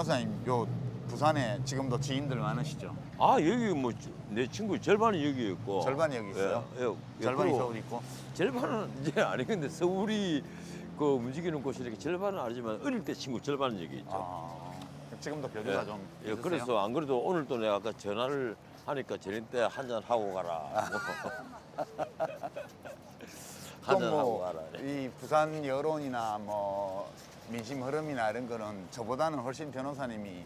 변호사님, 요 부산에 지금도 지인들 많으시죠? 아 여기 뭐 내 친구 절반이 여기 있고 절반이 여기 있어요? 절반이 그리고 서울 있고? 절반은 이제 아니 근데 서울이 그 움직이는 곳이니까 절반은 아니지만 어릴 때 친구 절반은 여기 있죠. 아, 지금도 교류가 좀 예, 있으세요? 그래서 안 그래도 오늘 또 내가 아까 전화를 하니까 저녁 때 한잔 하고 가라. 한잔 하고 가라. 이 부산 여론이나 뭐 민심 흐름이나 이런 거는 저보다는 훨씬 변호사님이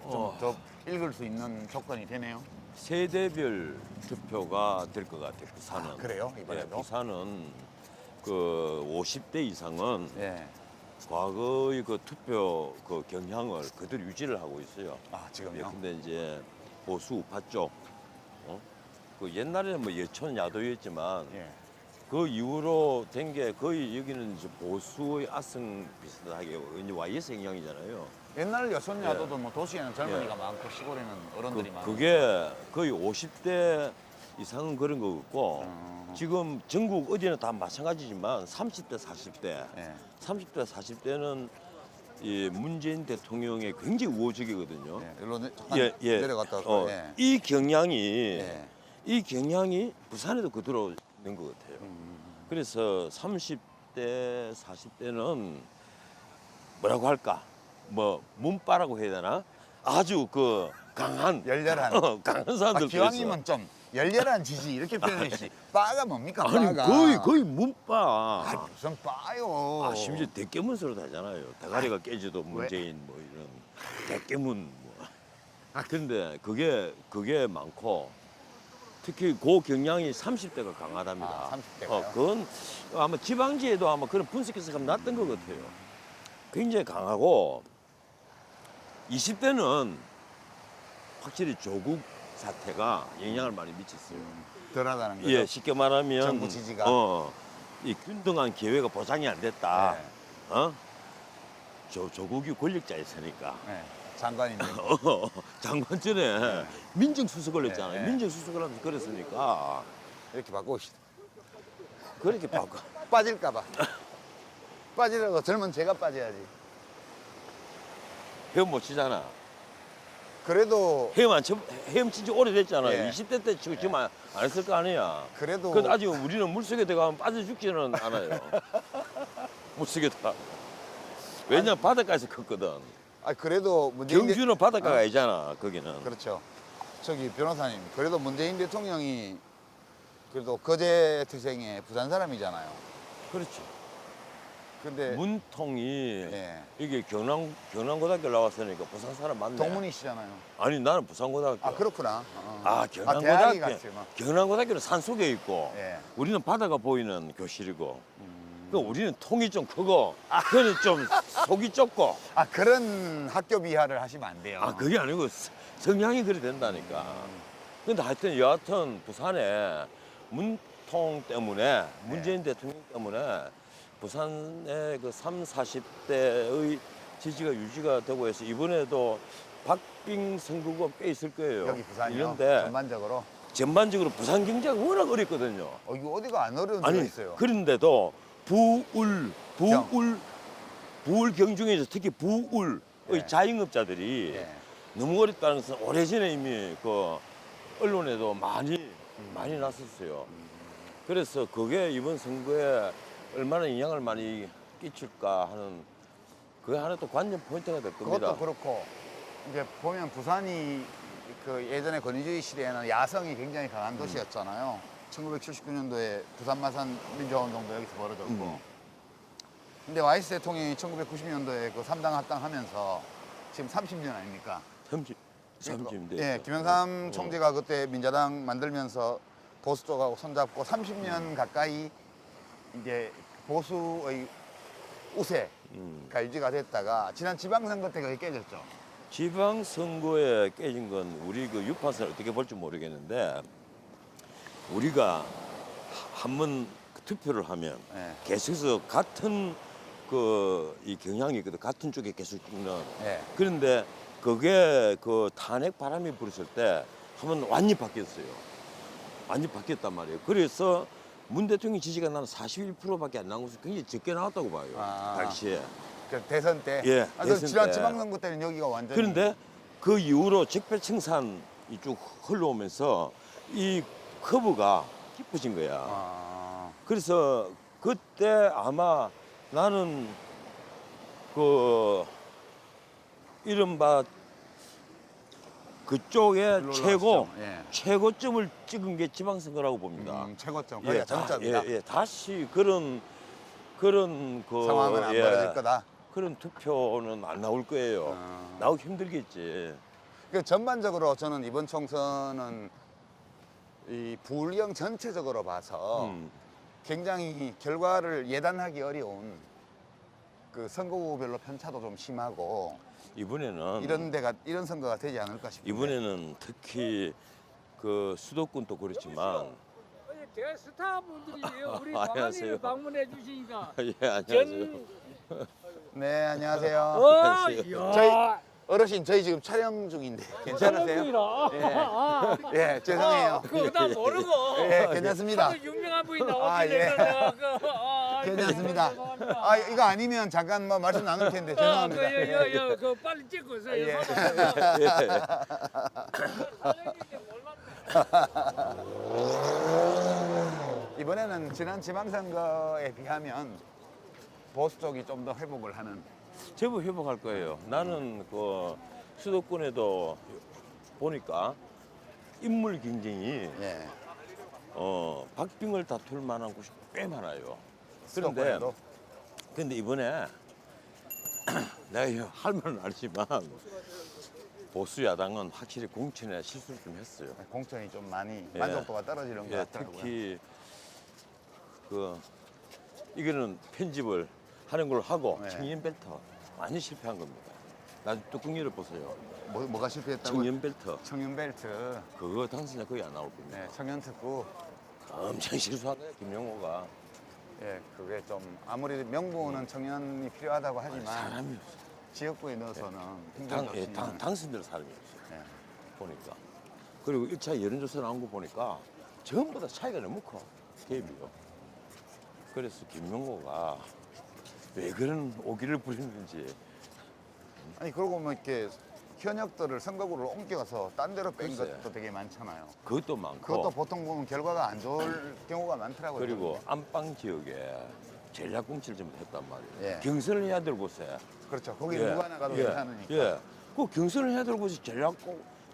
좀 더 읽을 수 있는 조건이 되네요. 세대별 투표가 될 것 같아요. 부산은. 아, 그래요? 이번에도? 부산은 그 50대 이상은 예. 과거의 그 투표 그 경향을 그대로 유지를 하고 있어요. 아, 지금요? 근데 이제 보수 우파 쪽, 그 옛날에는 뭐 예천 야도였지만 예. 그 이후로 된 게 거의 여기는 이제 보수의 아성 비슷하게 이제 YS 영향이잖아요. 옛날 여촌야도도 예. 뭐 도시에는 젊은이가 예. 많고 시골에는 어른들이 많고. 그게 거의 50대 이상은 그런 거 같고 지금 전국 어디나 다 마찬가지지만 30대, 40대, 예. 30대, 40대는 이 문재인 대통령의 굉장히 우호적이거든요. 예. 일로 내려갔다 왔고. 예. 이 경향이 예. 이 경향이 부산에도 그대로 있는 것 같아요. 그래서 30대, 40대는 뭐라고 할까? 뭐 문바라고 해야 되나? 아주 그 강한 열렬한. 강한 아, 사람들. 기왕이면 좀 열렬한 지지 이렇게 표현해주지. 빠가 뭡니까? 아니 빠가. 거의 문바. 아, 무슨 빠요? 아, 심지어 대깨문서로 하잖아요. 대가리가 깨져도 문재인 뭐 이런 대깨문 뭐. 그런데 그게 많고 특히 그 경향이 30대가 강하답니다. 아, 30대가요? 그건 아마 지방지에도 아마 그런 분석해서 났던 것 같아요. 굉장히 강하고 20대는 확실히 조국 사태가 영향을 많이 미쳤어요. 덜하다는 거죠. 예, 쉽게 말하면 정부 지지가. 이 균등한 기회가 보장이 안 됐다. 네. 조국이 권력자였으니까. 네. 장관인데. 장관 전에 민정수석을 했잖아요. 네. 민정수석을 하면서 그랬으니까 이렇게 바꿔봅시다. 그렇게 바꿔. 빠질까봐. 빠지려고 젊은 제가 빠져야지. 헤엄 못 치잖아. 그래도 헤엄친 지 오래됐잖아요. 예. 20대 때 치고 지금 안 했을 거 아니야. 그래도 근데 아직 우리는 물속에 들어가면 빠져 죽지는 않아요. 물속에 들어가. 왜냐면 바닷가에서 컸거든. 아 그래도 문재인 경주는 바닷가가 아니잖아, 거기는. 그렇죠. 저기 변호사님, 그래도 문재인 대통령이 그래도 거제 태생의 부산 사람이잖아요. 그렇죠. 근데 문통이 예. 이게 경남고등학교 나왔으니까 부산 사람 맞네. 동문이시잖아요. 아니 나는 부산고등학교. 아 그렇구나. 경남고등학교. 대학이 같이 뭐. 경남고등학교는 산속에 있고 예. 우리는 바다가 보이는 교실이고. 그러니까 우리는 통이 좀 크고 그는 좀 속이 좁고. 아 그런 학교 비하를 하시면 안 돼요. 아 그게 아니고 성향이 그래 된다니까. 근데 하여튼 여하튼 부산에 문통 때문에 문재인 대통령 때문에 부산의 그 30, 40대의 지지가 유지가 되고 해서 이번에도 박빙 선거가 꽤 있을 거예요. 여기 부산이요. 이런데 전반적으로 부산 경제가 워낙 어렵거든요. 이거 어디가 안 어려운 데가 아니 있어요. 그런데도 부울 경중에서 특히 부울의 예. 자영업자들이 예. 너무 어렵다는 것은 오래전에 이미 그 언론에도 많이 났었어요. 그래서 그게 이번 선거에 얼마나 영향을 많이 끼칠까 하는 그게 하나 또 관전 포인트가 될 겁니다. 그것도 그렇고 이제 보면 부산이 그 예전에 권위주의 시대에는 야성이 굉장히 강한 도시였잖아요. 1979년도에 부산 마산 민주화운동도 여기서 벌어졌고. 근데 YS 대통령이 1990년도에 그 3당 합당하면서 지금 30년 아닙니까? 30대. 예, 김영삼 총재가 그때 민자당 만들면서 보수 쪽하고 손잡고 30년 가까이 이제 보수의 우세가 유지가 됐다가 지난 지방선거 때 그게 깨졌죠. 지방선거에 깨진 건 우리 그 유파선을 어떻게 볼지 모르겠는데 우리가 한번 투표를 하면 예. 계속해서 같은 이 경향이 있거든. 같은 쪽에 계속 찍는. 예. 그런데 그게 그 탄핵 바람이 불었을 때 한번 완전히 바뀌었어요. 완전히 바뀌었단 말이에요. 그래서 문 대통령 지지가 나는 41%밖에 안 나온 것은 굉장히 적게 나왔다고 봐요. 아. 당시에. 그 대선 때. 예, 그 대선 지난 때. 지방선거 때는 여기가 완전히. 그런데 그 이후로 적폐청산이 쭉 흘러오면서 이 커브가 깊어진 거야. 아, 그래서 그때 아마 나는 그 이른바 그쪽에 최고 예. 최고점을 찍은 게 지방선거라고 봅니다. 최고점. 거기가 정점이다. 다시 그런 그 상황은 안 예, 벌어질 거다. 그런 투표는 안 나올 거예요. 나오기 힘들겠지. 그 전반적으로 저는 이번 총선은 이 부울경 전체적으로 봐서 굉장히 결과를 예단하기 어려운 그 선거구별로 편차도 좀 심하고 이번에는 이런 선거가 되지 않을까 싶습니다. 이번에는 특히 그 수도권도 그렇지만 대스타분들이 우리 안녕하세요. 광안리를 방문해 주시니까 예 안녕하세요. 네, 안녕하세요. 안녕하세요. 저희 어르신 저희 지금 촬영 중인데 괜찮으세요? 예, 죄송해요. 그거 나 모르고. 예, 괜찮습니다. 그 유명한 분이 나오길래 아, 예. 내가 괜찮습니다. 아, 이거 아니면 잠깐 뭐 말씀 나눌 텐데 죄송합니다. 그 빨리 찍고 있어요. 예. 이번에는 지난 지방선거에 비하면 보수 쪽이 좀 더 회복을 하는. 제법 회복할 거예요. 나는 그 수도권에도 보니까 인물 경쟁이 예. 박빙을 다툴 만한 곳이 꽤 많아요. 수도권에도. 근데 이번에 내가 이거 할 말은 아니지만 보수 야당은 확실히 공천에 실수를 좀 했어요. 공천이 좀 많이 예. 만족도가 떨어지는 것 예, 같더라고요. 특히 그 이거는 편집을 하는 걸 하고 네. 청년 벨터 많이 실패한 겁니다. 나중에 뚜껑이를 보세요. 뭐가 실패했다고? 청년 벨터 청년 벨트. 그거 당선자 거의 안 나올 겁니다. 네, 청년 특구. 엄청 실수한 거예요, 김영호가. 예, 그게 좀 아무리 명분은 청년이 필요하다고 하지만 사람이 없어. 지역구에 넣어서는 힘들죠. 당선될 사람이 없어. 예. 보니까. 그리고 1차 여론조사 나온 거 보니까 전부 다 차이가 너무 커. 개비요. 그래서 김명호가 왜 그런 오기를 부리는지. 아니 그러고 뭐 이렇게 현역들을 선거구를 옮겨서 딴 데로 뺀 글쎄. 것도 되게 많잖아요. 그것도 많고. 그것도 보통 보면 결과가 안 좋을 경우가 많더라고요. 그리고 안방 지역에 전략 공천을 좀 했단 말이에요. 예. 경선을 해야 될 곳에. 그렇죠. 거기 예. 누가 나가도 괜찮으니까. 예. 그 경선을 해야 될 곳에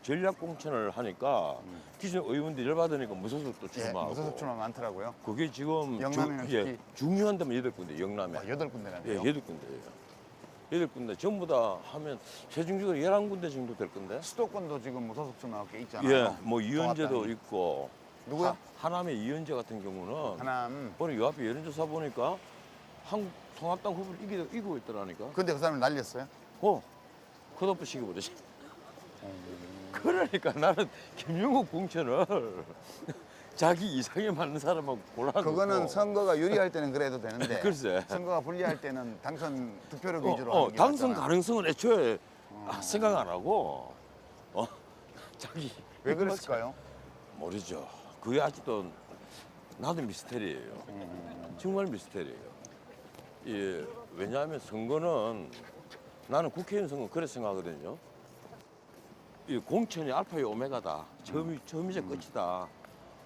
전략 공천을 하니까 기존 의원들이 열받으니까 무소속 또 예, 출마하고. 무소속 출마 많더라고요. 그게 지금 영남에는 특히 중요한 데면 8군데, 영남에. 8군데나 예, 돼요. 8군데예요. 8군데 전부 다 하면 최종적으로 11군데 정도 될 건데. 수도권도 지금 무소속 출마가 꽤 있잖아요. 예, 뭐 이현재도 통합당이. 있고. 누구요? 하남의 이현재 같은 경우는 하남. 보니 요 앞에 여론조사 보니까 한국 통합당 후보를 이기고 있더라니까. 근데 그 사람을 날렸어요? 컷오프 시켜버리지. 그러니까 나는 김용국 공천을 자기 이상에 맞는 사람하고 골라놓고. 그거는 선거가 유리할 때는 그래도 되는데 글쎄. 선거가 불리할 때는 당선 득표력 위주로 하는 게 당선 맞잖아. 가능성은 애초에 생각 안 하고 자기 왜 그랬을까요? 모르죠. 그게 아직도 나도 미스테리예요. 정말 미스테리예요. 예, 왜냐하면 선거는 나는 국회의원 선거 그래 생각하거든요. 이 공천이 알파의 오메가다. 처음이자 끝이다.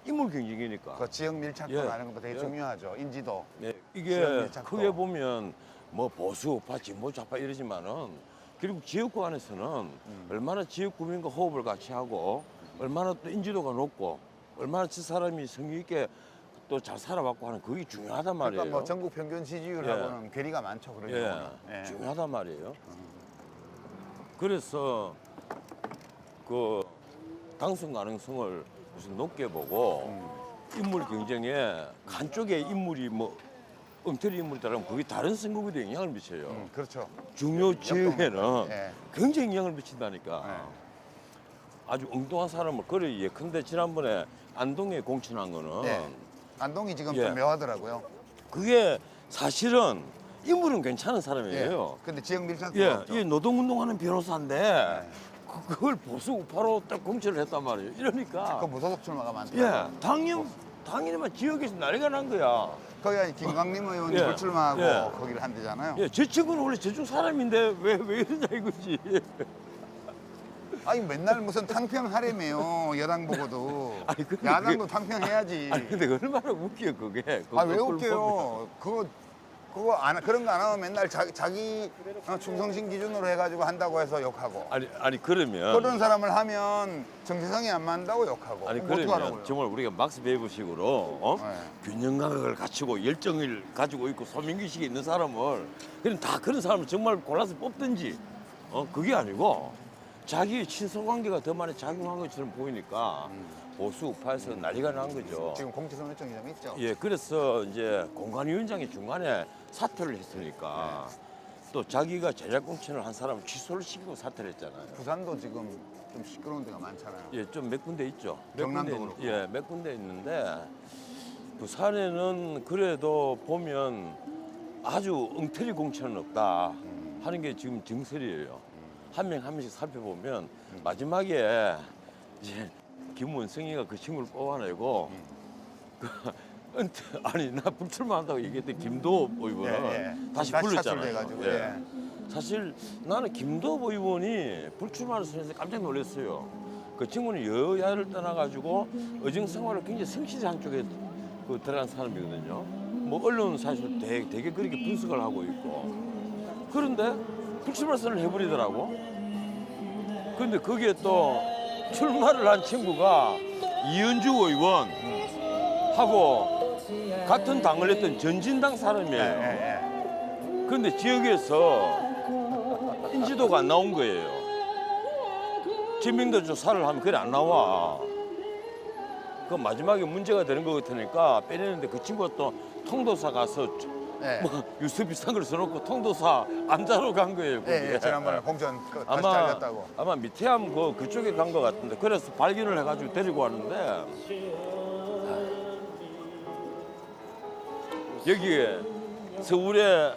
인물 경쟁이니까. 그 지역 밀착도 예. 하는 것도 되게 예. 중요하죠. 인지도. 네, 지역 이게 밀착도. 크게 보면 뭐 보수 우파, 진보 좌파 이러지만은 결국 지역구 안에서는 얼마나 지역 구민과 호흡을 같이 하고 얼마나 또 인지도가 높고 얼마나 저 사람이 성의 있게 또 잘 살아왔고 하는 그게 중요하단 말이에요. 그러니까 뭐 전국 평균 지지율하고는 괴리가 많죠. 그런 예, 경우는. 예. 중요하단 말이에요. 그래서 그 당선 가능성을 무슨 높게 보고 인물 경쟁에 한쪽에 인물이 뭐 엉터리 인물이라면 그게 다른 선거구에도 영향을 미쳐요. 그렇죠. 중요 지역에는 예. 굉장히 영향을 미친다니까. 예. 아주 엉뚱한 사람을 그래 예컨대 지난번에 안동에 공천한 거는 예. 안동이 지금 예. 좀 묘하더라고요. 그게 사실은 인물은 괜찮은 사람이에요. 근데 지역 밀착도 예, 없죠. 이 노동운동하는 변호사인데 그걸 보수 우파로 딱 공천을 했단 말이에요. 그 이러니까 무소속 출마가 예, 많더라고요. 당연히만 지역에서 난리가 난 거야. 거기 김광림 의원이 예. 불출마하고 예. 거기를 한대잖아요. 예, 저 친구는 원래 저쪽 사람인데 왜 이러냐 이거지. 아니 맨날 무슨 탕평 하래매요. 여당 보고도. 아니, 근데 야당도 탕평해야지. 아니 근데 얼마나 웃겨 그게. 아 왜 웃겨요? 그거 그런 거 안 하면 맨날 자기 충성심 기준으로 해가지고 한다고 해서 욕하고. 아니 그러면 그런 사람을 하면 정체성이 안 맞는다고 욕하고. 아니 그럼 그러면 어떡하라고요? 정말 우리가 막스 베이브식으로 균형 감각을 갖추고 열정을 가지고 있고 소민기식이 있는 사람을 그냥 다 그런 사람을 정말 골라서 뽑든지 그게 아니고 자기의 친서 관계가 더 많이 작용한 것처럼 보이니까 보수 우파에서 난리가 난 거죠. 지금 공직선 요청이 좀 있죠. 예, 그래서 이제 공관위원장이 중간에 사퇴를 했으니까 또 자기가 제작 공천을 한 사람을 취소를 시키고 사퇴를 했잖아요. 부산도 지금 좀 시끄러운 데가 많잖아요. 예, 좀 몇 군데 있죠. 몇 경남도 군데 그렇고. 예, 몇 군데 있는데 부산에는 그래도 보면 아주 엉터리 공천은 없다 하는 게 지금 정설이에요. 한 명 한 명씩 살펴보면 마지막에 이제 김원성이가 그 친구를 뽑아내고 아니 나 불출마한다고 얘기했던 김도읍 의원은 다시 불렀잖아요. 차출돼가지고, 예. 사실 나는 김도읍 의원이 불출마를 해서 깜짝 놀랐어요. 그 친구는 여야를 떠나가지고 의정 생활을 굉장히 성실한 쪽에 들어간 사람이거든요. 뭐 언론은 사실 되게 그렇게 분석을 하고 있고 그런데 불출마 선언을 해버리더라고. 근데 거기에 또 출마를 한 친구가 이현주 의원하고 같은 당을 했던 전진당 사람이에요. 그런데 지역에서 인지도가 안 나온 거예요. 지명도 조사를 하면 그래 안 나와. 그 마지막에 문제가 되는 것 같으니까 빼내는데 그 친구가 또 통도사 가서 뭐 뉴스 비싼 걸 써놓고 통도사 안자로 간 거예요. 예, 지난번에 공천 다시 아마 잘렸다고. 아마 미태암 그쪽에 간 것 같은데 그래서 발견을 해가지고 데리고 왔는데 여기에 서울에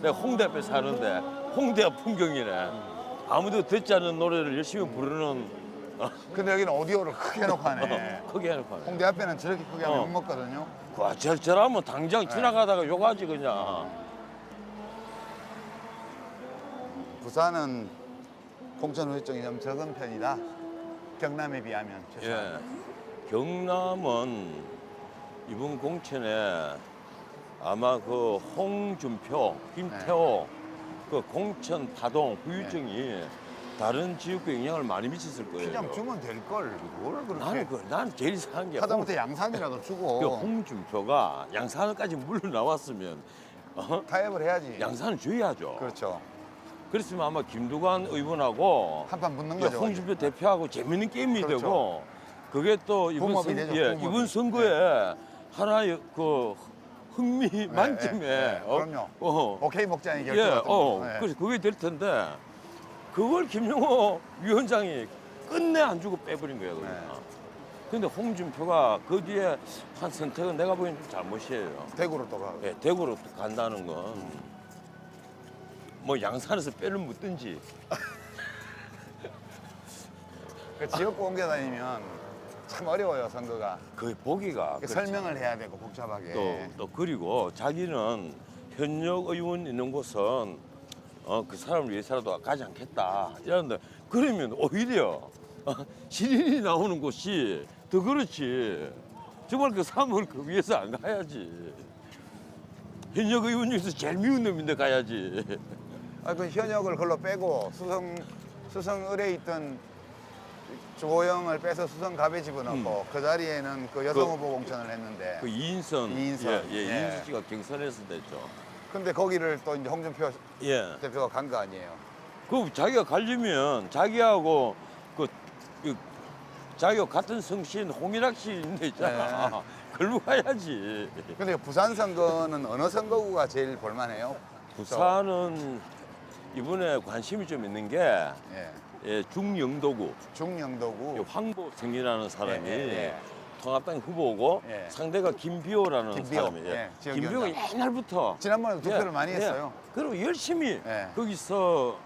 내가 홍대 앞에 사는데 홍대 앞 풍경이네. 아무도 듣지 않는 노래를 열심히 부르는 근데 여기는 오디오를 크게 해놓고 하네. 크게 해놓고 하네. 홍대 앞에는 저렇게 크게 하면 어. 욕 먹거든요. 와, 저라면 당장 지나가다가 욕하지 그냥. 부산은 공천 후유증이 좀 적은 편이다. 경남에 비하면 최소한. 예. 경남은 이번 공천에 아마 그 홍준표, 김태호 그 공천 파동 후유증이 다른 지역에 영향을 많이 미쳤을 거예요. 그냥 주면 될 걸. 뭘 그렇게. 나는 제일 이상한 게 하다못해 양산이라도 주고 그 홍준표가 양산까지 물러 나왔으면 타협을 해야지. 양산은 줘야죠. 그렇죠. 그랬으면 아마 김두관 의원하고 한판 붙는 예, 거죠. 홍준표 대표하고 재밌는 게임이 그렇죠. 되고 그게 또 이번, 붕업이 되죠, 붕업이. 이번 선거에 하나의 그 흥미 만점에 네, 그럼요. 오케이 목장이 결정 예, 같은 거. 네. 그래서 그게 될 텐데 그걸 김용호 위원장이 끝내 안 주고 빼버린 거예요. 그냥. 네. 근데 홍준표가 그 뒤에 한 선택은 내가 보기엔 좀 잘못이에요. 대구로 또 가. 예, 대구로 간다는 건 뭐 양산에서 뼈를 묻든지 그 지역구 옮겨 다니면 참 어려워요 선거가. 그 보기가 그렇죠. 설명을 해야 되고 복잡하게. 또 그리고 자기는 현역 의원 있는 곳은 그 사람을 위해서라도 가지 않겠다 이러는데 그러면 오히려 신인이 나오는 곳이 더 그렇지. 정말 그 사람을 그 위해서 안 가야지. 현역 의원 중에서 제일 미운 놈인데 가야지. 그 현역을 걸로 빼고 수성을에 있던 조호영을 빼서 수성갑에 집어넣고 그 자리에는 그 여성 그- 후보 공천을 했는데 그 이인선, 이인선. 예, 예. 이인선 씨가 경선에서 됐죠. 근데 거기를 또 이제 홍준표 예. 대표가 간 거 아니에요. 그 자기가 가려면 자기하고 그 자기가 같은 성씨인 홍일학 씨 있는 데 있잖아. 걸고 가야지. 근데 부산 선거는 어느 선거구가 제일 볼만해요? 부산은 이번에 관심이 좀 있는 게 예. 예, 중영도구 중영도구. 황보승이라는 사람이 예, 예, 예. 통합당 후보고 예. 상대가 김비호라는 김비호, 사람이에요. 예, 김비호가 지역위원장. 옛날부터 지난번에도 투표를 예, 많이 예. 했어요. 그리고 열심히 예. 거기서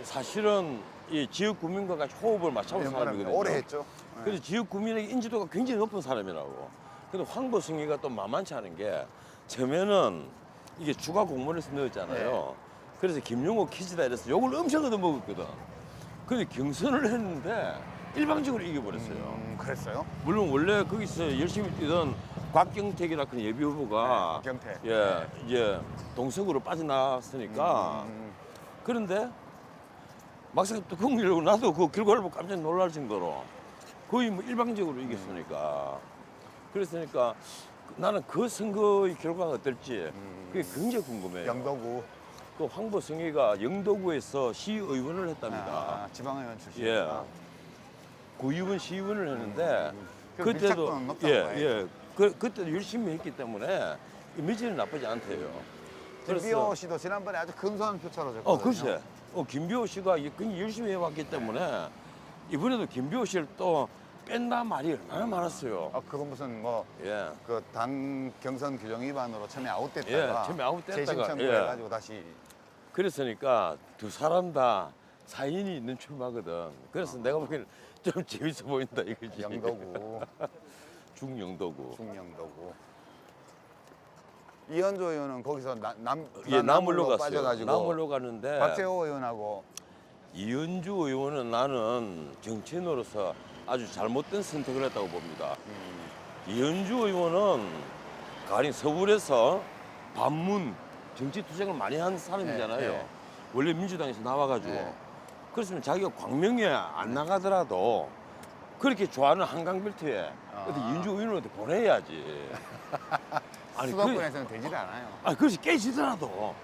사실은 이 지역 구민과 같이 호흡을 맞춰온 이번에 사람이거든요. 오래 했죠. 예. 그래서 지역 구민의 인지도가 굉장히 높은 사람이라고. 근데 황보승이가 또 만만치 않은 게 처음에는 이게 주가 공문에서 넣었잖아요. 네. 그래서 김용호 퀴즈다 이래서 욕을 엄청 얻어먹었거든. 근데 경선을 했는데 일방적으로 이겨버렸어요. 그랬어요? 물론 원래 거기서 열심히 뛰던 곽경택이라 그 예비 후보가 네, 곽경택. 예, 이제 동석으로 빠져나왔으니까 그런데 막상 뚜껑 열고 나도 그 결과를 보고 깜짝 놀랄 정도로 거의 뭐 일방적으로 이겼으니까 그랬으니까 나는 그 선거의 결과가 어떨지 그게 굉장히 궁금해요. 영도구. 그 황보승이가 영도구에서 시의원을 했답니다. 지방의원 출신. 예. 구의원 시의원을 했는데 그 그때도 밀착도는 높다고 봐야죠. 그때도 열심히 했기 때문에 이미지는 나쁘지 않대요. 김비호 씨도 지난번에 아주 근소한 표차로 졌거든요. 글쎄. 굉비호 씨가 굉장히 열심히 해왔기 때문에 이번에도 김비호 씨를 또 뺀다 말이 얼마나 많았어요. 그건 무슨 뭐 예. 그 당 경선 규정 위반으로 처음에 예, 아웃됐다가 처음에 아웃됐다가, 재심 청구해가지고 다시 그랬으니까 두 사람 다 사인이 있는 출마거든. 그래서 내가 보기에는 좀 재밌어 보인다 이거지. 영도구, 중영도구. 중영도구. 이현조 의원은 거기서 예, 남울로 갔어요. 빠져가지고 남울로 가는데 박재호 의원하고 이현주 의원은 나는 정치인으로서 아주 잘못된 선택을 했다고 봅니다. 이현주 의원은 가령 서울에서 반문 정치 투쟁을 많이 한 사람이잖아요. 네, 네. 원래 민주당에서 나와가지고 네. 그렇으면 자기가 광명에 안 나가더라도 그렇게 좋아하는 한강벨트에 어디 이현주 의원한테 보내야지. 아니 수도권에서는 되질 않아요. 그것이 깨지더라도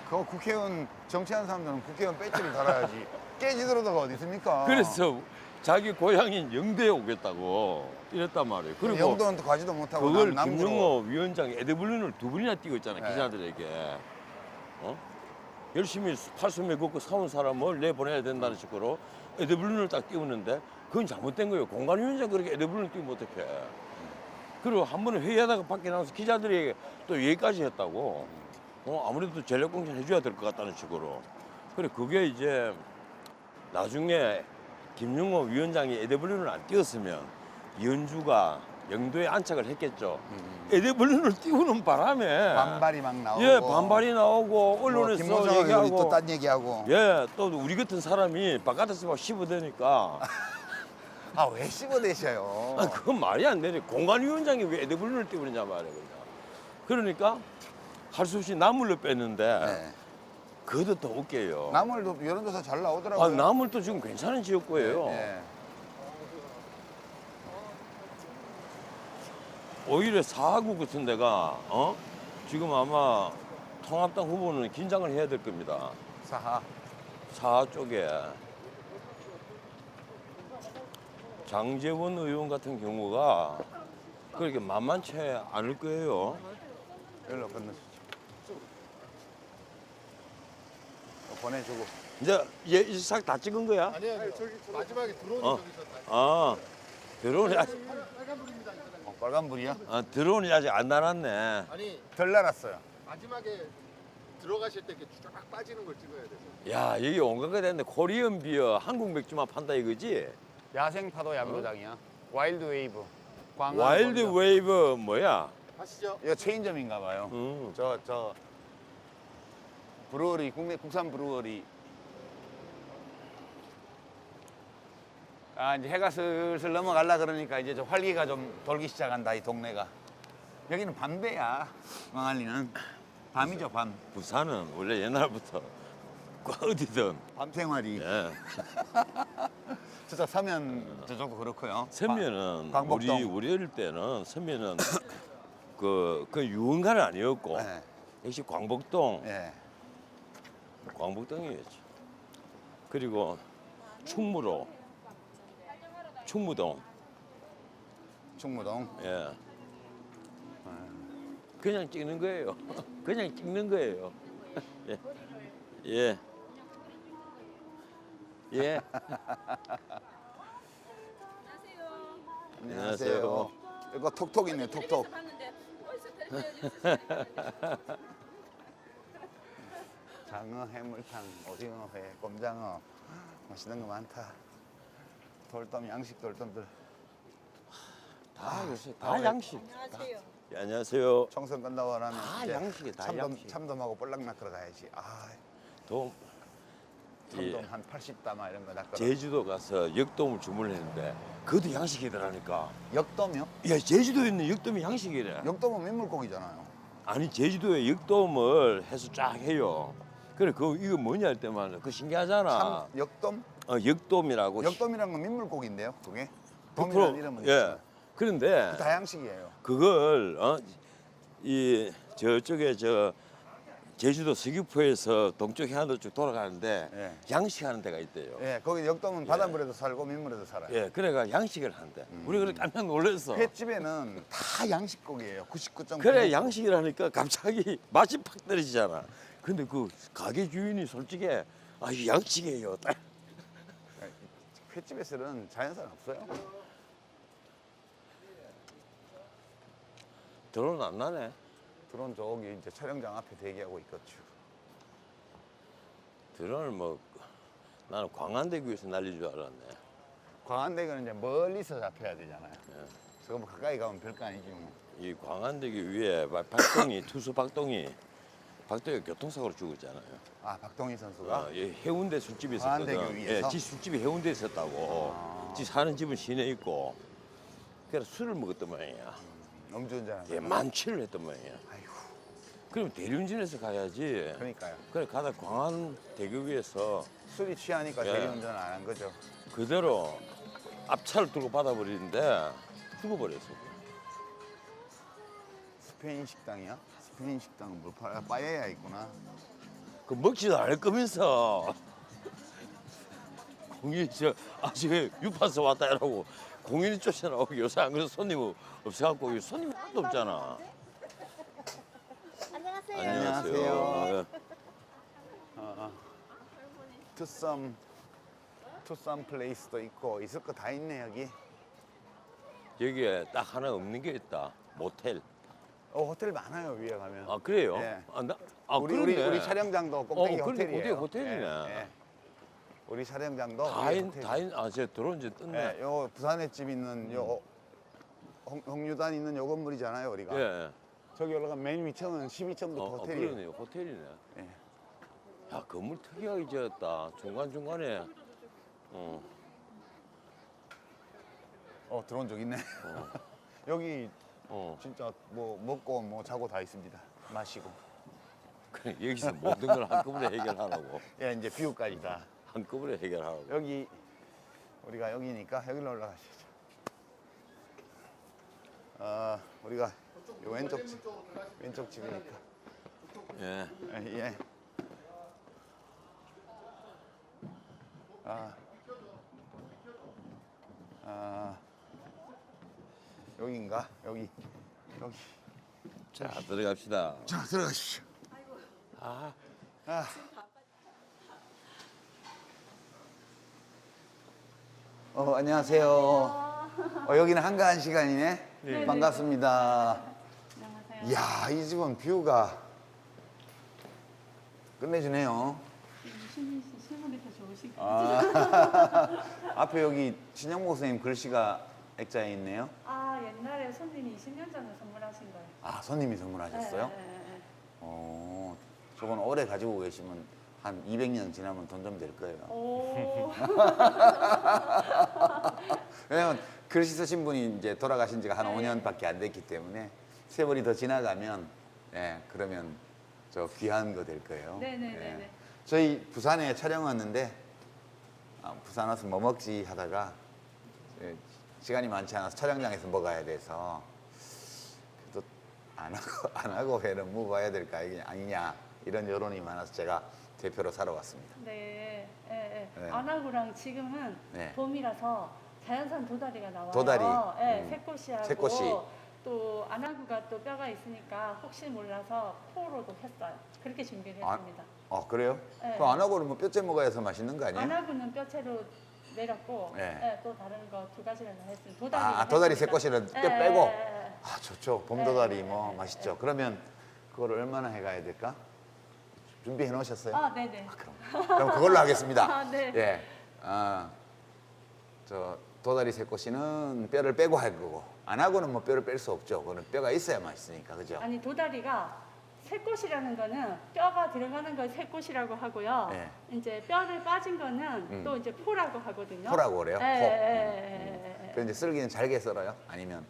그거 국회의원 정치하는 사람들은 국회의원 배지를 달아야지. 깨지더라도가 어디 있습니까? 그래서 자기 고향인 영대에 오겠다고 이랬단 말이에요. 그리고 영도는 또 가지도 못하고 그걸 남부로. 김용호 위원장이 에드블룬을 2번이나 띄고 있잖아요. 네. 기자들에게. 열심히 팔숨에 걷고 사온 사람을 내보내야 된다는 식으로 에드블룬을 딱 띄우는데 그건 잘못된 거예요. 공관위원장 그렇게 에드블룬을 띄우면 어떡해. 그리고 한 번은 회의하다가 밖에 나와서 기자들에게 또 얘기까지 했다고. 아무래도 전력 공천 해줘야 될 것 같다는 식으로. 그래 그게 이제 나중에 김용호 위원장이 에드블룬을 안 띄웠으면 이현주가 영도에 안착을 했겠죠. 에드블룬을 띄우는 바람에 반발이 막 나오고. 예, 반발이 나오고 뭐 언론에서 김무성 의원이 얘기하고 또 딴 얘기하고. 예, 또 우리 같은 사람이 바깥에서 막 씹어대니까 왜 씹어대셔요? 그건 말이 안 되네. 공관위원장이 왜 에드블룬을 띄우느냐 말이에요. 그러니까 할 수 없이 나물로 뺐는데 네. 그것도 더 웃겨요. 나물도 여론조사 잘 나오더라고요. 나물도 지금 괜찮은 지역구예요. 네. 오히려 사하구 같은 데가 지금 아마 통합당 후보는 긴장을 해야 될 겁니다. 사하. 사하 쪽에 장제원 의원 같은 경우가 그렇게 만만치 않을 거예요. 여기로 건너시죠. 보내주고. 이제 싹 다 찍은 거야? 아니요, 저기 마지막에 들어오는 어. 저기서 드론이 아직 빨간불입니다. 빨간불이야? 드론이 아직 안 날았네. 아니 덜 날았어요. 마지막에 들어가실 때 이렇게 쫙 빠지는 걸 찍어야 돼서. 야 여기 온갖 거 됐네. 코리안 비어 한국 맥주만 판다 이거지? 야생 파도 야구장이야. 와일드 웨이브. 광안 와일드 본점. 웨이브 뭐야? 아시죠? 이거 체인점인가 봐요. 저 브루어리 국산 브루어리. 이제 해가 슬슬 넘어가려 그러니까 이제 좀 활기가 좀 돌기 시작한다 이 동네가. 여기는 밤배야. 광안리는 밤이죠 밤. 부산은 원래 옛날부터 어디든 밤 생활이. 예. 저쪽 서면 저쪽도 그렇고요. 선면은 광복동. 우리 어릴 때는 선면은 그 유흥가는 아니었고 네. 역시 광복동 예. 광복동이었지. 그리고 충무로 충무동 충무동. 예. 그냥 찍는 거예요. 그냥 찍는 거예요. 예. 예. 예. 안녕하세요. 이거 톡톡 있네 톡톡. 장어, 해물탕, 오징어 회, 꼼장어 맛있는 거 많다. 돌돔, 양식 돌돔들. 다 요새 다 양식. 안녕하세요. 예, 안녕하세요. 총선 끝나고 나면 다 이제 양식이야, 다 양식. 참돔하고 볼락 낚으러 가야지. 아, 돔. 참돔 예. 한 80담아 이런 거 낚으러. 제주도 가서 역돔을 주문했는데 그것도 양식이더라니까. 역돔이요? 야, 제주도에 있는 역돔이 양식이래. 역돔은 민물고기잖아요. 아니 제주도에 역돔을 해서 쫙 해요. 그래 그 이거 뭐냐 할 때만 그 신기하잖아. 역돔? 역돔이라고. 역돔이란 건 민물고기인데요, 그게? 9%. 돔이라는 이름은 예. 있지만. 그런데 다 양식이에요. 그걸 이 저쪽에 저 제주도 서귀포에서 동쪽 해안도 쭉 돌아가는데 예. 양식하는 데가 있대요. 예, 거기 역돔은 바닷물에도 살고 민물에도 살아요. 예, 그래가 양식을 한대. 우리 그래 깜짝 놀랐어. 횟집에는 다 양식고기예요. 99.9%. 그래 양식을 하니까 갑자기 맛이 팍 떨어지잖아. 근데 그 가게 주인이 솔직히 아 이 양식이에요. 딱. 횟집에서는 자연산 없어요. 드론 안 나네. 드론 저기 이제 촬영장 앞에 대기하고 있겠죠. 드론을 뭐 나는 광안대교에서 날릴 줄 알았네. 광안대교는 이제 멀리서 잡혀야 되잖아요. 예. 저거 뭐 가까이 가면 별거 아니지 뭐. 이 광안대교 위에 박동희 투수 박동희가 교통사고로 죽었잖아요. 아, 박동희 선수가? 예, 해운대 술집에 있었거든. 광안대교 위에서? 예, 지 술집이 해운대에 있었다고. 지 사는 집은 시내에 있고. 그래서 술을 먹었단 말이야. 음주운전하는 예, 만취를 했단 말이야. 아이고, 그럼 대리운전해서 가야지. 그러니까요. 그래 가다 광안대교 위에서 술이 취하니까 예. 대리운전을 안 한 거죠. 그대로 앞차를 두고 받아버리는데 죽어버렸어. 스페인 식당이야? 스페인 식당은 뭘 팔아? 빠에야 있구나. 그 먹지도 않을 거면서 공인이 아직 유파서 왔다 이러고 공인이 쫓아나오고 요새 안 그래도 손님 없어갖고 여기 손님이 하나도 없잖아. 안녕하세요. 안녕하세요. 예. 투썸 플레이스도 있고 있을 거 다 있네 여기. 여기에 딱 하나 없는 게 있다. 모텔. 호텔 많아요 위에 가면. 아 그래요? 예. 그러네. 우리 촬영장도 꼭대기 근데 호텔이에요. 꼭대기 호텔이네. 예. 우리 촬영장도 다인 호텔. 다인 제 들어온 지 떴네. 예, 요 부산에 집 있는 요 홍유단 있는 요 건물이잖아요 우리가. 예. 저기 올라가면 맨 위층은 12층부터 호텔이에요. 그러네요. 호텔이네. 예. 야 건물 특이하게 지었다. 중간 중간에. 드론 저기 있네. 여기 어. 진짜 뭐 먹고 뭐 자고 다 있습니다. 마시고. 그래 여기서 모든 걸 한꺼번에 해결하라고. 예, 이제 뷰까지 다. 한꺼번에 해결하라고. 여기 우리가 여기니까 여기로 올라가시죠. 우리가 요 왼쪽 집이니까. 예. 예. 여기인가? 여기. 자 들어갑시다. 자, 들어가십시오. 아. 안녕하세요. 여기는 한가한 시간이네. 네. 반갑습니다. 안녕하세요. 이야, 이 집은 뷰가 끝내주네요. 실물이 더 좋으시고. 앞에 여기 신영모 선생님 글씨가 액자에 있네요. 옛날에 손님이 20년 전에 선물하신 거예요. 아, 손님이 선물하셨어요? 네. 저건 오래 가지고 계시면 한 200년 지나면 돈 좀 될 거예요. 오. 왜냐면 글씨 쓰신 분이 이제 돌아가신 지가 한 5년밖에 안 됐기 때문에 세월이 더 지나가면 그러면 저 귀한 거 될 거예요. 네네네네. 저희 부산에 촬영 왔는데 부산 와서 뭐 먹지 하다가 시간이 많지 않아서 촬영장에서 먹어야 돼서 그래도 안 하고 회는 먹어야 될까 이게 아니냐 이런 여론이 많아서 제가 대표로 사러 왔습니다. 네. 네. 안하구랑 지금은 네. 봄이라서 자연산 도다리가 나와요. 도다리. 네, 새꽃이하고 새꽃이. 또 안하구가 또 뼈가 있으니까 혹시 몰라서 포로도 했어요. 그렇게 준비를 했습니다. 그래요? 네. 그럼 안 하고는 뭐 뼈째 먹어야 해서 맛있는 거 아니에요? 안하구는 뼈채로 내렸고 네. 또 다른 거 두 가지를 다 했습니다. 도다리. 도다리 새꽃이는 뼈 빼고? 좋죠. 봄도다리 네. 뭐 맛있죠. 그러면 그걸 얼마나 해가야 될까? 준비해 놓으셨어요? 네네. 그럼 그걸로 하겠습니다. 네. 예. 저 도다리 새꼬시는 뼈를 빼고 할 거고 안 하고는 뭐 뼈를 뺄 수 없죠. 그거는 뼈가 있어야 맛있으니까, 그죠? 아니 도다리가 새꽃이라는 거는 뼈가 들어가는 걸 새꽃이라고 하고요. 네. 이제 뼈를 빠진 거는 또 이제 포라고 하거든요. 포라고 그래요? 예, 포. 예, 예, 예. 그럼 이제 썰기는 잘게 썰어요? 아니면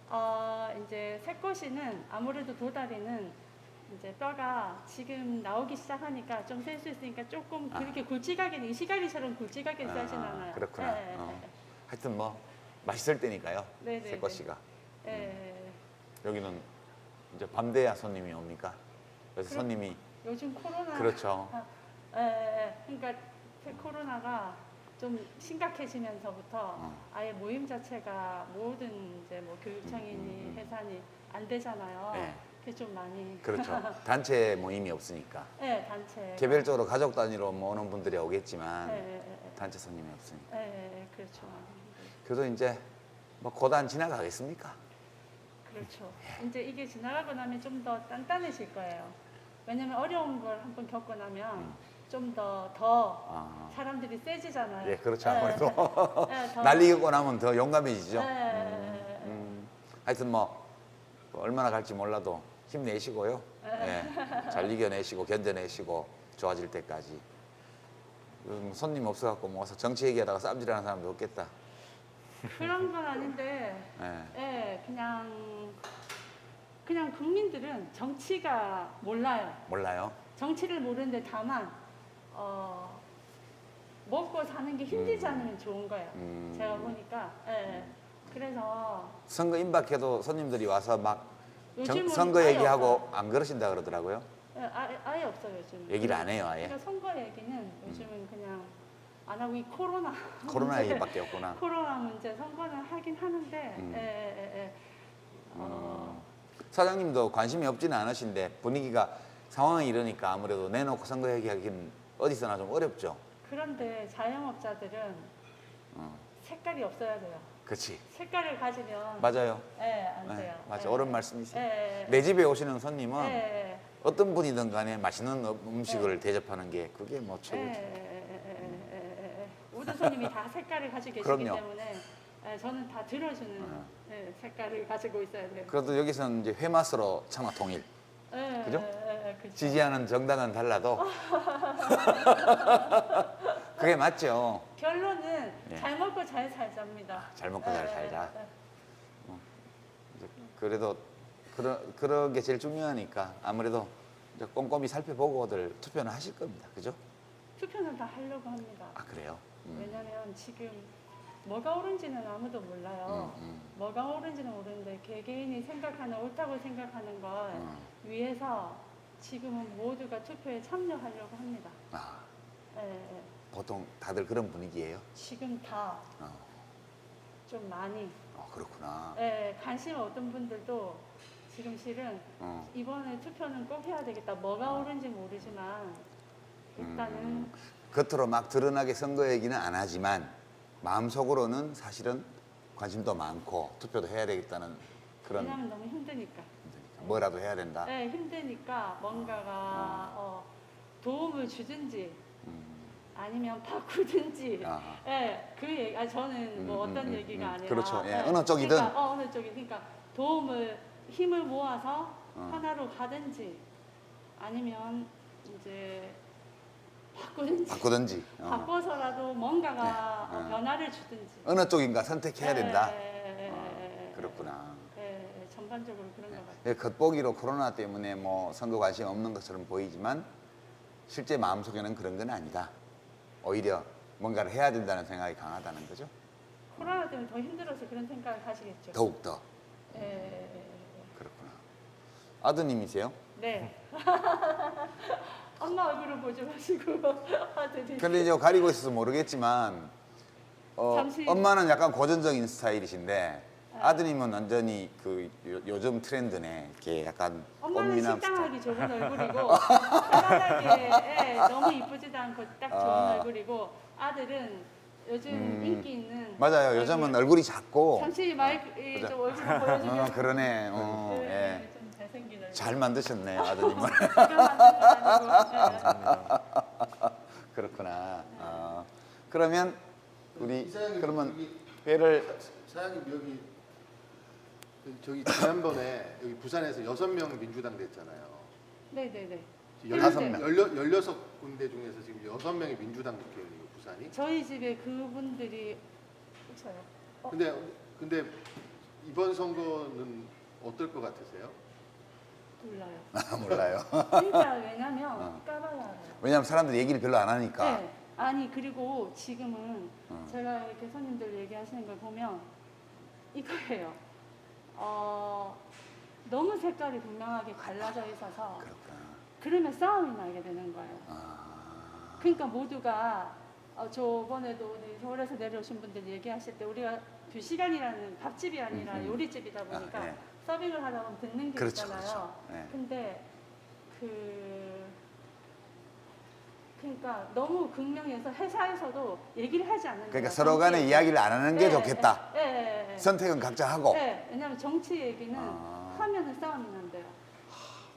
이제 새꽃이는 아무래도 도다리는 이제 뼈가 지금 나오기 시작하니까 좀 셀 수 있으니까 조금 그렇게 굵직하게 이 시가리처럼 굵직하게 썰진 않아요. 그렇구나. 예, 예, 어. 예. 하여튼 뭐 맛있을 때니까요. 네, 네, 새꼬시가. 예, 예, 예. 여기는 이제 밤 돼야 손님이 옵니까? 그래서 그렇- 손님이 요즘 코로나 그렇죠. 예, 예. 그러니까 코로나가 좀 심각해지면서부터 아예 모임 자체가 모든 이제 뭐 교육청이니 회사니 안 되잖아요. 네. 그게 좀 많이 그렇죠. 단체 모임이 없으니까. 네, 단체. 개별적으로 가족 단위로 뭐 오는 분들이 오겠지만 예, 예, 예. 단체 손님이 없으니까. 예, 예, 예, 그렇죠. 그래도 이제 뭐 고단 지나가겠습니까? 그렇죠. 이제 이게 지나가고 나면 좀 더 단단해질 거예요. 왜냐면 어려운 걸 한번 겪고 나면 좀 더 아. 사람들이 세지잖아요. 예, 그렇죠. 예, 아무래도 예, 더- 날리고 나면 더 용감해지죠. 예, 예, 예. 하여튼 뭐 얼마나 갈지 몰라도 힘내시고요. 예, 잘 이겨내시고 견뎌내시고 좋아질 때까지. 손님 없어갖고 뭐 와서 정치 얘기하다가 쌈질하는 사람도 없겠다. 그런 건 아닌데, 예. 예, 그냥 국민들은 정치가 몰라요. 몰라요. 정치를 모르는데 다만 먹고 사는 게 힘들지 않으면 좋은 거예요. 제가 보니까, 예. 그래서 선거 임박해도 손님들이 와서 막 요즘은 선거 아예 얘기하고 없어요. 안 그러신다 그러더라고요. 예, 아예 없어요 요즘. 얘기를 안 해요, 아예. 그러니까 선거 얘기는 요즘은 그냥 안 하고 이 코로나 코로나 문제, 얘기밖에 없구나. 코로나 문제 선거는 하긴 하는데, 예, 예, 예. 사장님도 관심이 없지는 않으신데 분위기가 상황이 이러니까 아무래도 내놓고 선거 얘기하기는 어디서나 좀 어렵죠. 그런데 자영업자들은 색깔이 없어야 돼요. 그렇지. 색깔을 가지면 맞아요. 예, 안 네, 돼요. 맞아. 예. 옳은 말씀이세요. 예, 예. 내 집에 오시는 손님은 예, 예. 어떤 분이든 간에 맛있는 음식을 대접하는 게 그게 뭐 예, 최고죠. 예, 예, 예. 모든 손님이 다 색깔을 가지고 계시기 그럼요. 때문에 저는 다 들어주는 색깔을 가지고 있어야 돼요. 그래도 여기서는 이제 회맛으로 청와 통일. 예, 그죠? 예, 예, 그렇죠. 지지하는 정당은 달라도 그게 맞죠. 결론은 예. 잘 먹고 잘 살자입니다. 잘 먹고 잘 예, 살자. 예, 예. 이제 그래도 그런 게 제일 중요하니까 아무래도 이제 꼼꼼히 살펴보고들 투표는 하실 겁니다. 그죠? 투표는 다 하려고 합니다. 아 그래요? 왜냐면 지금 뭐가 옳은지는 아무도 몰라요. 뭐가 옳은지는 모르는데 개개인이 생각하는 옳다고 생각하는 걸 위해서 지금은 모두가 투표에 참여하려고 합니다. 아 예, 예. 보통 다들 그런 분위기예요? 지금 다 좀 어. 많이 그렇구나. 예, 관심 없던 분들도 지금 실은 어. 이번에 투표는 꼭 해야 되겠다. 뭐가 옳은지 모르지만 일단은 겉으로 막 드러나게 선거 얘기는 안 하지만 마음속으로는 사실은 관심도 많고 투표도 해야 되겠다는 그런 왜냐면 너무 힘드니까. 뭐라도 해야 된다. 네, 힘드니까 뭔가가 도움을 주든지 아니면 바꾸든지. 아하. 네, 그 얘기. 저는 뭐 어떤 얘기가 아니라. 그렇죠. 예, 네, 어느 쪽이든. 그러니까, 어느 쪽이. 그러니까 도움을 힘을 모아서 하나로 가든지 아니면 이제 바꾸든지. 바꿔서라도 뭔가가 네, 변화를 주든지. 어느 쪽인가 선택해야 된다. 네, 그렇구나. 네, 전반적으로 그런 것 같아요. 예, 겉보기로 코로나 때문에 뭐 선거 관심 없는 것처럼 보이지만 실제 마음속에는 그런 건 아니다. 오히려 뭔가를 해야 된다는 생각이 강하다는 거죠. 코로나 때문에 더 힘들어서 그런 생각을 하시겠죠. 더욱더. 예. 그렇구나. 아드님이세요? 네. 엄마 얼굴을 보지 마시고 아들이. 근데 이제 가리고 있어서 모르겠지만 잠시- 엄마는 약간 고전적인 스타일이신데 아드님은 완전히 그 요즘 트렌드네. 이렇게 약간 엄마는 꽃미남 식당하기 스타일. 좋은 얼굴이고 편안하게 너무 이쁘지도 않고 딱 좋은 얼굴이고 아들은 요즘 인기 있는 맞아요. 얼굴. 요즘은 얼굴이 작고 잠시 마이크 그죠? 좀 얼굴 보여주면 그러네. 네, 좀 잘생긴 얼굴. 잘 만드셨네 아드님은. 제가 만든 건 아니고. 그렇구나. 그러면 우리 이사장님 그러면 여기 회를 사장님 여기 저기 지난번에 여기 부산에서 6명 민주당 됐잖아요. 네네네. 6명. 16군데 중에서 지금 6명이 민주당 국회의원이고 부산이. 저희 집에 그분들이 그렇죠. 근데 이번 선거는 어떨 것 같으세요? 몰라요. 몰라요. 진짜 왜냐면 까봐야 알아요. 왜냐면 사람들이 얘기를 별로 안 하니까. 네. 아니 그리고 지금은 제가 이렇게 손님들 얘기하시는 걸 보면 이거예요. 너무 색깔이 분명하게 갈라져 있어서 그렇구나. 그러면 싸움이 나게 되는 거예요. 그러니까 모두가 저번에도 우리 서울에서 내려오신 분들 얘기하실 때 우리가 2시간이라는 밥집이 아니라 요리집이다 보니까 네. 서빙을 하다 보면 듣는 게 그렇죠, 있잖아요. 그렇죠. 네. 근데 그러니까 너무 극명해서 회사에서도 얘기를 하지 않는 그러니까 거예요. 서로 간에 정치 이야기를 안 하는 게 네, 좋겠다. 네, 네, 네. 선택은 각자 하고. 네, 왜냐면 정치 얘기는 하면은 싸움이 난대요.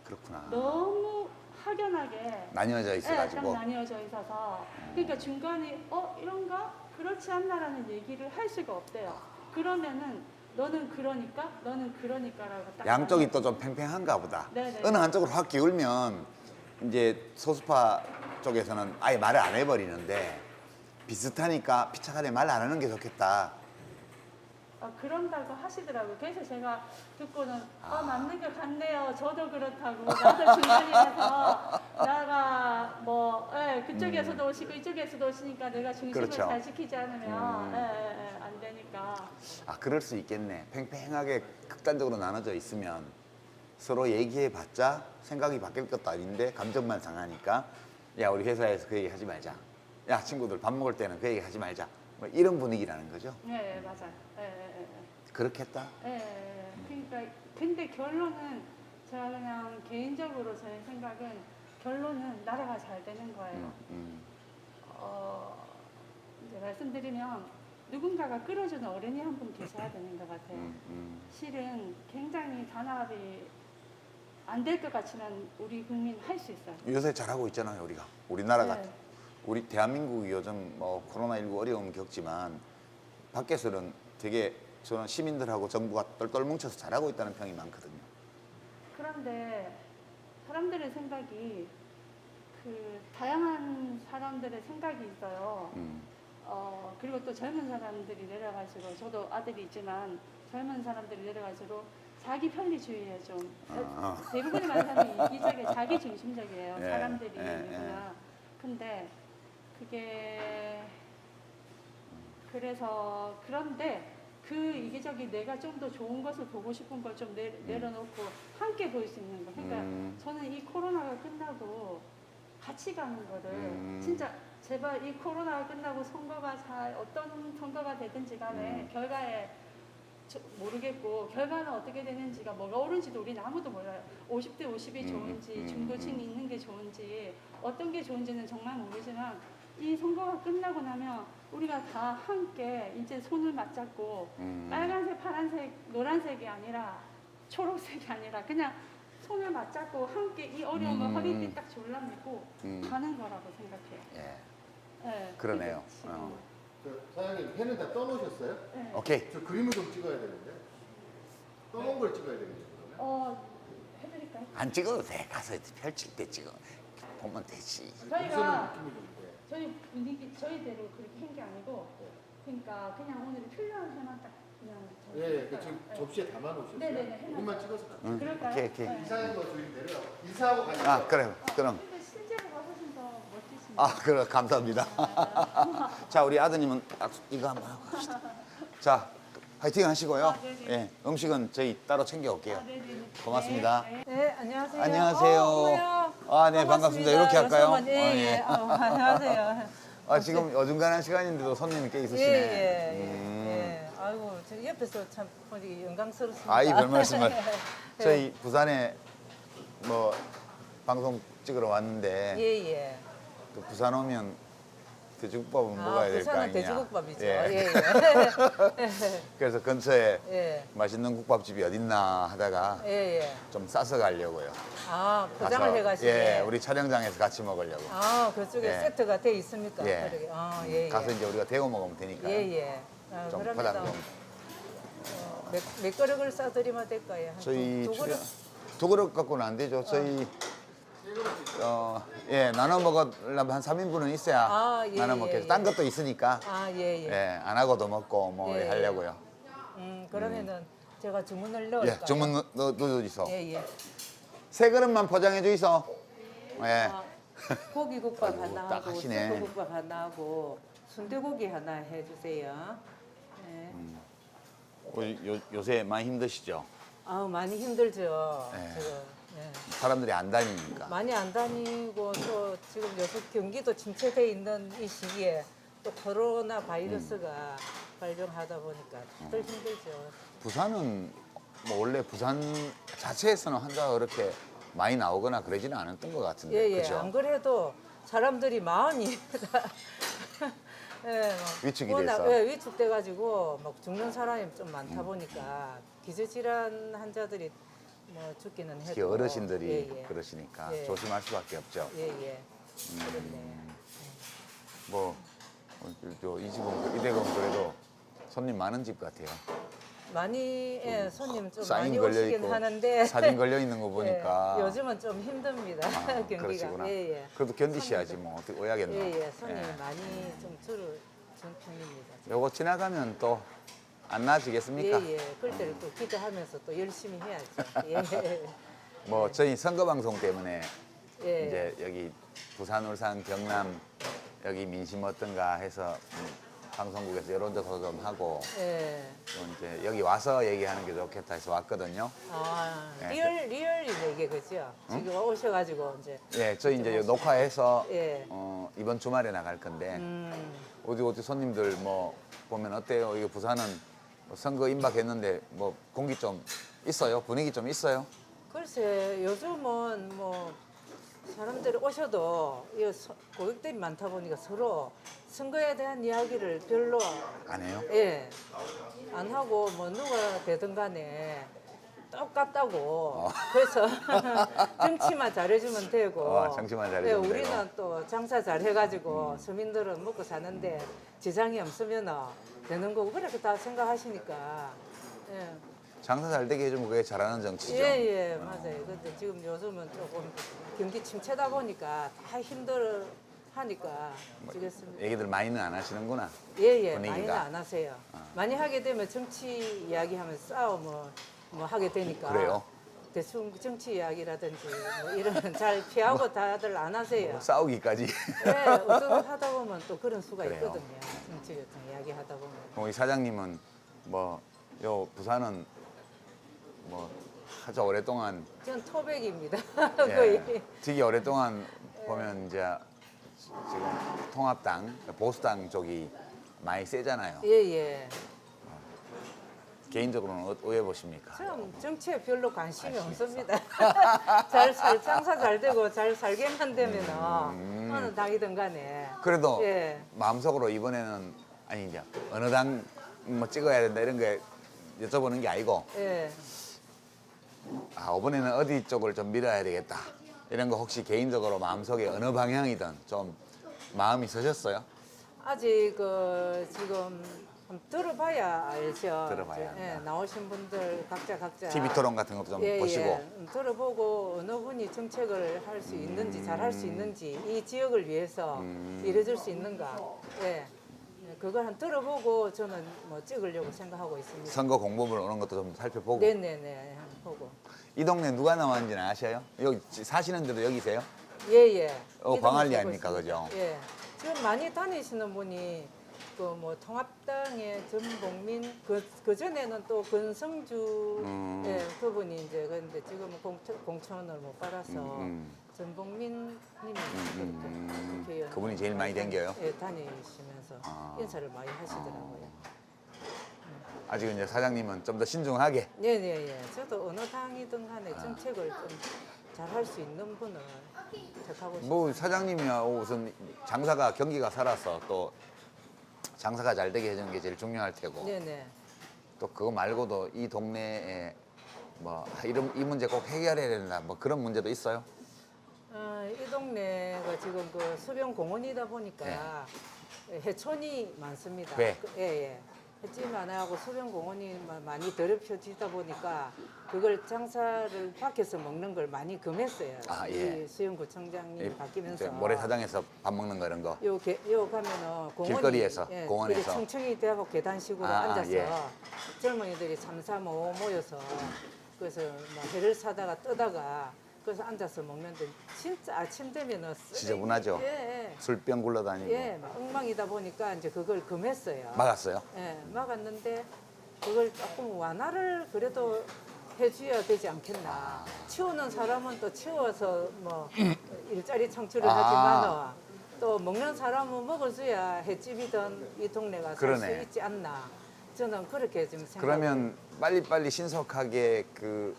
그렇구나. 너무 확연하게 나뉘어져 딱 있어가지고. 나뉘어져 있어서 그러니까 중간에 이런가? 그렇지 않나라는 얘기를 할 수가 없대요. 그러면은 너는 그러니까 너는 그러니까라고 딱 양쪽이 또 좀 팽팽한가 보다. 네네. 어느 한쪽으로 확 기울면 이제 소수파 쪽에서는 아예 말을 안 해버리는데 비슷하니까 피차간에 말 안 하는 게 좋겠다. 그런다고 하시더라고요. 그래서 제가 듣고는 맞는 것 같네요. 저도 그렇다고. 나도 중간이라서 나가 그쪽에서도 오시고 이쪽에서도 오시니까 내가 중심을 그렇죠. 잘 지키지 않으면 안 되니까. 그럴 수 있겠네. 팽팽하게 극단적으로 나눠져 있으면 서로 얘기해봤자 생각이 바뀔 것도 아닌데 감정만 상하니까 야 우리 회사에서 그 얘기 하지 말자. 야 친구들 밥 먹을 때는 그 얘기 하지 말자. 뭐 이런 분위기라는 거죠. 네, 맞아요. 그렇겠다. 그러니까 근데 결론은 제가 그냥 개인적으로 제 생각은 결론은 나라가 잘 되는 거예요. 이제 말씀드리면 누군가가 끌어주는 어른이 한 분 계셔야 되는 것 같아요. 실은 굉장히 단합이 안 될 것 같지만 우리 국민 할 수 있어요. 요새 잘하고 있잖아요 우리가. 우리나라가. 네. 우리 대한민국이 요즘 뭐 코로나19 어려움 겪지만 밖에서는 되게 저는 시민들하고 정부가 똘똘 뭉쳐서 잘하고 있다는 평이 많거든요. 그런데 사람들의 생각이 다양한 사람들의 생각이 있어요. 그리고 또 젊은 사람들이 내려가지고 저도 아들이 있지만 젊은 사람들이 내려가지고 자기 편리주의에 좀 대부분의 많은 사람이 이기적이 자기 중심적이에요. 예, 사람들이 예, 누구나. 근데 그게 그런데 그 이기적이 내가 좀 더 좋은 것을 보고 싶은 걸 좀 내려놓고 함께 볼 수 있는 거. 그러니까 저는 이 코로나가 끝나고 같이 가는 거를 진짜 제발 이 코로나가 끝나고 선거가 어떤 선거가 되든지 간에 결과에 모르겠고 결과는 어떻게 되는지가 뭐가 옳은지도 우리는 아무도 몰라요. 50대 50이 좋은지 중도층이 있는 게 좋은지 어떤 게 좋은지는 정말 모르지만 이 선거가 끝나고 나면 우리가 다 함께 이제 손을 맞잡고 빨간색, 파란색, 노란색이 아니라 초록색이 아니라 그냥 손을 맞잡고 함께 이 어려움을 허리띠 딱 졸라매고 가는 거라고 생각해요. 네, 그러네요. 지금. 사장님 회는 다 떠놓으셨어요? 네. 오케이. 저 그림을 좀 찍어야 되는데 떠놓은 걸 찍어야 되겠네요 그러면. 해드릴까요? 안 찍어도 돼. 가서 펼칠 때 찍어. 보면 되지. 저희가 느낌이 좀 있대. 저희 분위기 저희대로 그렇게 한 게 아니고 그러니까 그냥 오늘 필요한 회만 딱 그냥 예, 지금 접시에 담아 놓으셨어요. 네네네, 해놨어요. 그것만 찍어서 갈게요. 그럴까요? 오케이. 네. 이사한 거 저희 내려가 인사하고 가시죠. 그래. 그럼. 근데 실제로 가보신 더 멋지시네요. 그래. 감사합니다. 자, 우리 아드님은 이거 한번 하고 갑시다. 자, 화이팅 하시고요. 네네. 예, 음식은 저희 따로 챙겨올게요. 네네네. 고맙습니다. 네, 안녕하세요. 안녕하세요. 어머요. 네, 반갑습니다. 이렇게 할까요? 여성분, 예. 예. 안녕하세요. 지금 어중간한 시간인데도 손님이 꽤 예, 있으시네. 예. 아이고, 저 옆에서 참 보기 영광스럽습니다. 아이, 별 말씀을. 예. 저희 부산에 뭐 방송 찍으러 왔는데 예, 예. 또 부산 오면 돼지국밥은 먹어야 될 거 부산은 아니냐. 돼지국밥이죠. 예. 예, 예. 그래서 근처에 예. 맛있는 국밥집이 어딨나 하다가 예, 예. 좀 싸서 가려고요. 포장을 가서, 해가시고. 예, 우리 촬영장에서 같이 먹으려고. 그쪽에 예. 세트가 돼 있습니까? 예. 그러게. 예, 예. 가서 이제 우리가 데워 먹으면 되니까. 예, 예. 좀 그러면 포장 좀. 몇 그릇을 싸드리면 될까요? 한 저희 두 그릇? 두 그릇 갖고는 안 되죠. 저희 예 나눠 먹으려면 한 3인분은 있어야 아, 예, 나눠 예, 먹겠죠. 예. 딴 것도 있으니까 아, 예, 예. 예 안 하고도 먹고 뭐 예, 예. 하려고요. 그러면은 제가 주문을 넣을까요? 예 주문 넣어주이소. 예, 예. 세 그릇만 포장해 주이소. 예. 아, 고기국밥 아이고, 하나 딱 하고 하시네. 순두국밥 하나 하고 순대고기 하나 해주세요. 네. 요새 많이 힘드시죠? 아우 많이 힘들죠. 네. 지금 네. 사람들이 안 다니니까. 많이 안 다니고 또 지금 요새 경기도 침체돼 있는 이 시기에 또 코로나 바이러스가 발병하다 보니까 다들 힘들죠. 부산은 뭐 원래 부산 자체에서는 환자가 그렇게 많이 나오거나 그러지는 않았던 것 같은데. 예예. 그죠? 안 그래도 사람들이 마음이 예, 위축이 워낙, 돼서. 예, 위축돼가지고 막 죽는 사람이 좀 많다 보니까 기저질환 환자들이 뭐 죽기는 해도 특히 어르신들이 예, 예. 그러시니까 예. 조심할 수밖에 없죠. 예예. 그렇네. 뭐 이 집은 이대금 그래도 손님 많은 집 같아요. 많이 예, 손님 좀 사인 많이 걸려 오시긴 있고 하는데 사진 걸려 있는 거 보니까 예, 요즘은 좀 힘듭니다. 아, 경기가. 그러시구나. 예예. 그래도 견디셔야지 뭐 어떻게 오야겠노. 예예. 손님이 예. 많이 좀 줄은 편입니다. 요거 지나가면 또 안 나아지겠습니까? 예예. 그럴 때를 또 기대하면서 또 열심히 해야죠. 예. 뭐 저희 선거 방송 때문에 예. 이제 여기 부산, 울산, 경남 여기 민심 어떤가 해서 방송국에서 여론조사도 좀 하고 예. 또 이제 여기 와서 얘기하는 게 좋겠다 해서 왔거든요. 아, 예. 리얼이네 이게 그죠? 지금 오셔가지고 이제. 예, 저희 이제 요 녹화해서 예. 이번 주말에 나갈 건데 어디 손님들 뭐 보면 어때요? 이거 부산은 뭐 선거 임박했는데 뭐 공기 좀 있어요? 분위기 좀 있어요? 글쎄 요즘은 뭐 사람들이 오셔도 이 고객들이 많다 보니까 서로 선거에 대한 이야기를 별로 안 해요? 예, 안 하고 뭐 누가 되든 간에 똑같다고 그래서 정치만 잘해주면 되고 정치만 잘해주면 예, 우리는 되고. 또 장사 잘해가지고 서민들은 먹고 사는데 지장이 없으면 되는 거고 그렇게 다 생각하시니까 예. 장사 잘 되게 해주면 그게 잘하는 정치죠. 예, 맞아요. 근데 지금 요즘은 조금 경기 침체다 보니까 다 힘들어 하니까 지겠습니다. 얘기들 많이는 안 하시는구나. 예, 분위기가. 많이는 안 하세요. 많이 하게 되면 정치 이야기하면서 싸움을 뭐 하게 되니까. 그래요? 대충 정치 이야기라든지 뭐 이런 잘 피하고 다들 안 하세요. 싸우기까지. 예, 어떤 하다 보면 또 그런 수가 그래요. 있거든요. 정치 같은 이야기 하다 보면. 우리 사장님은 뭐 요 부산은 뭐 아주 오랫동안 전 토백입니다. 예, 거의. 되게 오랫동안 보면 이제 지금 통합당 보수당 쪽이 많이 세잖아요. 예, 예. 개인적으로는 어떻게 보십니까? 전 정치에 별로 관심이 없습니다. 장사 잘 되고 잘 살게만 되면은 어느 당이든 간에. 그래도 예. 마음속으로 이번에는 아니 이제 어느 당 뭐 찍어야 된다 이런 게 여쭤보는 게 아니고 예. 아 이번에는 어디 쪽을 좀 밀어야 되겠다 이런 거 혹시 개인적으로 마음속에 어느 방향이든 좀 마음이 서셨어요? 아직 지금 한번 들어봐야 알죠. 들어봐야 예, 한다. 나오신 분들 각자. TV 토론 같은 것도 좀 예, 보시고 예. 들어보고 어느 분이 정책을 할 수 있는지 잘 할 수 있는지 이 지역을 위해서 일해줄 수 있는가. 예. 그걸 한 들어보고 저는 뭐 찍으려고 생각하고 있습니다. 선거 공보물 오는 것도 좀 살펴보고 네네네. 한번 보고. 이 동네 누가 나왔는지는 아셔요? 여기 사시는 데도 여기세요? 예예. 광안리 아닙니까, 그죠? 예. 지금 많이 다니시는 분이 그 뭐 통합당의 전복민 그 전에는 또 권성주 예 그분이 이제 그런데 지금은 공천을 못 받아서 전복민 님이 그분이 제일 많이 댕겨요? 예 다니시면서 아. 인사를 많이 하시더라고요. 아직 이제 사장님은 좀 더 신중하게 네네예. 저도 어느 당이든 간에 정책을 좀 잘 할 수 있는 분을 택하고 싶습니다. 뭐 사장님이야 우선 장사가 경기가 살아서 또 장사가 잘 되게 해주는 게 제일 중요할 테고 네네. 또 그거 말고도 이 동네에 뭐 이 문제 꼭 해결해야 된다 뭐 그런 문제도 있어요? 이 동네가 지금 그 수변 공원이다 보니까 해촌이 많습니다. 배. 예, 예. 횟집 많아하고 수변공원이 많이 더럽혀지다 보니까 그걸 장사를 밖에서 먹는 걸 많이 금했어요. 아, 예. 이 수영구청장이 바뀌면서. 이제 모래사장에서 밥 먹는 거 이런 거. 요 가면은 공원이 길거리에서, 공원에서. 이렇게 청청이 되고 계단식으로 아, 앉아서 예. 젊은이들이 3, 4, 5 모여서 그래서 막 회를 사다가 뜨다가 그래서 앉아서 먹는데 진짜 아침 되면은 지저분하죠? 예, 술병 굴러다니고. 예, 막 엉망이다 보니까 이제 그걸 금했어요. 막았어요? 예, 막았는데 그걸 조금 완화를 그래도 해줘야 되지 않겠나. 치우는 사람은 또 치워서 뭐 일자리 창출을 아. 하지만 또 먹는 사람은 먹어줘야 횟집이든 이 동네가 살 수 그러네. 있지 않나. 저는 그렇게 좀 생각. 그러면 빨리빨리 신속하게 그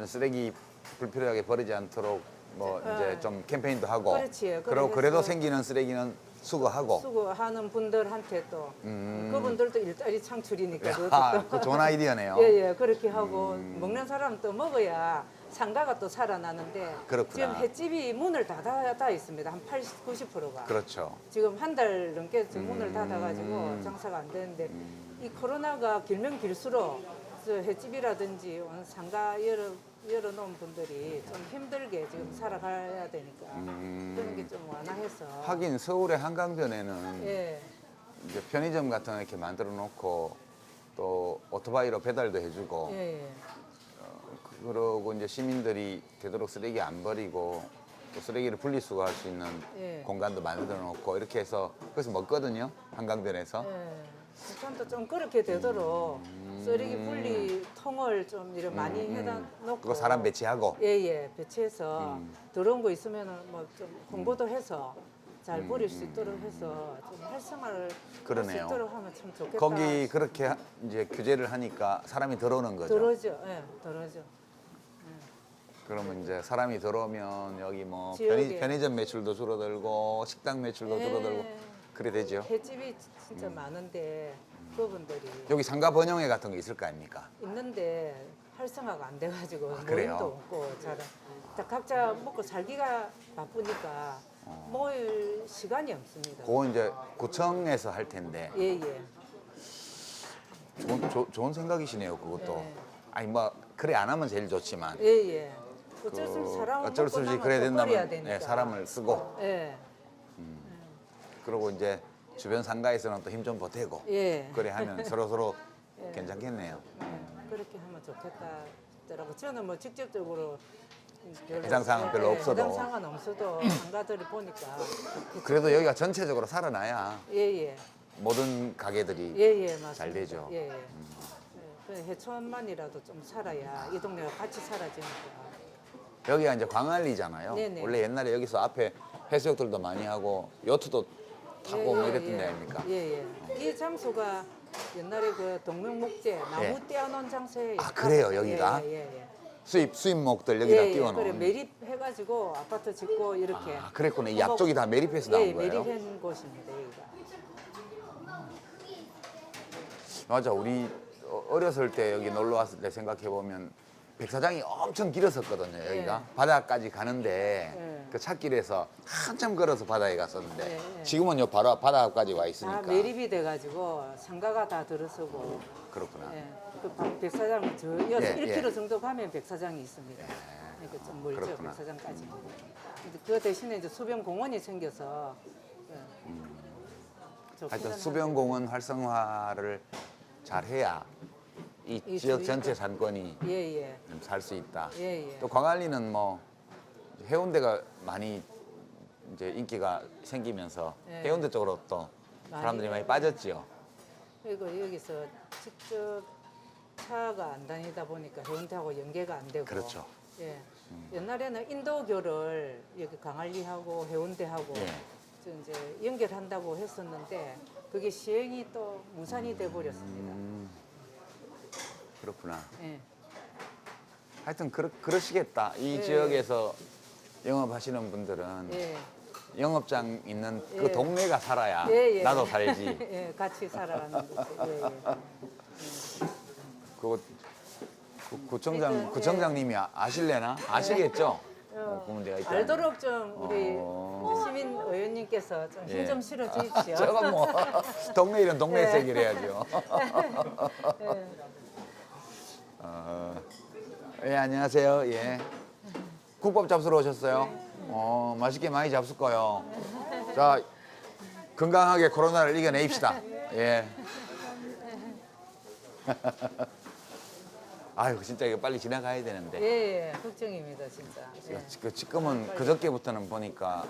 쓰레기 불필요하게 버리지 않도록 뭐 이제 좀 캠페인도 하고. 그렇지. 그리고 그래도 그래서 생기는 쓰레기는 수거하고. 수고하는 분들한테 또 그분들도 일자리 창출이니까 아, 그것도 그 좋은 아이디어네요. 예, 그렇게 하고 먹는 사람 또 먹어야 상가가 또 살아나는데 그렇구나. 지금 횟집이 문을 닫아 있습니다. 한 80, 90%가. 그렇죠. 지금 한 달 넘게 지금 문을 닫아가지고 장사가 안 되는데 이 코로나가 길면 길수록 저 횟집이라든지 상가 열어놓은 분들이 좀 힘들게 지금 살아가야 되니까 그런 게 좀 완화해서 하긴 서울의 한강변에는 예, 이제 편의점 같은 거 이렇게 만들어 놓고 또 오토바이로 배달도 해주고 예, 예. 그러고 이제 시민들이 되도록 쓰레기 안 버리고 또 쓰레기를 분리수거할 수 있는 예. 공간도 만들어 놓고 이렇게 해서 그래서 먹거든요 한강변에서. 예. 북한도 좀 그렇게 되도록 쓰레기 분리 통을 좀 이렇게 많이 해다 놓고 그거 사람 배치하고. 예예 배치해서 더러운 거 있으면은 뭐 좀 홍보도 해서 잘 버릴 수 있도록 해서 좀 활성화를 할 수 그러네요. 있도록 하면 참 좋겠다. 거기 그렇게 이제 규제를 하니까 사람이 들어오는 거죠. 들어오죠, 예, 들어오죠. 그러면 이제 사람이 들어오면 여기 뭐 지역에. 편의점 매출도 줄어들고 식당 매출도 예. 줄어들고 그래 되죠. 횟집이 진짜 많은데 그분들이 여기 상가 번영회 같은 거 있을 거 아닙니까? 있는데 활성화가 안 돼가지고 그래요? 모임도 없고 잘 다 각자 먹고 살기가 바쁘니까 모일 시간이 없습니다. 그거 이제 구청에서 할 텐데 예예. 좋은 생각이시네요 그것도. 예. 아니 뭐 그래 안 하면 제일 좋지만 예예. 어쩔 수 없이 사람 어쩔 수 없이 그래야 된다면 네, 사람을 쓰고 예. 그리고 이제 주변 상가에서는 또 힘 좀 보태고 예. 그래 하면 서로 괜찮겠네요. 그렇게 하면 좋겠다 싶더라고. 저는 뭐 직접적으로 별로- 해당 사항은 별로 없어도. 해당 사항은 없어도 상가들을 보니까 그래도 여기가 전체적으로 살아나야 예예. 모든 가게들이 예예 맞습니다. 잘 되죠. 예. 그 해촌만이라도 좀 살아야 이 동네가 같이 살아지니까. 여기가 이제 광안리잖아요. 네네. 원래 옛날에 여기서 앞에 해수욕들도 많이 하고 요트도 타고 뭐 이랬던 데 예. 아닙니까? 예예. 이 장소가 옛날에 그 동명목재 나무 예. 떼어놓은 장소예요. 아, 그래요, 여기가? 예예. 수입목들 여기다 그래 띄워놓은. 매립해가지고 아파트 짓고 이렇게. 아, 그랬구나. 이 앞쪽이 다 매립해서 나온 예, 거예요? 매립한 곳입니다 여기가. 맞아. 우리 어렸을 때 여기 놀러 왔을 때 생각해 보면 백사장이 엄청 길었었거든요. 여기가 예. 바다까지 가는데 예. 그 찻길에서 한참 걸어서 바다에 갔었는데 예, 예. 지금은 요 바로 바다 앞까지 와 다 있으니까 매립이 돼가지고 상가가 다 들어서고. 그렇구나. 예. 그 백사장 저 여기서 예, 1km 예. 정도 가면 백사장이 있습니다. 그러니까 좀 멀죠 그렇구나. 백사장까지. 근데 그 대신에 이제 수변공원이 생겨서. 예. 좋기는 하여튼 한데. 수변공원 활성화를 잘 해야 이 이 지역 주위가- 전체 산권이 예예. 살 수 있다. 예예. 또 광안리는 뭐 해운대가 많이 이제 인기가 생기면서 예. 해운대 쪽으로 또 사람들이 많이 빠졌지요. 그리고 여기서 직접 차가 안 다니다 보니까 해운대하고 연계가 안 되고. 그렇죠. 예. 옛날에는 인도교를 여기 광안리하고 해운대하고 예. 저 이제 연결한다고 했었는데 그게 시행이 또 무산이 돼 버렸습니다. 그렇구나. 예. 하여튼 그러시겠다. 이 예. 지역에서 영업하시는 분들은 예. 영업장 있는 예. 그 동네가 살아야 예, 예. 나도 살지. 예, 같이 살아가는 거죠. 예, 예. 그거 하여튼, 구청장님이 아실래나? 아시겠죠? 그러면 내가 이따 알도록 좀 우리 어. 시민 의원님께 어머니께서 좀 힘 예. 좀 실어 주십시오. 저건 뭐 동네 일은 동네에서 네. 해결해야죠. 예. 예, 안녕하세요. 예. 국밥 잡수러 오셨어요? 맛있게 많이 잡술 거요. 자, 건강하게 코로나를 이겨내입시다. 예. 아유, 진짜 이거 빨리 지나가야 되는데. 예, 예, 걱정입니다, 진짜. 예. 지금은 그저께부터는 보니까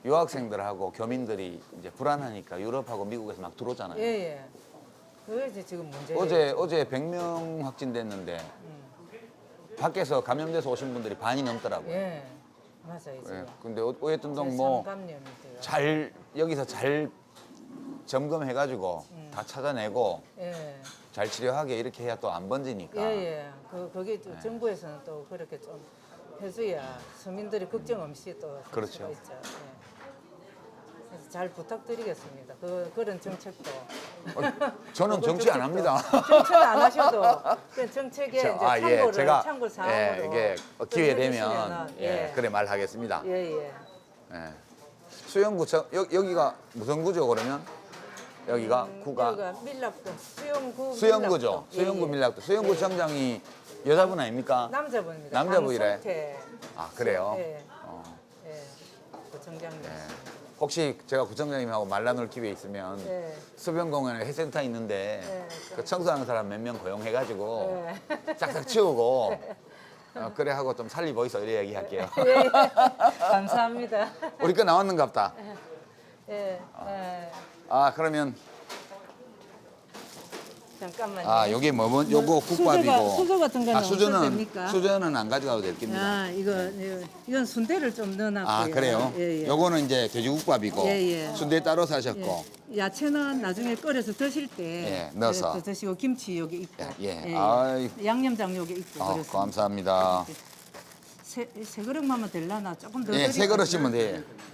유학생들하고 교민들이 이제 불안하니까 유럽하고 미국에서 막 들어오잖아요. 예, 예. 그게 이제 지금 문제예요. 어제 100명 확진됐는데 밖에서 감염돼서 오신 분들이 반이 넘더라고요. 예, 맞아요, 지금. 예. 근데 어쨌든 뭐 상감염이 돼요. 잘 여기서 잘 점검해가지고 다 찾아내고 예, 잘 치료하게 이렇게 해야 또 안 번지니까. 예, 예. 거기 또 정부에서는 또 그렇게 좀 해줘야 서민들이 걱정 없이 또 할 그렇죠. 수가 있죠. 예. 그래서 잘 부탁드리겠습니다. 그런 정책도. 저는 정치 안 합니다. 정책 안 하셔도 그 정책에 이제 참고를 제가 참고 사항으로 이게 기회 되면 해주시면은, 예, 그래 말하겠습니다. 예, 예. 예. 수영구청 여기가 무슨 구죠 그러면? 여기가 구가 여기가 밀락도 수영구 수영구죠. 밀락도. 예, 수영구 예. 밀락도. 수영구청장이 여자분 아닙니까? 남자분입니다. 남자분이래. 강성태. 아 그래요? 예, 어. 예. 구청장님. 혹시 제가 구청장님하고 말 나눌 기회 있으면 예. 수변공원에 해센터 있는데 예, 그 청소하는 사람 몇 명 고용해가지고 예. 싹싹 치우고 그래 하고 좀 살리보이소 이래 얘기할게요. 예, 예. 감사합니다. 우리 거 나왔는갑다. 예, 예. 아 그러면 잠깐만요. 요게 뭐면 요거 국밥이고 수저 같은 거는 수저는 없어도 됩니까? 수저는 안 가져가도 될 겁니다. 아, 이건 순대를 좀 넣어놨고요. 아 그래요? 예, 예. 요거는 이제 돼지국밥이고 예, 예. 순대 따로 사셨고 예. 야채는 나중에 끓여서 드실 때 예, 넣어서. 그래서 드시고 김치 여기 있고 예. 아이. 양념장 여기 있고 그렇습니다. 감사합니다. 세 그릇만 되려나 조금 더 예, 세 드릴까요? 그릇이면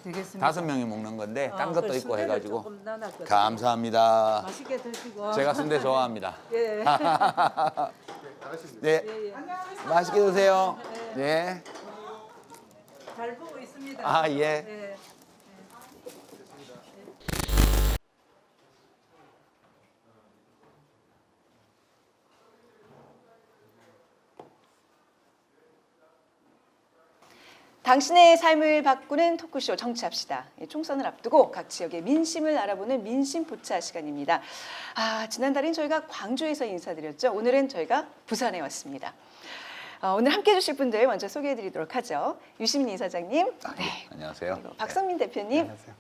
되겠습니다. 5명이 먹는 건데 아, 딴 것도 그 있고 순대를 해가지고 조금 넣어놨거든요. 감사합니다. 맛있게 드시고 제가 순대 좋아합니다. 예. 네, 예, 예. 맛있게 드세요. 네. 잘 보고 있습니다. 아, 예. 예. 당신의 삶을 바꾸는 토크쇼 정치합시다. 총선을 앞두고 각 지역의 민심을 알아보는 민심포차 시간입니다. 지난달엔 저희가 광주에서 인사드렸죠. 오늘은 저희가 부산에 왔습니다. 오늘 함께해 주실 분들 먼저 소개해드리도록 하죠. 유시민 이사장님, 네. 안녕하세요. 그리고 박성민 대표님, 안녕하세요.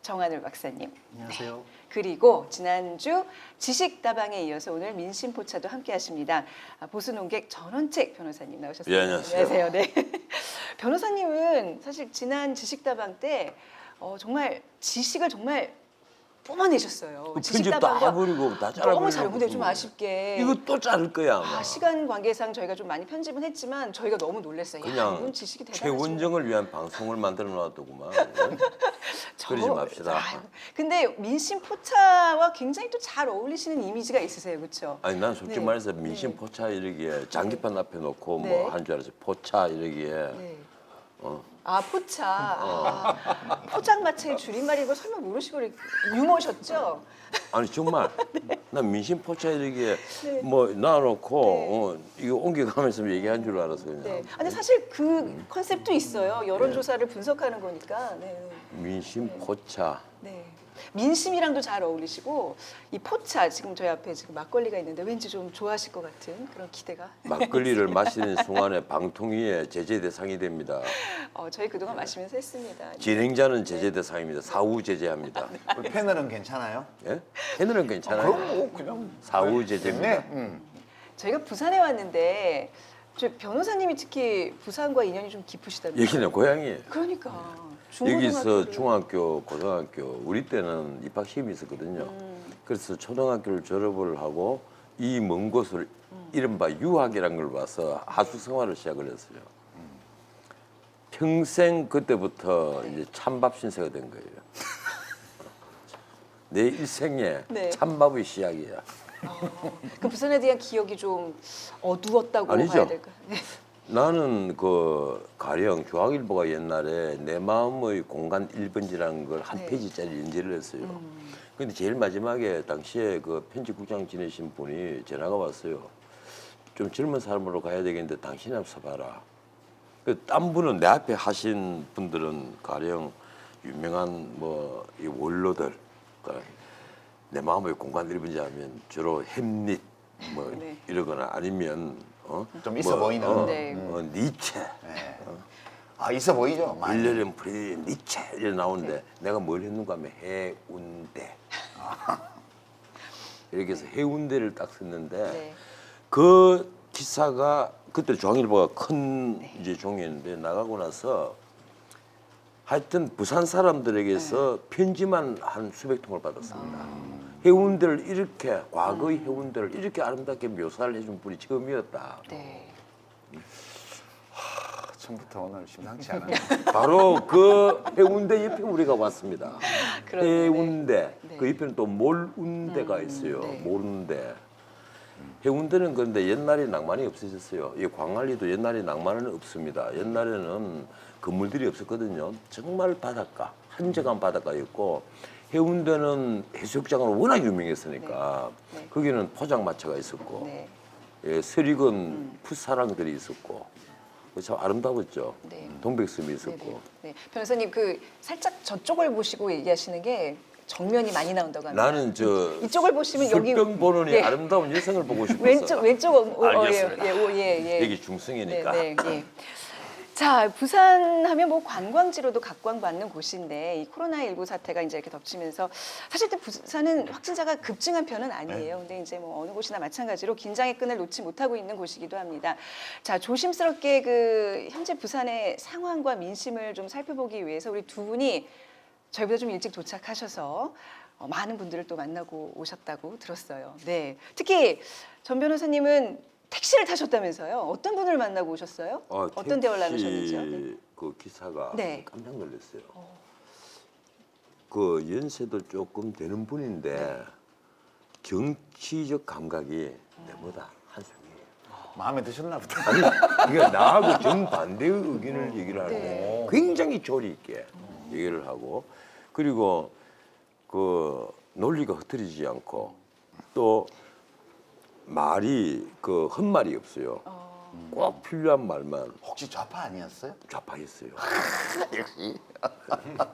정한울 박사님, 안녕하세요. 그리고 지난주 지식다방에 이어서 오늘 민심포차도 함께하십니다. 보수논객 전원책 변호사님 나오셨습니다. 예, 안녕하세요. 네. 변호사님은 사실 지난 지식다방 때 정말 지식을 정말 뿜어내셨어요. 편집 다 버리고 다 너무 잘. 잘라버리고. 근데 좀 아쉽게 이거 또 자를 거야 아마. 시간 관계상 저희가 좀 많이 편집은 했지만 저희가 너무 놀랐어요. 야, 그냥 이분 지식이 대단하시네. 최원정을 위한 방송을 만들어 놨더구만. 그러지 맙시다. 근데 민심 포차와 굉장히 또 잘 어울리시는 이미지가 있으세요, 그렇죠? 아니 난 솔직히 네. 말해서 민심 포차 이러기에 장기판 앞에 놓고 네. 뭐 한 줄 알았어. 포차 이러기에 네. 어. 포차. 포장마차의 줄임말이고 설마 모르시고 유머셨죠? 아니 정말 난 민심 포차 이러기에 네. 뭐 놔놓고 이거 옮겨가면서 얘기한 줄 알았어 그냥. 네. 근데 사실 그 컨셉도 있어요. 여론조사를 분석하는 거니까. 네. 민심 포차. 네. 민심이랑도 잘 어울리시고 이 포차 지금 저희 앞에 지금 막걸리가 있는데 왠지 좀 좋아하실 것 같은 그런 기대가. 막걸리를 마시는 순간에 방통위의 제재 대상이 됩니다. 저희 그동안 마시면서 했습니다. 진행자는 제재 대상입니다. 사후 제재합니다. 우리 패널은 괜찮아요? 예? 해늘은 괜찮아요. 그럼 뭐 그냥 사후 제재입니다. 네. 저희가 부산에 왔는데 저희 변호사님이 특히 부산과 인연이 좀 깊으시다면서요. 여기는 고향이에요. 그러니까. 여기서 중고등학교를- 중학교, 고등학교 우리 때는 입학 시험이 있었거든요. 그래서 초등학교를 졸업을 하고 이 먼 곳을 이른바 유학이라는 걸 와서 하숙 생활을 시작을 했어요. 평생 그때부터 이제 찬밥 신세가 된 거예요. 내 일생에 네. 찬밥의 시작이야. 그 부산에 대한 기억이 좀 어두웠다고 아니죠. 봐야 될까요? 네. 나는 그 가령 중앙일보가 옛날에 내 마음의 공간 1번지라는 걸 한 네. 페이지짜리 연재를 했어요. 근데 제일 마지막에 당시에 그 편집국장 지내신 분이 전화가 왔어요. 좀 젊은 사람으로 가야 되겠는데 당신이 한번 써봐라. 딴 분은 내 앞에 하신 분들은 가령 유명한 뭐 이 원로들, 그러니까 내 마음의 공간 1번지 하면 주로 햄릿 뭐 네. 이러거나 아니면 좀 있어 보이는. 네. 니체, 네. 아 있어 보이죠. 많이. 일레른 프리 니체 이래 나오는데 내가 뭘 했는가 하면 해운대 이렇게 해서 해운대를 딱 썼는데 네. 그 기사가 그때 중앙일보가 큰 이제 종이었는데 나가고 나서 하여튼 부산 사람들에게서 편지만 한 수백 통을 받았습니다. 해운대를 이렇게 과거의 해운대를 이렇게 아름답게 묘사를 해준 분이 처음이었다. 네. 처음부터 오늘 심상치 않은. 바로 그 해운대 옆에 우리가 왔습니다. 그렇네. 해운대 네. 그 옆에는 또 몰운대가 있어요. 네. 몰운대. 해운대는 그런데 옛날에 낭만이 없어졌어요. 이 광안리도 옛날에 낭만은 없습니다. 옛날에는 건물들이 없었거든요. 정말 바닷가, 한적한 바닷가였고 해운대는 해수욕장으로 워낙 유명했으니까 네. 네. 거기는 포장마차가 있었고 네. 예, 서리건 풋사랑들이 있었고 참 아름다웠죠. 네. 동백섬이 네, 있었고. 네. 네. 변호사님 그 살짝 저쪽을 보시고 얘기하시는 게 정면이 많이 나온다고 합니다. 나는 저 이쪽을 보시면 여기 술병 보는 이 예. 아름다운 여성을 보고 싶었어. 왼쪽 알겠습니다. 예. 여기 중성이니까. 네, 네, 예. 자, 부산 하면 뭐 관광지로도 각광받는 곳인데 이 코로나19 사태가 이제 이렇게 덮치면서 사실 또 부산은 확진자가 급증한 편은 아니에요. 근데 이제 뭐 어느 곳이나 마찬가지로 긴장의 끈을 놓지 못하고 있는 곳이기도 합니다. 자, 조심스럽게 그 현재 부산의 상황과 민심을 좀 살펴보기 위해서 우리 두 분이 저희보다 좀 일찍 도착하셔서 많은 분들을 또 만나고 오셨다고 들었어요. 네. 특히 전 변호사님은 택시를 타셨다면서요? 어떤 분을 만나고 오셨어요? 어떤 대화를 나누셨는지요? 네. 그 기사가 네. 깜짝 놀랐어요. 그 연세도 조금 되는 분인데 정치적 감각이 내보다 한숨이에요. 마음에 드셨나 보다. 아니, 이게 나하고 정반대의 의견을 얘기를 하고 네. 굉장히 조리 있게 얘기를 하고 그리고 그 논리가 흐트러지지 않고 또 말이 그 헛말이 없어요. 꼭 필요한 말만 혹시 좌파 아니었어요? 좌파했어요. 역시.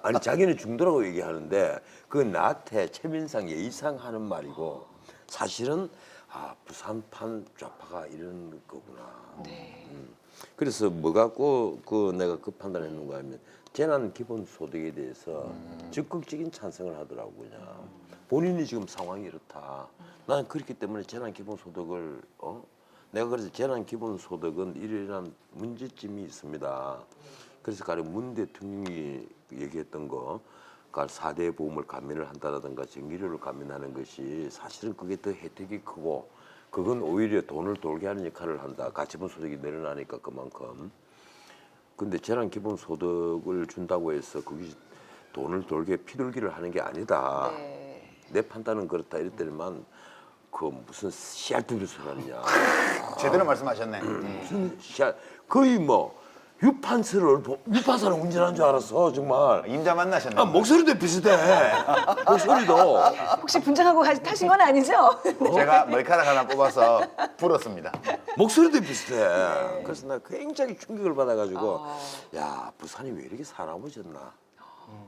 아니 자기는 중도라고 얘기하는데 그 나한테 최민상 예의상 하는 말이고 사실은 아 부산판 좌파가 이런 거구나. 네. 그래서 뭐 갖고 그 내가 그 판단했는가 하면 재난 기본 소득에 대해서 적극적인 찬성을 하더라고 그냥 본인이 지금 상황이 이렇다. 나는 그렇기 때문에 재난 기본 소득을 내가 그래서 재난 기본 소득은 이러한 문제점이 있습니다. 그래서 가령 문 대통령이 얘기했던 거, 그러니까 4대 보험을 감면을 한다라든가 전기료를 감면하는 것이 사실은 그게 더 혜택이 크고 그건 오히려 돈을 돌게 하는 역할을 한다. 가치본 소득이 늘어나니까 그만큼. 근데 재난 기본 소득을 준다고 해서 그게 돈을 돌게 피돌기를 하는 게 아니다. 네. 내 판단은 그렇다 이랬더니만 그 무슨 씨알들이 소리냐. 제대로 말씀하셨네. 무슨 씨알 거의 뭐 유판사를 운전한 줄 알았어 정말. 임자 만나셨네. 아, 목소리도 비슷해. 목소리도. 혹시 분장하고 타신 건 아니죠? 제가 머리카락 하나 뽑아서 불었습니다. 목소리도 비슷해. 그래서 나 굉장히 충격을 받아가지고 아. 야 부산이 왜 이렇게 사나워졌나.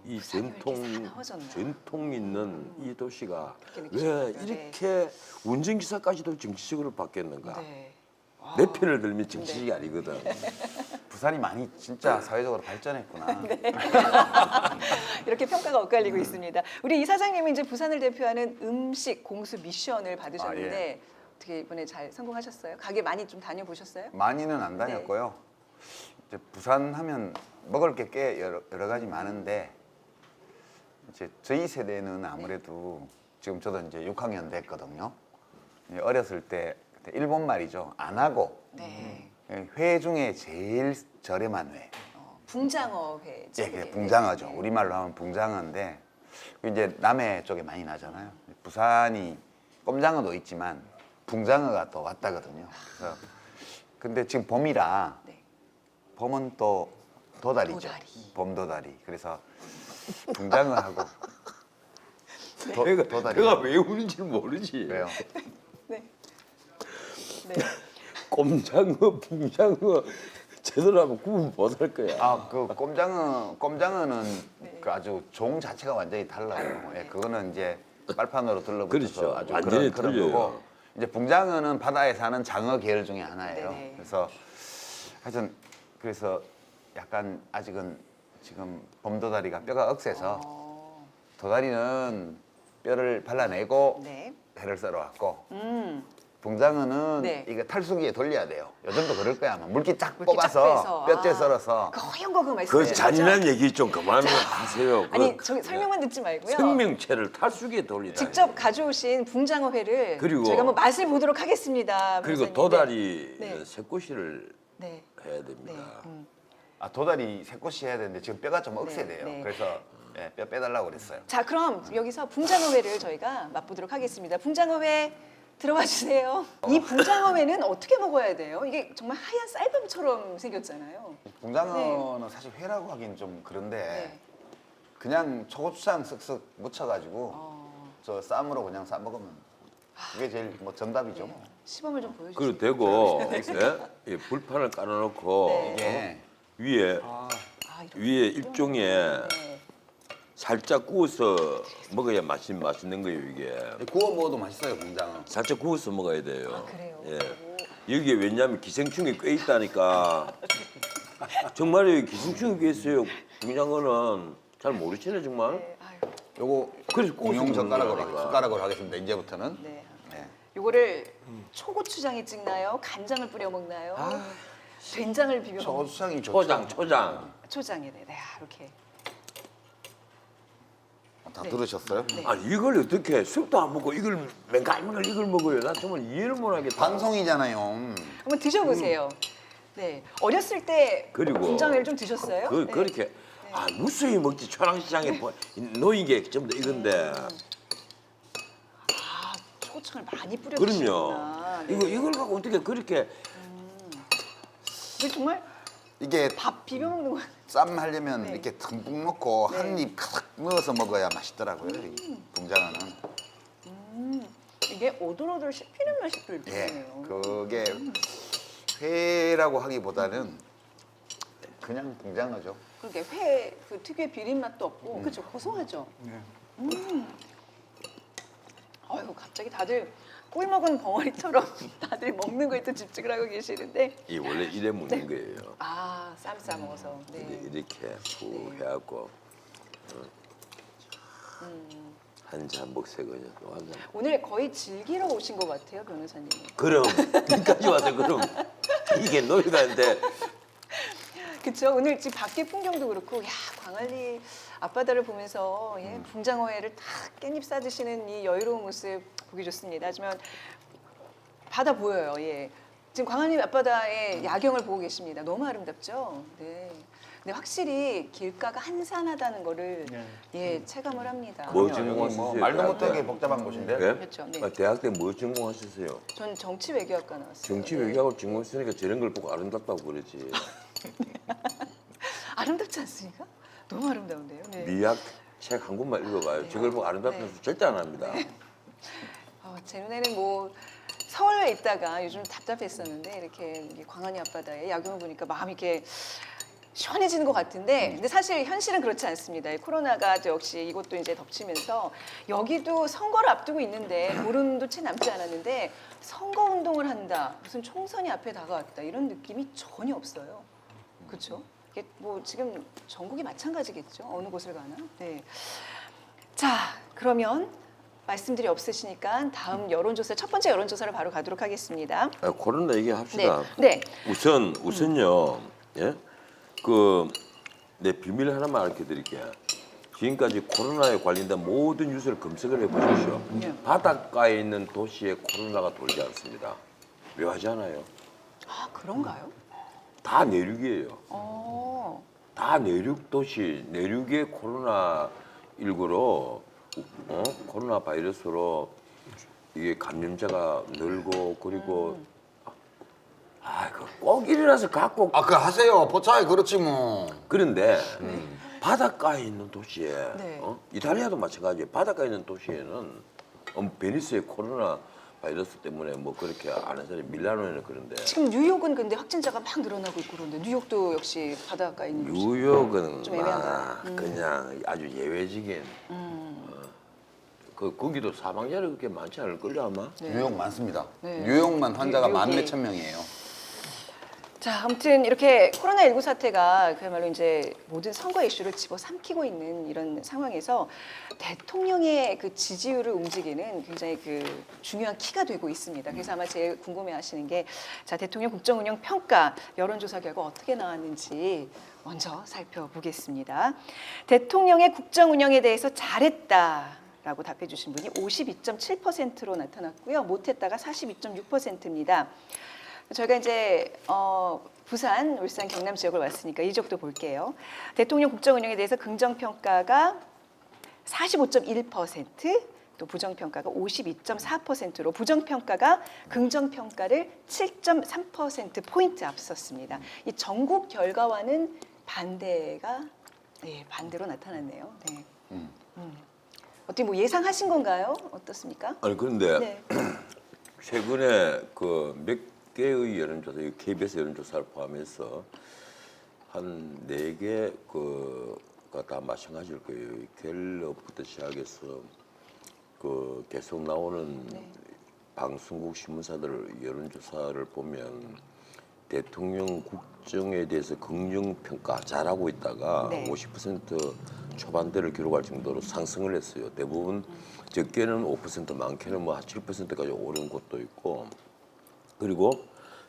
이 부산이 왜 이렇게 사나워졌나. 전통 있는 이 도시가 그렇게 왜 느끼십니까? 이렇게 운전기사까지도 정치적으로 바뀌었는가. 네. 내 편을 들면 정치적이 아니거든. 부산이 많이 진짜 사회적으로 발전했구나. 이렇게 평가가 엇갈리고 있습니다. 우리 이 사장님은 이제 부산을 대표하는 음식 공수 미션을 받으셨는데 어떻게 이번에 잘 성공하셨어요? 가게 많이 좀 다녀보셨어요? 많이는 안 다녔고요. 이제 부산 하면 먹을 게 꽤 여러 가지 많은데 이제 저희 세대는 아무래도 지금 저도 이제 6학년 됐거든요. 어렸을 때 그때 일본 말이죠. 안 하고 네. 회 중에 제일 저렴한 회. 붕장어 회. 예, 그게 붕장어죠. 우리말로 하면 붕장어인데 이제 남해 쪽에 많이 나잖아요. 부산이 꼼장어도 있지만 붕장어가 더 왔다거든요. 그래서 근데 지금 봄이라 네. 봄은 또 도다리죠. 도다리. 봄도다리. 그래서 붕장어하고 도다리. 내가 왜 우는지 모르지. 왜요? 네. 네. 꼼장어, 붕장어 제대로 하면 구분 못할 거야. 아, 그 꼼장어는 네. 그 아주 종 자체가 완전히 달라요. 예, 그거는 이제 빨판으로 둘러붙어서 그렇죠. 아주 완전히 그런 틀려요. 거고. 이제 붕장어는 바다에 사는 장어 계열 중에 하나예요. 네네. 그래서 하여튼 그래서 약간 아직은 지금 봄도다리가 뼈가 억세서 도다리는 뼈를 발라내고 네. 회를 썰어왔고 음. 붕장어는 네. 이거 탈수기에 돌려야 돼요. 요즘도 그럴 거야 아마. 물기 쫙 물기 쫙 뽑아서 빼서. 뼈째 아. 썰어서 그 허연 거 그 말씀하시는 그 잔인한 얘기 좀 그만하세요. 아니 저기 설명만 듣지 말고요. 생명체를 탈수기에 돌리다. 직접 가져오신 붕장어회를 그리고- 저희가 한번 맛을 보도록 하겠습니다. 그리고 변호사님. 도다리 네. 새꼬시를 네. 해야 네. 됩니다. 아, 도다리 새꼬시 해야 되는데 지금 뼈가 좀 억세돼요. 네. 그래서 예, 뼈 빼달라고 그랬어요. 자, 그럼 여기서 붕장어회를 저희가 맛보도록 하겠습니다. 붕장어회 들어와 주세요. 이 붕장어회는 어떻게 먹어야 돼요? 이게 정말 하얀 쌀밥처럼 생겼잖아요. 붕장어는 사실 회라고 하긴 좀 그런데 네. 그냥 초고추장 쓱쓱 묻혀가지고 어, 저 쌈으로 그냥 싸 먹으면 그게 제일 뭐 정답이죠. 뭐. 시범을 좀 보여주세요. 그리고 되고 예? 이 불판을 깔아놓고 네. 이게 위에 아, 이렇게 위에 일종의 네. 살짝 구워서 먹어야 맛있는 거예요 이게. 구워 먹어도 맛있어요, 붕장어. 살짝 구워서 먹어야 돼요. 아, 그래요? 예. 오. 여기에 왜냐하면 기생충이 꽤 있다니까. 정말요 기생충이 꽤 있어요. 붕장어는 잘 모르시네 정말. 네, 아유, 요거 그래서 구워서 공용 먹는 거니까. 젓가락으로 하겠습니다. 이제부터는. 네. 네. 요거를 초고추장에 찍나요? 간장을 뿌려 먹나요? 된장을 비벼 먹나요? 초고추장이 좋죠. 초장. 초장에 네, 이렇게. 다 네. 들으셨어요? 네. 아니 이걸 어떻게 쑥도 안 먹고 이걸 맨갈맨갈 이걸 먹어요. 나 정말 이해를 못하겠다. 방송이잖아요. 한번 드셔보세요. 네, 어렸을 때 그리고 붕장어를 좀 드셨어요? 네. 그렇게 아 무수히 먹지 초랑시장에 놓인 게 전부 다 이건데. 아, 초고추장을 많이 뿌려 그럼요. 드시구나. 네. 이걸 갖고 어떻게 그렇게 이게 정말 이게 밥 비벼 먹는 거. 쌈 하려면 네. 이렇게 듬뿍 넣고 네. 한 입 가득 넣어서 먹어야 맛있더라고요. 이 붕장어는. 이게 오돌오돌 씹히는 맛이 또 이렇게 예, 나네요. 그게 회라고 하기보다는 그냥 붕장어죠. 그러게 회 그 특유의 비린 맛도 없고 그렇죠 고소하죠. 아이고 갑자기 다들 꿀 먹은 벙어리처럼 다들 먹는 거에 또 집중을 하고 계시는데 이 원래 이래 먹는 거예요. 아 쌈 싸 먹어서 네. 이렇게 푹 해갖고 한 잔 먹새거든요. 또 한 잔. 오늘 거의 즐기러 오신 것 같아요 변호사님. 그럼 여기까지 와서 그럼 이게 놀이가인데 그렇죠. 오늘 지금 밖에 풍경도 그렇고 야 광안리 앞바다를 보면서 예, 붕장어회를 딱 깻잎 싸 드시는 이 여유로운 모습 보기 좋습니다. 하지만 바다 보여요. 예. 지금 광안리 앞바다의 야경을 보고 계십니다. 너무 아름답죠. 네. 근데 확실히 길가가 한산하다는 거를 예 체감을 합니다. 뭐 그럼요. 전공하셨어요? 뭐 말도 대학 못하게 때? 복잡한 곳인데. 예? 그렇죠. 네. 아, 대학 때 뭐 전공하셨어요? 전 정치 외교학과 나왔어요. 정치 네. 외교하고 전공했으니까 저런 걸 보고 아름답다고 그러지. 아름답지 않습니까? 너무 아름다운데요. 네. 미학 책 한 권만 읽어봐요. 저걸 보고 아름답다고 네. 절대 안 합니다. 제 눈에는 뭐 서울에 있다가 요즘 답답했었는데 이렇게 광안리 앞바다에 야경을 보니까 마음이 이렇게 시원해지는 것 같은데 근데 사실 현실은 그렇지 않습니다. 코로나가 또 역시 이곳도 이제 덮치면서 여기도 선거를 앞두고 있는데 보름도 채 남지 않았는데 선거 운동을 한다 무슨 총선이 앞에 다가왔다 이런 느낌이 전혀 없어요. 그렇죠? 이게 뭐 지금 전국이 마찬가지겠죠. 어느 곳을 가나. 네. 자 그러면 말씀들이 없으시니까 다음 여론조사 첫 번째 여론조사를 바로 가도록 하겠습니다. 아, 코로나 얘기합시다. 네. 우선요. 예? 내 비밀 하나만 알려드릴게요. 지금까지 코로나에 관련된 모든 뉴스를 검색을 해보십시오. 네. 바닷가에 있는 도시에 코로나가 돌지 않습니다. 묘하지 않아요? 아 그런가요? 다 내륙이에요. 다 내륙 도시, 내륙의 코로나19로 코로나 바이러스로 이게 감염자가 늘고 그리고 꼭 일어나서 갖고 아, 그 하세요. 포차에 그렇지 뭐. 그런데 바닷가에 있는 도시에 네. 이탈리아도 마찬가지예요. 바닷가에 있는 도시에는 베니스의 코로나 바이러스 때문에 뭐 그렇게 안 해서 밀라노에는 그런데 지금 뉴욕은 근데 확진자가 막 늘어나고 있고 그런데 뉴욕도 역시 바닷가에 있는 곳이 뉴욕은 좀 애매한가요? 그냥 아주 예외적인 거기도 사망자를 그렇게 많지 않을걸요 아마. 뉴욕 많습니다. 네. 뉴욕만 환자가 뉴욕이- 만 몇천 명이에요. 자, 아무튼 이렇게 코로나19 사태가 그야말로 이제 모든 선거 이슈를 집어삼키고 있는 이런 상황에서 대통령의 그 지지율을 움직이는 굉장히 그 중요한 키가 되고 있습니다. 그래서 아마 제일 궁금해하시는 게 자, 대통령 국정운영 평가 여론조사 결과 어떻게 나왔는지 먼저 살펴보겠습니다. 대통령의 국정운영에 대해서 잘했다라고 답해주신 분이 52.7%로 나타났고요. 못했다가 42.6%입니다. 저희가 이제 부산, 울산, 경남 지역을 왔으니까 이 지역도 볼게요. 대통령 국정 운영에 대해서 긍정 평가가 45.1%, 또 부정 평가가 52.4%로 부정 평가가 긍정 평가를 7.3% 포인트 앞섰습니다. 이 전국 결과와는 반대가 반대로 나타났네요. 네. 어떻게 뭐 예상하신 건가요? 어떻습니까? 아니 그런데 네. 최근에 그 몇 개의 여론조사, KBS 여론조사를 포함해서 한 4개 그가 다 마찬가지일 거예요. 갤럽부터 시작해서 그 계속 나오는 방송국 신문사들 여론조사를 보면 대통령 국정에 대해서 긍정 평가 잘하고 있다가 네. 50% 초반대를 기록할 정도로 상승을 했어요. 대부분 적게는 5%, 많게는 뭐 7%까지 오른 곳도 있고. 그리고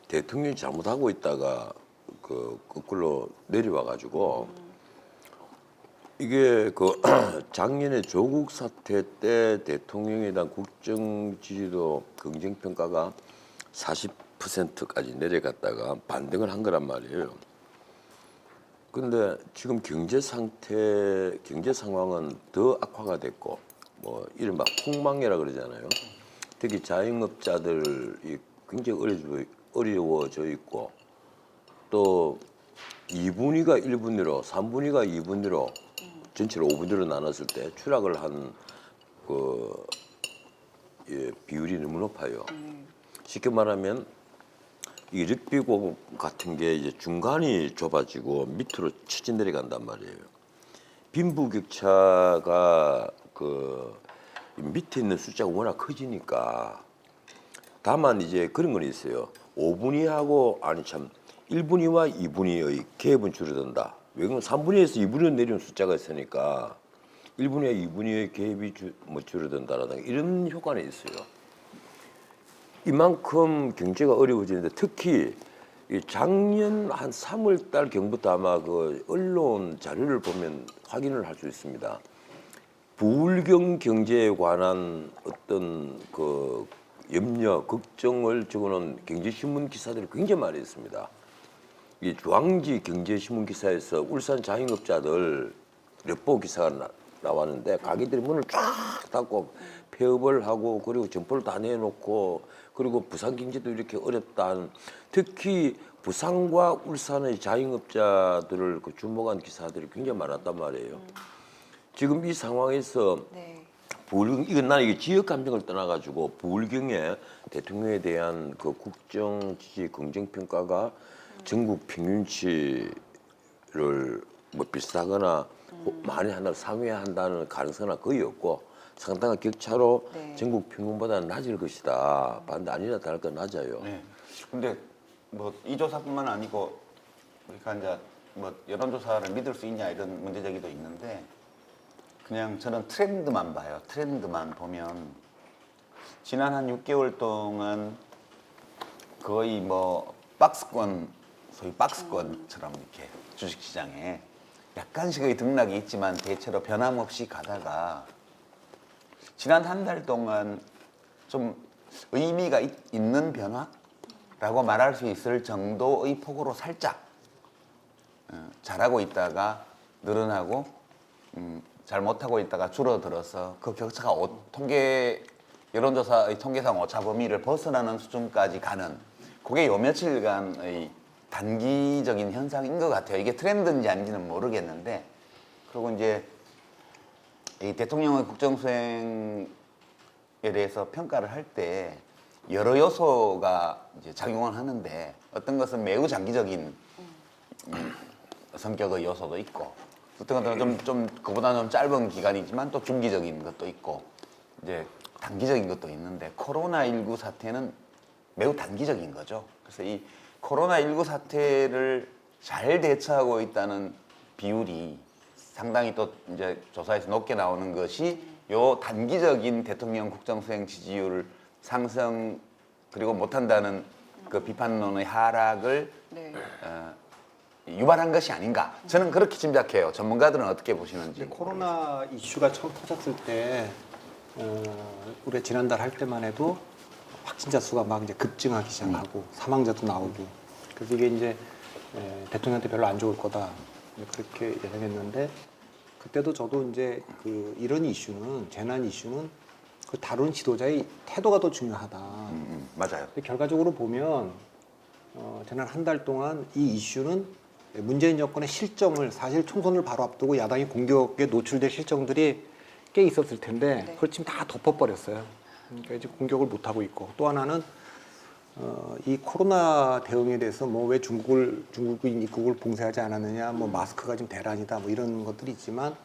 대통령이 잘못하고 있다가 그 거꾸로 내려와 가지고 이게 그 작년에 조국 사태 때 대통령에 대한 국정 지지도 긍정 평가가 40%까지 내려갔다가 반등을 한 거란 말이에요. 근데 지금 경제 상황은 더 악화가 됐고 뭐 이른바 폭망이라 그러잖아요. 특히 자영업자들이 굉장히 어려워져 있고 또 2분위가 1분위로 3분위가 2분위로 전체를 5분위로 나눴을 때 추락을 한 그 비율이 너무 높아요. 쉽게 말하면 이 럭비공 같은 게 이제 중간이 좁아지고 밑으로 처진 내려간단 말이에요. 빈부격차가 그 밑에 있는 숫자가 워낙 커지니까 다만 이제 그런 건 있어요. 5분위하고 아니 참 1분위와 2분위의 갭은 줄어든다. 왜냐면 3분위에서 2분위로 내리는 숫자가 있으니까 1분위와 2분위의 갭이 줄어든다라든가 이런 효과는 있어요. 이만큼 경제가 어려워지는데 특히 이 작년 한 3월 달 경부터 아마 그 언론 자료를 보면 확인을 할 수 있습니다. 부울경 경제에 관한 어떤 그 염려, 걱정을 적어놓은 경제신문 기사들이 굉장히 많이 있습니다. 이 주황지 경제신문 기사에서 울산 자영업자들 엿보 기사가 나왔는데 가게들이 문을 쫙 닫고 폐업을 하고 그리고 점포를 다 내놓고 그리고 부산 경제도 이렇게 어렵다는 특히 부산과 울산의 자영업자들을 그 주목한 기사들이 굉장히 많았단 말이에요. 지금 이 상황에서 부울경 이건 나는 이게 지역 감정을 떠나가지고 부울경의 대통령에 대한 그 국정 지지 긍정 평가가 전국 평균치를 뭐 비슷하거나 많이 한다고 상회한다는 가능성은 거의 없고 상당한 격차로 전국 평균보다는 낮을 것이다. 반대 아니라 다를까 낮아요. 네. 근데 뭐 이 조사뿐만 아니고 그러니까 이제 뭐 여론조사를 믿을 수 있냐 이런 문제제기도 있는데 그냥 저는 트렌드만 봐요. 트렌드만 보면 지난 한 6개월 동안 거의 뭐 박스권, 소위 박스권처럼 이렇게 주식시장에 약간씩의 등락이 있지만 대체로 변함없이 가다가 지난 한 달 동안 좀 의미가 있는 변화라고 말할 수 있을 정도의 폭으로 살짝 잘하고 있다가 늘어나고 잘 못하고 있다가 줄어들어서 그 격차가 여론조사의 통계상 오차 범위를 벗어나는 수준까지 가는 그게 요 며칠간의 단기적인 현상인 것 같아요. 이게 트렌드인지 아닌지는 모르겠는데, 그리고 이제 이 대통령의 국정수행에 대해서 평가를 할 때 여러 요소가 이제 작용을 하는데, 어떤 것은 매우 장기적인 성격의 요소도 있고, 어떤 것들은 좀 그보다는 좀 짧은 기간이지만 또 중기적인 것도 있고, 이제 단기적인 것도 있는데, 코로나19 사태는 매우 단기적인 거죠. 그래서 이 코로나19 사태를 잘 대처하고 있다는 비율이 상당히 또 이제 조사에서 높게 나오는 것이 요 단기적인 대통령 국정수행 지지율 상승, 그리고 못한다는 그 비판론의 하락을 네. 유발한 것이 아닌가. 저는 그렇게 짐작해요. 전문가들은 어떻게 보시는지. 코로나 이슈가 처음 터졌을 때 우리 지난달 할 때만 해도 확진자 수가 막 이제 급증하기 시작하고 사망자도 나오고, 그래서 이게 이제 대통령한테 별로 안 좋을 거다 그렇게 예상했는데, 그때도 저도 이제 그 이런 이슈는, 재난 이슈는 그 다루는 지도자의 태도가 더 중요하다. 맞아요. 근데 결과적으로 보면 지난 한 달 동안 이 이슈는 문재인 정권의 실정을, 사실 총선을 바로 앞두고 야당이 공격에 노출될 실정들이 꽤 있었을 텐데 네. 그걸 지금 다 덮어버렸어요. 그러니까 이제 공격을 못 하고 있고, 또 하나는 이 코로나 대응에 대해서 뭐 왜 중국인 입국을 봉쇄하지 않았느냐, 뭐 마스크가 좀 대란이다, 뭐 이런 것들이 있지만,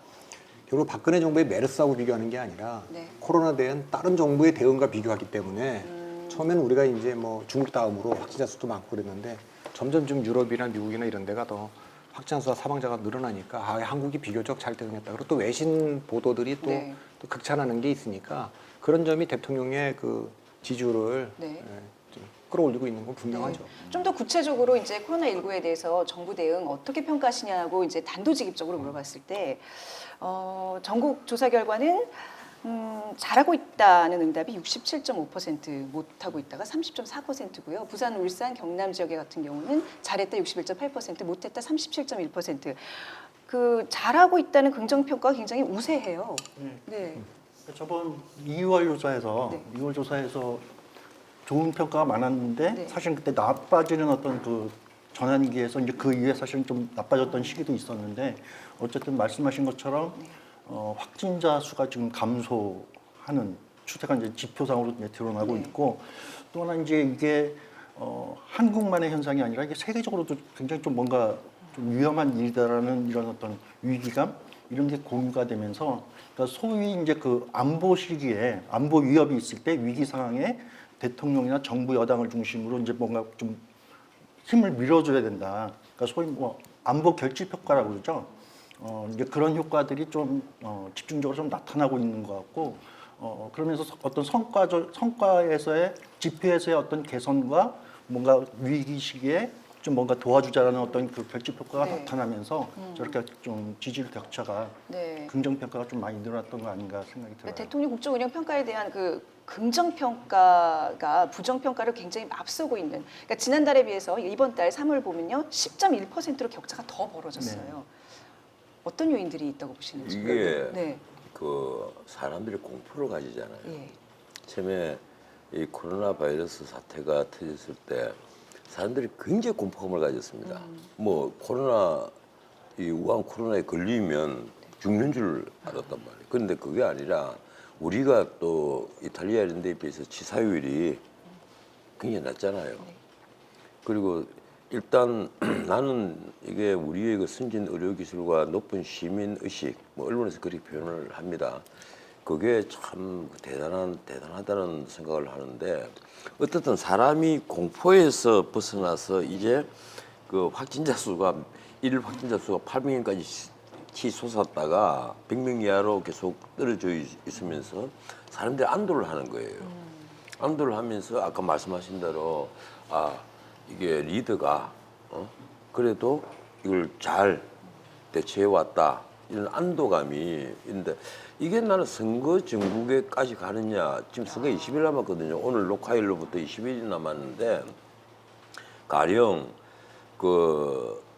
결국 박근혜 정부의 메르스하고 비교하는 게 아니라 네. 코로나 대응 다른 정부의 대응과 비교하기 때문에 처음에는 우리가 이제 뭐 중국 다음으로 확진자 수도 많고 그랬는데, 점점 좀 유럽이나 미국이나 이런 데가 더 확진자 수와 사망자가 늘어나니까 한국이 비교적 잘 대응했다. 그리고 또 외신 보도들이 또, 네. 또 극찬하는 게 있으니까 그런 점이 대통령의 그 지지율을 네. 좀 끌어올리고 있는 건 분명하죠. 좀 더 구체적으로 이제 코로나19에 대해서 정부 대응 어떻게 평가하시냐고 이제 단도직입적으로 물어봤을 때, 전국 조사 결과는 잘하고 있다는 응답이 67.5%, 못하고 있다가 30.4%고요. 부산, 울산, 경남 지역의 같은 경우는 잘했다 61.8%, 못했다 37.1%. 그 잘하고 있다는 긍정 평가가 굉장히 우세해요. 네. 저번 2월 조사에서 네. 2월 조사에서 좋은 평가가 많았는데 네. 사실 그때 나빠지는 어떤 그 전환기에서 이제 그 이후에 사실 좀 나빠졌던 시기도 있었는데, 어쨌든 말씀하신 것처럼 확진자 수가 지금 감소하는 추세가 이제 지표상으로 이제 드러나고 네. 있고, 또 하나 이제 이게 한국만의 현상이 아니라 이게 세계적으로도 굉장히 좀 뭔가 좀 위험한 일이다라는 이런 어떤 위기감, 이런 게 공유가 되면서, 그러니까 소위 이제 그 안보 시기에 안보 위협이 있을 때 위기 상황에 대통령이나 정부 여당을 중심으로 이제 뭔가 좀 힘을 밀어줘야 된다. 그러니까 소위 뭐 안보 결집 효과라고 그러죠. 이제 그런 효과들이 좀 집중적으로 좀 나타나고 있는 것 같고, 그러면서 어떤 성과에서의 지표에서의 어떤 개선과 뭔가 위기 시기에 좀 뭔가 도와주자라는 어떤 그 결집 효과가 네. 나타나면서 저렇게 좀 지지율 격차가 네. 긍정 평가가 좀 많이 늘어났던 거 아닌가 생각이 들어요. 대통령 국정 운영 평가에 대한 그 긍정 평가가 부정 평가를 굉장히 앞서고 있는. 그러니까 지난달에 비해서 이번 달 3월 보면요, 10.1%로 격차가 더 벌어졌어요. 네. 어떤 요인들이 있다고 보시는지. 이게 네. 그 사람들이 공포를 가지잖아요. 예. 처음에 이 코로나 바이러스 사태가 터졌을 때 사람들이 굉장히 공포감을 가졌습니다. 뭐 코로나, 이 우한 코로나에 걸리면 죽는 줄 알았단 말이에요. 그런데 그게 아니라 우리가 또 이탈리아 이런 데에 비해서 치사율이 굉장히 낮잖아요. 그리고 일단 나는 이게 우리의 그 선진 의료기술과 높은 시민의식, 뭐 언론에서 그렇게 표현을 합니다. 그게 참 대단하다는 생각을 하는데, 어떻든 사람이 공포에서 벗어나서 이제 그 확진자 수가 일 확진자 수가 800명까지 치솟았다가 100명 이하로 계속 떨어져 있으면서 사람들이 안도를 하는 거예요. 안도를 하면서 아까 말씀하신 대로 이게 리더가 그래도 이걸 잘 대처해 왔다, 이런 안도감이 있는데, 이게 나는 선거 전국에까지 가느냐. 지금 선거 20일 남았거든요. 오늘 녹화일로부터 20일이 남았는데, 가령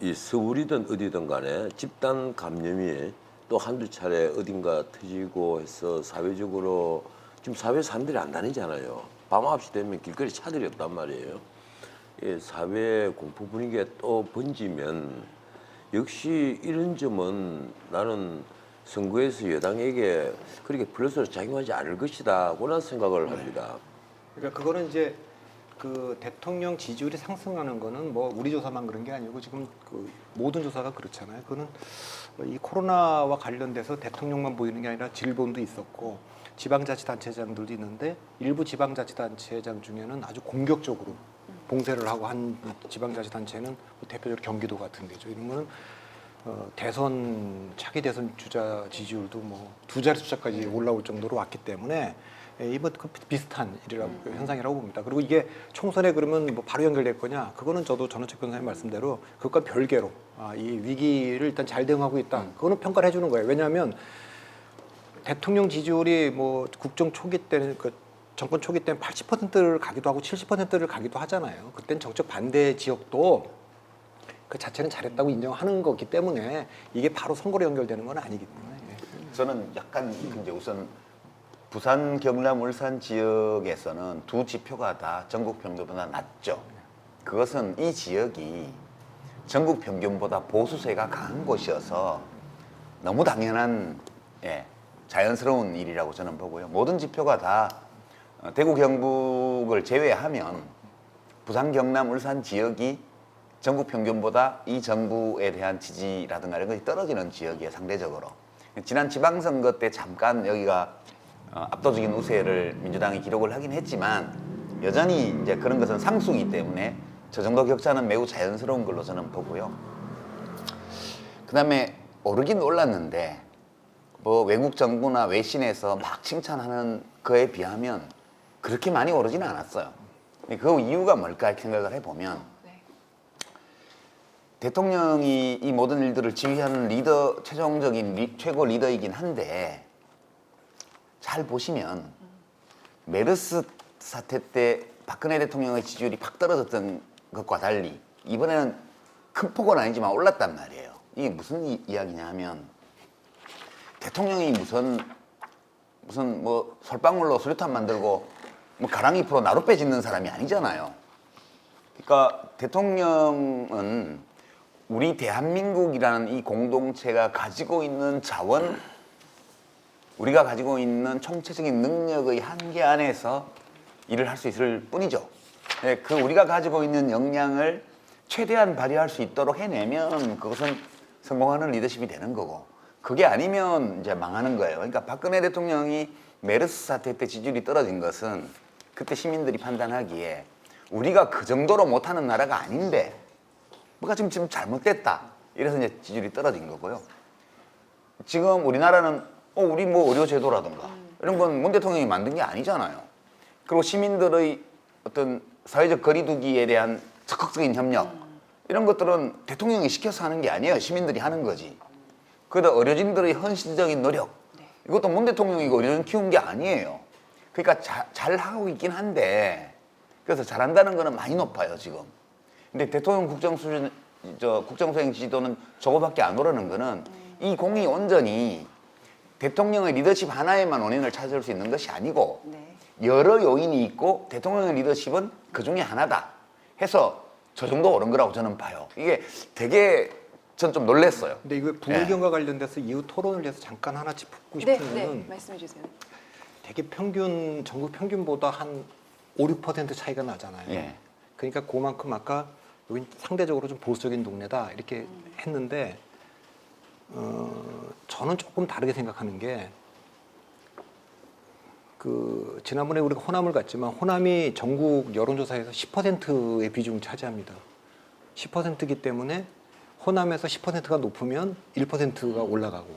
이 서울이든 어디든 간에 집단 감염이 또 한두 차례 어딘가 터지고 해서 사회적으로 지금 사회 사람들이 안 다니잖아요. 밤 9시 되면 길거리 차들이 없단 말이에요. 사회 공포 분위기가 또 번지면 역시 이런 점은 나는 선거에서 여당에게 그렇게 플러스로 작용하지 않을 것이다. 그런 생각을 합니다. 그러니까 그거는 이제 그 대통령 지지율이 상승하는 거는 뭐 우리 조사만 그런 게 아니고 지금 그 모든 조사가 그렇잖아요. 그거는 이 코로나와 관련돼서 대통령만 보이는 게 아니라 질본도 있었고 지방자치단체장들도 있는데 일부 지방자치단체장 중에는 아주 공격적으로 봉쇄를 하고 한 지방자치단체는 뭐 대표적으로 경기도 같은 데죠. 이런 거는 차기 대선 주자 지지율도 뭐 두 자리 숫자까지 올라올 정도로 왔기 때문에 이번 그 비슷한 현상이라고 봅니다. 그리고 이게 총선에 그러면 뭐 바로 연결될 거냐? 그거는 저도 전원책 변호사님 말씀대로 그것과 별개로 이 위기를 일단 잘 대응하고 있다. 그거는 평가를 해주는 거예요. 왜냐하면 대통령 지지율이 뭐 국정 초기 때는 그 정권 초기 때는 80%를 가기도 하고 70%를 가기도 하잖아요. 그때는 정책 반대 지역도 그 자체는 잘했다고 인정하는 거기 때문에 이게 바로 선거로 연결되는 건 아니기 때문에. 저는 약간 이제 우선 부산, 경남, 울산 지역에서는 두 지표가 다 전국 평균보다 낮죠. 그것은 이 지역이 전국 평균보다 보수세가 강한 곳이어서 너무 당연한 자연스러운 일이라고 저는 보고요. 모든 지표가 다 대구, 경북을 제외하면 부산, 경남, 울산 지역이 전국 평균보다 이 정부에 대한 지지라든가 이런 것이 떨어지는 지역이에요, 상대적으로. 지난 지방선거 때 잠깐 여기가 압도적인 우세를 민주당이 기록을 하긴 했지만 여전히 이제 그런 것은 상수이기 때문에 저 정도 격차는 매우 자연스러운 걸로 저는 보고요. 그다음에 오르긴 올랐는데 뭐 외국 정부나 외신에서 막 칭찬하는 거에 비하면 그렇게 많이 오르지는 않았어요. 그 이유가 뭘까 이렇게 생각을 해보면 대통령이 이 모든 일들을 지휘하는 리더, 최종적인 최고 리더이긴 한데 잘 보시면 메르스 사태 때 박근혜 대통령의 지지율이 팍 떨어졌던 것과 달리 이번에는 큰 폭은 아니지만 올랐단 말이에요. 이게 무슨 이야기냐 하면 대통령이 무슨 뭐 솔방울로 수류탄 만들고 뭐 가랑이 풀어 나룻배 짓는 사람이 아니잖아요. 그러니까 대통령은 우리 대한민국이라는 이 공동체가 가지고 있는 자원, 우리가 가지고 있는 총체적인 능력의 한계 안에서 일을 할 수 있을 뿐이죠. 그 우리가 가지고 있는 역량을 최대한 발휘할 수 있도록 해내면 그것은 성공하는 리더십이 되는 거고, 그게 아니면 이제 망하는 거예요. 그러니까 박근혜 대통령이 메르스 사태 때 지지율이 떨어진 것은 그때 시민들이 판단하기에 우리가 그 정도로 못하는 나라가 아닌데 뭐가 지금 잘못됐다. 이래서 이제 지지율이 떨어진 거고요. 지금 우리나라는 우리 뭐 의료제도라든가 이런 건 문 대통령이 만든 게 아니잖아요. 그리고 시민들의 어떤 사회적 거리두기에 대한 적극적인 협력 이런 것들은 대통령이 시켜서 하는 게 아니에요. 시민들이 하는 거지. 그러다 의료진들의 헌신적인 노력 이것도 문 대통령이 의료진 키운 게 아니에요. 그러니까 잘 하고 있긴 한데 그래서 잘한다는 거는 많이 높아요 지금. 근데 대통령 국정수행 지지도는 저거밖에 안 오르는 거는 이 공이 온전히 대통령의 리더십 하나에만 원인을 찾을 수 있는 것이 아니고 여러 요인이 있고 대통령의 리더십은 그 중에 하나다 해서 저 정도 오른 거라고 저는 봐요. 이게 되게 전 좀 놀랐어요. 근데 이거 부울경과 관련돼서 이후 토론을 위해서 잠깐 하나 짚고 싶은 거는 말씀해 주세요. 되게 전국 평균보다 한 5, 6% 차이가 나잖아요. 그러니까 그만큼 아까 여기 상대적으로 좀 보수적인 동네다 이렇게 했는데 저는 조금 다르게 생각하는 게 지난번에 우리가 호남을 갔지만 호남이 전국 여론조사에서 10%의 비중을 차지합니다. 10%이기 때문에 호남에서 10%가 높으면 1%가 올라가고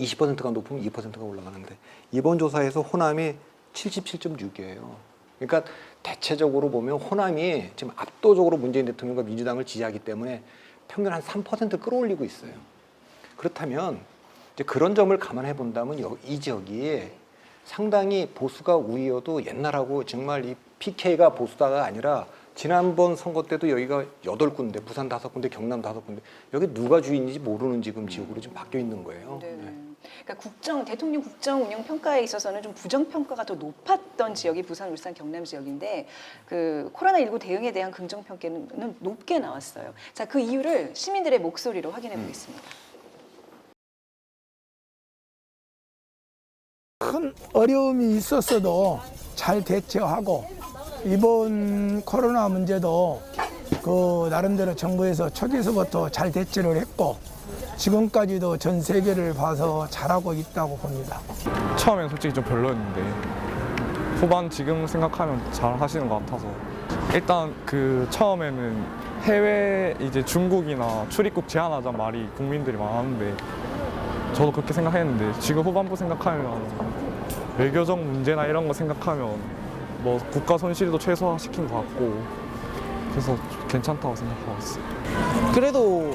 20%가 높으면 2%가 올라가는데 이번 조사에서 호남이 77.6이에요. 그러니까 대체적으로 보면 호남이 지금 압도적으로 문재인 대통령과 민주당을 지지하기 때문에 평균 한 3% 끌어올리고 있어요. 그렇다면 이제 그런 점을 감안해 본다면 이 지역이 상당히 보수가 우위여도 옛날하고 정말 이 PK가 보수다가 아니라 지난번 선거 때도 여기가 8군데, 부산 5군데, 경남 5군데 여기 누가 주인인지 모르는 지금 지역으로 지금 바뀌어 있는 거예요. 네. 그러니까 대통령 국정 운영 평가에 있어서는 좀 부정 평가가 더 높았던 지역이 부산, 울산, 경남 지역인데 그 코로나19 대응에 대한 긍정 평가는 높게 나왔어요. 자, 그 이유를 시민들의 목소리로 확인해 보겠습니다. 큰 어려움이 있었어도 잘 대처하고 이번 코로나 문제도 그 나름대로 정부에서 초기에서부터 잘 대처를 했고 지금까지도 전 세계를 봐서 잘하고 있다고 봅니다. 처음엔 솔직히 좀 별로였는데 후반 지금 생각하면 잘 하시는 것 같아서 일단 그 처음에는 해외 이제 중국이나 출입국 제한하자는 말이 국민들이 많았는데 저도 그렇게 생각했는데 지금 후반부 생각하면 외교적 문제나 이런 거 생각하면 뭐 국가 손실도 최소화시킨 것 같고 그래서 괜찮다고 생각하고 있어요. 그래도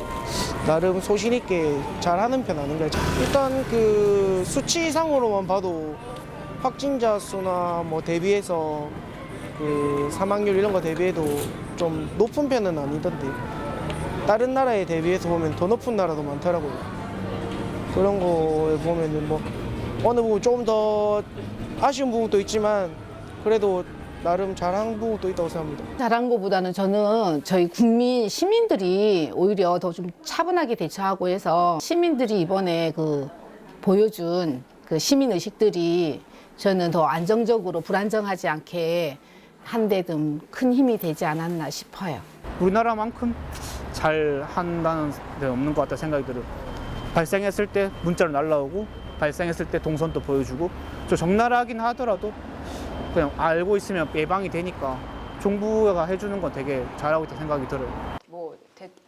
나름 소신 있게 잘하는 편 아닌가요? 일단 그 수치상으로만 봐도 확진자 수나 뭐 대비해서 그 사망률 이런 거 대비해도 좀 높은 편은 아니던데 다른 나라에 대비해서 보면 더 높은 나라도 많더라고요. 그런 거에 보면은 뭐 어느 부분 좀 더 아쉬운 부분도 있지만 그래도 나름 잘한 부분도 있다고 생각합니다. 잘한 것보다는 저는 저희 시민들이 오히려 더 좀 차분하게 대처하고 해서 시민들이 이번에 그 보여준 그 시민 의식들이 저는 더 안정적으로 불안정하지 않게 한 데 좀 큰 힘이 되지 않았나 싶어요. 우리나라만큼 잘 한다는 데 없는 것 같다 생각이 들어요. 발생했을 때 문자로 날라오고 발생했을 때 동선도 보여주고 좀 적나라하긴 하더라도 그냥 알고 있으면 예방이 되니까 정부가 해주는 건 되게 잘하고 있다 생각이 들어요. 뭐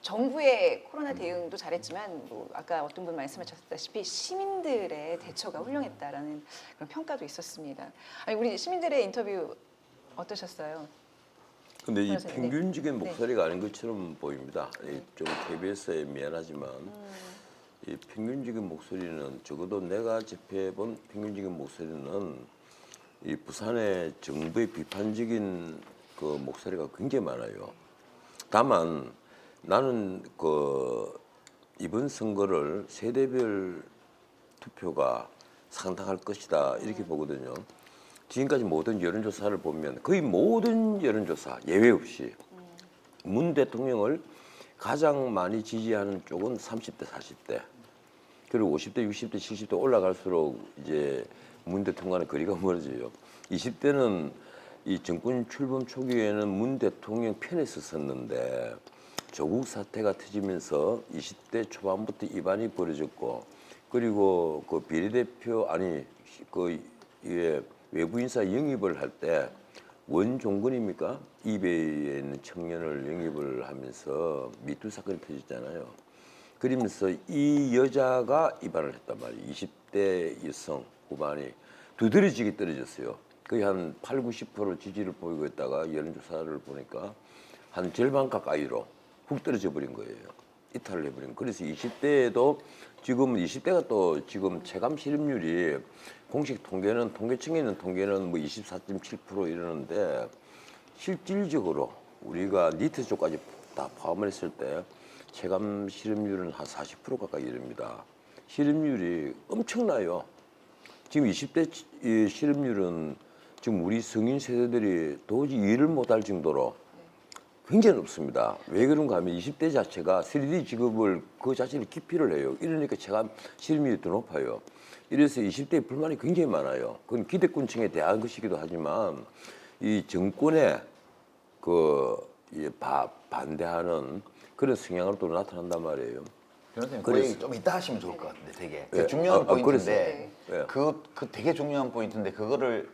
정부의 코로나 대응도 잘했지만 뭐 아까 어떤 분 말씀하셨다시피 시민들의 대처가 훌륭했다라는 그런 평가도 있었습니다. 아니 우리 시민들의 인터뷰 어떠셨어요? 근데 이 그래서, 네. 평균적인 네. 목소리가 아닌 것처럼 보입니다. 좀 KBS에 미안하지만 이 평균적인 목소리는 적어도 내가 접해본 평균적인 목소리는 이 부산의 정부의 비판적인 그 목소리가 굉장히 많아요. 다만 나는 그 이번 선거를 세대별 투표가 상당할 것이다 이렇게 보거든요. 지금까지 모든 여론조사를 보면 거의 모든 여론조사 예외 없이 문 대통령을 가장 많이 지지하는 쪽은 30대, 40대. 그리고 50대, 60대, 70대 올라갈수록 이제 문 대통령과는 거리가 멀어져요. 20대는 이 정권 출범 초기에는 문 대통령 편에 섰었는데 조국 사태가 터지면서 20대 초반부터 이반이 벌어졌고 그리고 그 비례대표 그 외부 인사 영입을 할 때 원종건입니까? 이베이에 있는 청년을 영입을 하면서 미투 사건이 터졌잖아요. 그러면서 이 여자가 이반을 했단 말이에요. 20대 여성 후반이 두드러지게 떨어졌어요. 거의 한 8, 90% 지지를 보이고 있다가 여론조사를 보니까 한 절반 가까이로 훅 떨어져 버린 거예요. 이탈을 해버린. 그래서 20대에도 지금 20대가 또 지금 체감 실업률이 공식 통계는 통계청에 있는 통계는 뭐 24.7% 이러는데 실질적으로 우리가 니트 쪽까지 다 포함을 했을 때 체감 실업률은 한 40% 가까이 이릅니다. 실업률이 엄청나요. 지금 20대 실업률은 지금 우리 성인 세대들이 도저히 이해를 못할 정도로 굉장히 높습니다. 왜 그런가 하면 20대 자체가 3D 직업을 그 자체를 기피를 해요. 이러니까 체감 실업률이 더 높아요. 이래서 20대의 불만이 굉장히 많아요. 그건 기득권층에 대한 것이기도 하지만 이 정권에 반대하는 그런 성향으로 또 나타난단 말이에요. 변호사님, 그 얘기 좀 이따 하시면 좋을 것 같은데 되게 네. 중요한 포인트인데 네. 그 되게 중요한 포인트인데 그거를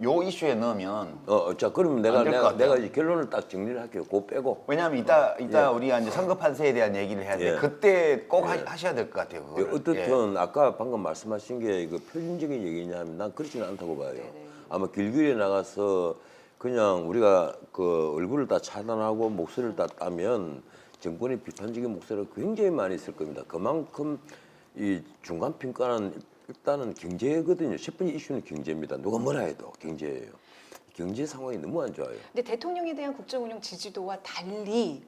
요 이슈에 넣으면 자 그러면 내가 이제 결론을 딱 정리를 할게요. 그거 빼고. 왜냐하면 이따 예. 우리가 이제 선거 판세에 대한 얘기를 해야 돼. 예. 그때 꼭 예. 하셔야 될 것 같아요. 그거를. 어떻든 아까 방금 말씀하신 게 그 표준적인 얘기냐면 난 그렇지는 않다고 봐요. 아마 길거리에 나가서 그냥 우리가 그 얼굴을 다 차단하고 목소리를 다 따면 정권의 비판적인 목소리가 굉장히 많이 있을 겁니다. 그만큼 이 중간 평가는 일단은 경제거든요. 첫 번째 이슈는 경제입니다. 누가 뭐라 해도 경제예요. 경제 상황이 너무 안 좋아요. 근데 대통령에 대한 국정 운영 지지도와 달리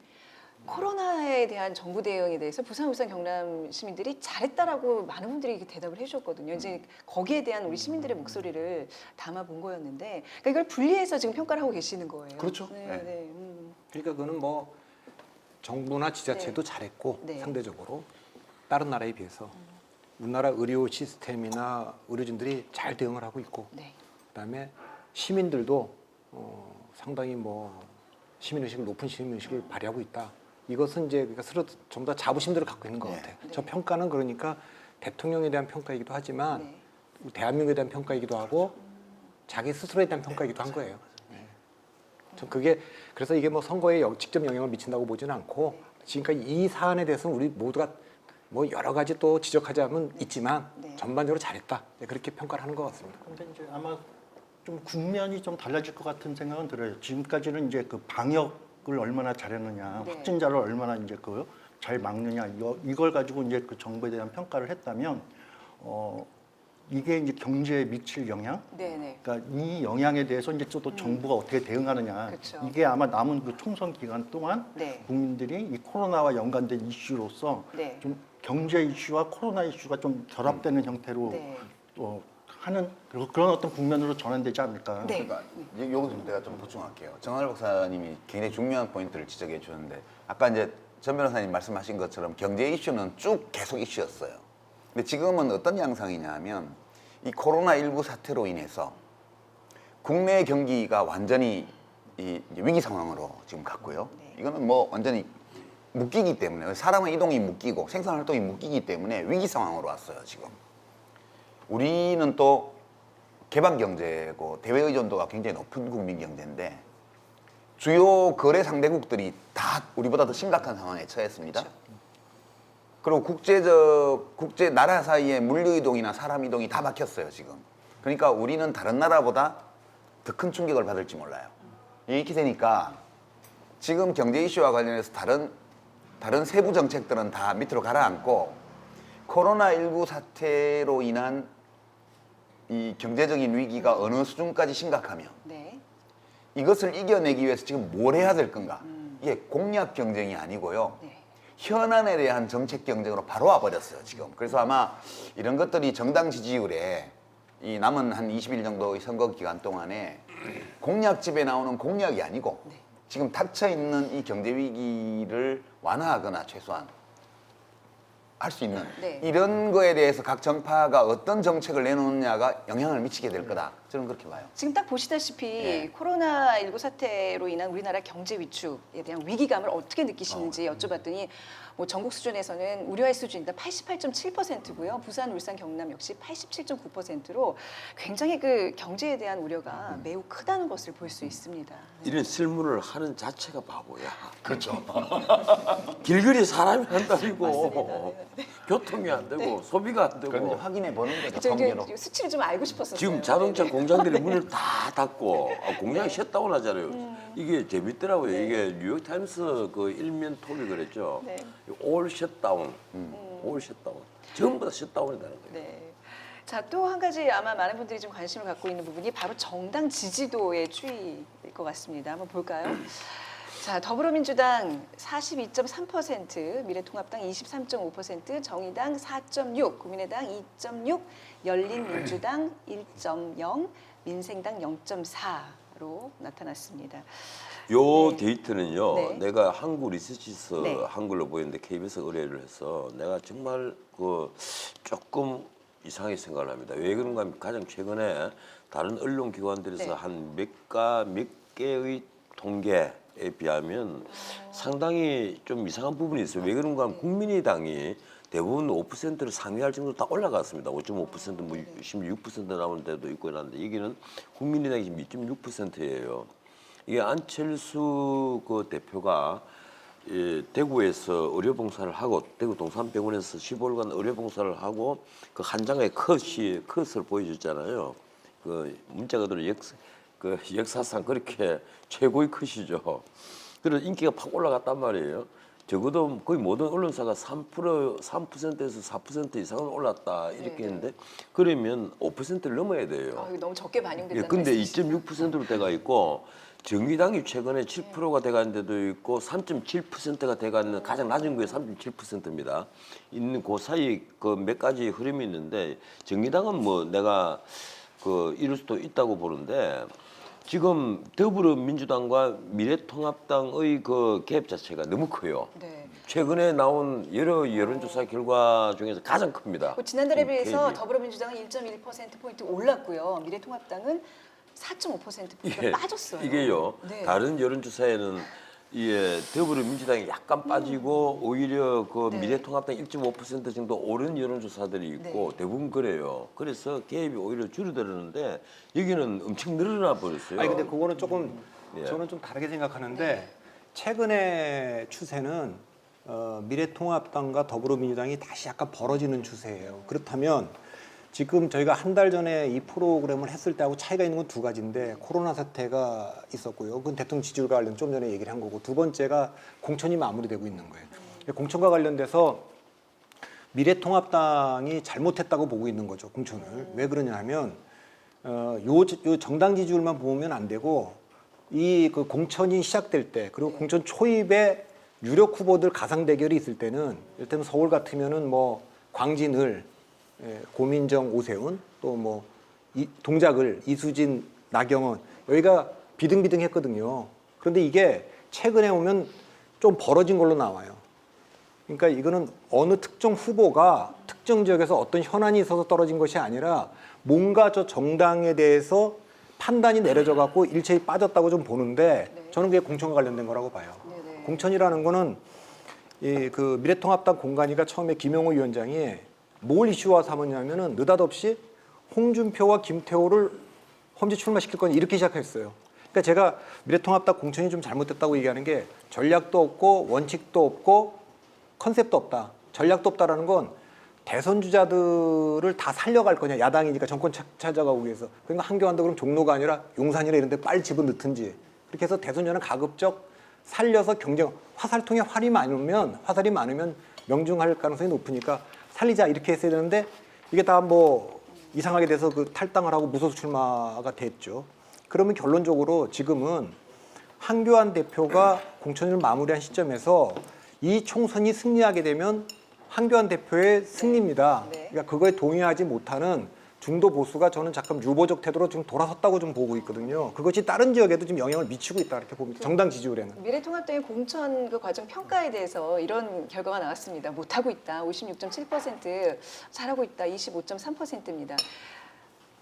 코로나에 대한 정부 대응에 대해서 부산, 울산, 경남 시민들이 잘했다라고 많은 분들이 대답을 해주셨거든요. 이제 거기에 대한 우리 시민들의 목소리를 담아본 거였는데, 그러니까 이걸 분리해서 지금 평가를 하고 계시는 거예요. 그렇죠. 네, 네. 네. 그러니까 그거는 뭐 정부나 지자체도 네. 잘했고 네. 상대적으로 다른 나라에 비해서 우리나라 의료 시스템이나 의료진들이 잘 대응을 하고 있고 네. 그다음에 시민들도 상당히 뭐 시민의식을 높은 시민의식을 발휘하고 있다. 이것은 이제 그러니까 서로 전부 다 자부심들을 갖고 있는 것 같아요. 저 평가는 그러니까 대통령에 대한 평가이기도 하지만 대한민국에 대한 평가이기도 하고 자기 스스로에 대한 평가이기도 한 거예요. 전 그게 그래서 이게 뭐 선거에 직접 영향을 미친다고 보지는 않고 지금까지 이 사안에 대해서는 우리 모두가 뭐 여러 가지 또 지적하자면 있지만 전반적으로 잘했다. 그렇게 평가를 하는 것 같습니다. 근데 이제 아마 좀 국면이 좀 달라질 것 같은 생각은 들어요. 지금까지는 이제 그 방역을 얼마나 잘했느냐, 네. 확진자를 얼마나 이제 그 잘 막느냐 이걸 가지고 이제 그 정부에 대한 평가를 했다면 이게 이제 경제에 미칠 영향, 네네. 그러니까 이 영향에 대해서 이제 또 정부가 어떻게 대응하느냐, 그쵸. 이게 아마 남은 그 총선 기간 동안 네. 국민들이 이 코로나와 연관된 이슈로서 네. 좀 경제 이슈와 코로나 이슈가 좀 결합되는 형태로 네. 하는 그런 어떤 국면으로 전환되지 않을까. 네. 그러니까 여기서 내가 좀 보충할게요. 정할 박사님이 굉장히 중요한 포인트를 지적해 주셨는데 아까 이제 전 변호사님 말씀하신 것처럼 경제 이슈는 쭉 계속 이슈였어요. 근데 지금은 어떤 양상이냐 하면 이 코로나19 사태로 인해서 국내 경기가 완전히 이제 위기 상황으로 지금 갔고요. 이거는 뭐 완전히 묶이기 때문에 사람의 이동이 묶이고 생산 활동이 묶이기 때문에 위기 상황으로 왔어요, 지금. 우리는 또 개방 경제고 대외 의존도가 굉장히 높은 국민 경제인데 주요 거래 상대국들이 다 우리보다 더 심각한 상황에 처했습니다. 그리고 국제 나라 사이의 물류 이동이나 사람 이동이 다 막혔어요, 지금. 그러니까 우리는 다른 나라보다 더 큰 충격을 받을지 몰라요. 이렇게 되니까 지금 경제 이슈와 관련해서 다른 세부 정책들은 다 밑으로 가라앉고 코로나19 사태로 인한 이 경제적인 위기가 어느 수준까지 심각하며 네. 이것을 이겨내기 위해서 지금 뭘 해야 될 건가? 이게 공약 경쟁이 아니고요. 네. 현안에 대한 정책 경쟁으로 바로 와버렸어요, 지금. 그래서 아마 이런 것들이 정당 지지율에 이 남은 한 20일 정도의 선거 기간 동안에 공약집에 나오는 공약이 아니고 지금 닥쳐 있는 이 경제 위기를 완화하거나 최소한 할 수 있는 네. 이런 거에 대해서 각 정파가 어떤 정책을 내놓느냐가 영향을 미치게 될 거다. 저는 그렇게 봐요. 지금 딱 보시다시피 코로나19 사태로 인한 우리나라 경제 위축에 대한 위기감을 어떻게 느끼시는지 여쭤봤더니 뭐 전국 수준에서는 우려할 수준이다 88.7%고요. 부산, 울산, 경남 역시 87.9%로 굉장히 그 경제에 대한 우려가 매우 크다는 것을 볼 수 있습니다. 이런 질문을 하는 자체가 바보야. 그렇죠. 길거리 사람이 한다고 맞습니다. 교통이 안 되고 소비가 안 되고 그럼 이제 확인해 보는 거죠, 그쵸, 통계로. 이제 수치를 좀 알고 싶었어요. 지금 자동차 공장들이 문을 다 닫고 공장이 셧다운 하잖아요. 이게 재밌더라고요. 이게 뉴욕타임스 그 일면 톡이 그랬죠. 네. All shutdown, all shutdown. 전부 다 셧다운이 되는 거예요. 네. 자, 또 한 가지 아마 많은 분들이 좀 관심을 갖고 있는 부분이 바로 정당 지지도의 추이일 것 같습니다. 한번 볼까요? 자, 더불어민주당 42.3%, 미래통합당 23.5%, 정의당 4.6%, 국민의당 2.6%, 열린민주당 1.0%, 민생당 0.4%로 나타났습니다. 요 네. 데이터는요. 네. 내가 한국 리서치스 네. 한글로 보이는데 KBS 의뢰를 해서 내가 정말 그 조금 이상하게 생각을 합니다. 왜 그런가 하면 가장 최근에 다른 언론 기관들에서 네. 한 몇 개의 통계에 비하면 상당히 좀 이상한 부분이 있어요. 왜 그런가 하면 국민의당이 대부분 5%를 상회할 정도로 다 올라갔습니다. 5.5%, 뭐 16% 나오는 데도 있고 이러는데 여기는 국민의당이 지금 2.6%예요. 이게 안철수 그 대표가 대구에서 의료봉사를 하고 대구 동산병원에서 15일간 의료봉사를 하고 그 한 장의 컷을 보여줬잖아요. 그 문자 그대로 역사상 그렇게 최고의 컷이죠. 그래서 인기가 팍 올라갔단 말이에요. 적어도 거의 모든 언론사가 3%에서 4% 이상은 올랐다 이렇게 했는데 그러면 5%를 넘어야 돼요. 아, 이거 너무 적게 반영됐다는 예, 근데 말씀이시죠? 2.6%로 돼가 있고 정의당이 최근에 7%가 돼가는 데도 있고 3.7%가 돼가는 가장 낮은 게 3.7%입니다. 있는 그 사이 그 몇 가지 흐름이 있는데 정의당은 뭐 내가 그 이럴 수도 있다고 보는데 지금 더불어민주당과 미래통합당의 그 갭 자체가 너무 커요. 네. 최근에 나온 여러 여론조사 결과 중에서 가장 큽니다. 지난달에 비해서 갭이. 더불어민주당은 1.1%포인트 올랐고요. 미래통합당은 4.5%포인트 빠졌어요. 이게요. 네. 다른 여론조사에는 예, 더불어민주당이 약간 빠지고 오히려 그 네. 미래통합당 1.5% 정도 오른 여론조사들이 있고 네. 대부분 그래요. 그래서 갭이 오히려 줄어들었는데 여기는 엄청 늘어나 버렸어요. 아니 근데 그거는 조금 예. 저는 좀 다르게 생각하는데 최근의 추세는 미래통합당과 더불어민주당이 다시 약간 벌어지는 추세예요. 그렇다면 지금 저희가 한 달 전에 이 프로그램을 했을 때하고 차이가 있는 건 두 가지인데 코로나 사태가 있었고요. 그건 대통령 지지율과 관련 좀 전에 얘기를 한 거고 두 번째가 공천이 마무리되고 있는 거예요. 공천과 관련돼서 미래통합당이 잘못했다고 보고 있는 거죠. 공천을. 왜 그러냐 하면 요 정당 지지율만 보면 안 되고 이 그 공천이 시작될 때 그리고 공천 초입에 유력 후보들 가상 대결이 있을 때는 이를테면 서울 같으면은 뭐 광진을 고민정 오세훈 또 뭐 동작을 이수진 나경원 여기가 비등비등했거든요. 그런데 이게 최근에 오면 좀 벌어진 걸로 나와요. 그러니까 이거는 어느 특정 후보가 특정 지역에서 어떤 현안이 있어서 떨어진 것이 아니라 뭔가 저 정당에 대해서 판단이 내려져 갖고 일체히 빠졌다고 좀 보는데 저는 그게 공천과 관련된 거라고 봐요. 공천이라는 거는 이 그 미래통합당 공관위가 처음에 김영호 위원장이 뭘 이슈화 삼았냐면은 느닷없이 홍준표와 김태호를 험지 출마시킬 거니 이렇게 시작했어요. 그러니까 제가 미래통합당 공천이 좀 잘못됐다고 얘기하는 게 전략도 없고 원칙도 없고 컨셉도 없다. 전략도 없다라는 건 대선 주자들을 다 살려갈 거냐 야당이니까 정권 찾아가기 위해서 그러니까 한교안도 그럼 종로가 아니라 용산이나 이런 데 빨리 집어넣든지 그렇게 해서 대선 전에 가급적 살려서 경쟁 화살통에 화살이 많으면 명중할 가능성이 높으니까 살리자 이렇게 했어야 되는데 이게 다 뭐 이상하게 돼서 그 탈당을 하고 무소속 출마가 됐죠. 그러면 결론적으로 지금은 한교안 대표가 공천을 마무리한 시점에서 이 총선이 승리하게 되면 한교안 대표의 승리입니다. 그러니까 그거에 동의하지 못하는 중도 보수가 저는 잠깐 유보적 태도로 지금 돌아섰다고 좀 보고 있거든요. 그것이 다른 지역에도 지금 영향을 미치고 있다 이렇게 봅니다. 정당 지지율에는. 미래통합당의 공천 그 과정 평가에 대해서 이런 결과가 나왔습니다. 못하고 있다. 56.7%, 잘하고 있다. 25.3%입니다.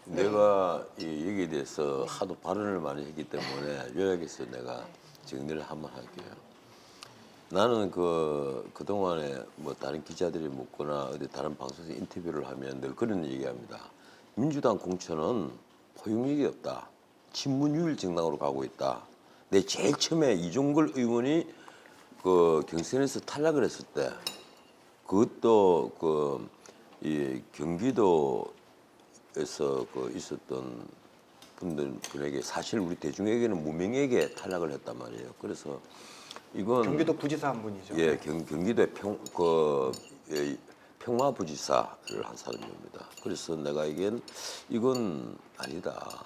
내가 이 여기에 대해서 하도 발언을 많이 했기 때문에 요약해서 내가 정리를 한번 할게요. 나는 그동안에 뭐 다른 기자들이 묻거나 어디 다른 방송에서 인터뷰를 하면 늘 그런 얘기합니다. 민주당 공천은 포용력이 없다. 친문유일 정당으로 가고 있다. 내 제일 처음에 이종걸 의원이 그 경선에서 탈락을 했을 때 그것도 이 경기도에서 있었던 분에게 사실 우리 대중에게는 무명에게 탈락을 했단 말이에요. 그래서 이건 경기도 부지사 한 분이죠. 예, 경기도의 평화부지사를 한 사람입니다. 그래서 내가 이건 아니다.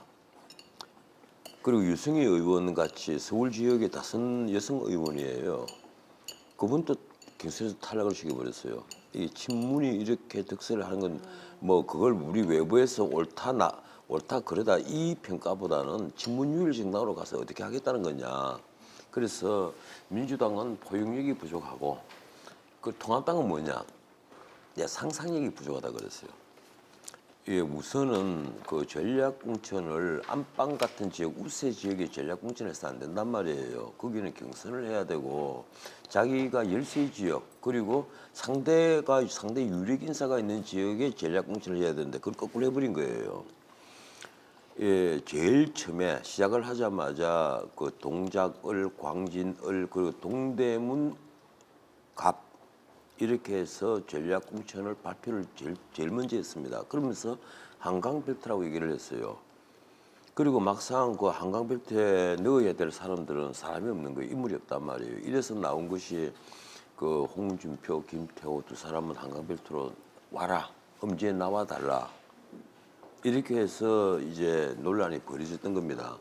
그리고 유승희 의원 같이 서울 지역의 다선 여성 의원이에요. 그분도 경선에서 탈락을 시켜버렸어요. 이 친문이 이렇게 득세를 하는 건 뭐 그걸 우리 외부에서 옳다 그러다 이 평가보다는 친문유일 정당으로 가서 어떻게 하겠다는 거냐. 그래서 민주당은 포용력이 부족하고 그 통합당은 뭐냐? 상상력이 부족하다 그랬어요. 예, 우선은 그 전략 공천을 안방 같은 지역, 우세 지역에 전략 공천을 해서 안 된단 말이에요. 거기는 경선을 해야 되고 자기가 열세 지역 그리고 상대 유력 인사가 있는 지역에 전략 공천을 해야 되는데 그걸 거꾸로 해버린 거예요. 예, 제일 처음에 시작을 하자마자 그 동작을, 광진을, 그 동대문 갑 이렇게 해서 전략 공천을 발표를 제일 먼저 했습니다. 그러면서 한강벨트라고 얘기를 했어요. 그리고 막상 그 한강벨트에 넣어야 될 사람들은 사람이 없는 거예요. 인물이 없단 말이에요. 이래서 나온 것이 그 홍준표, 김태호 두 사람은 한강벨트로 와라, 음지에 나와 달라. 이렇게 해서 이제 논란이 벌어졌던 겁니다.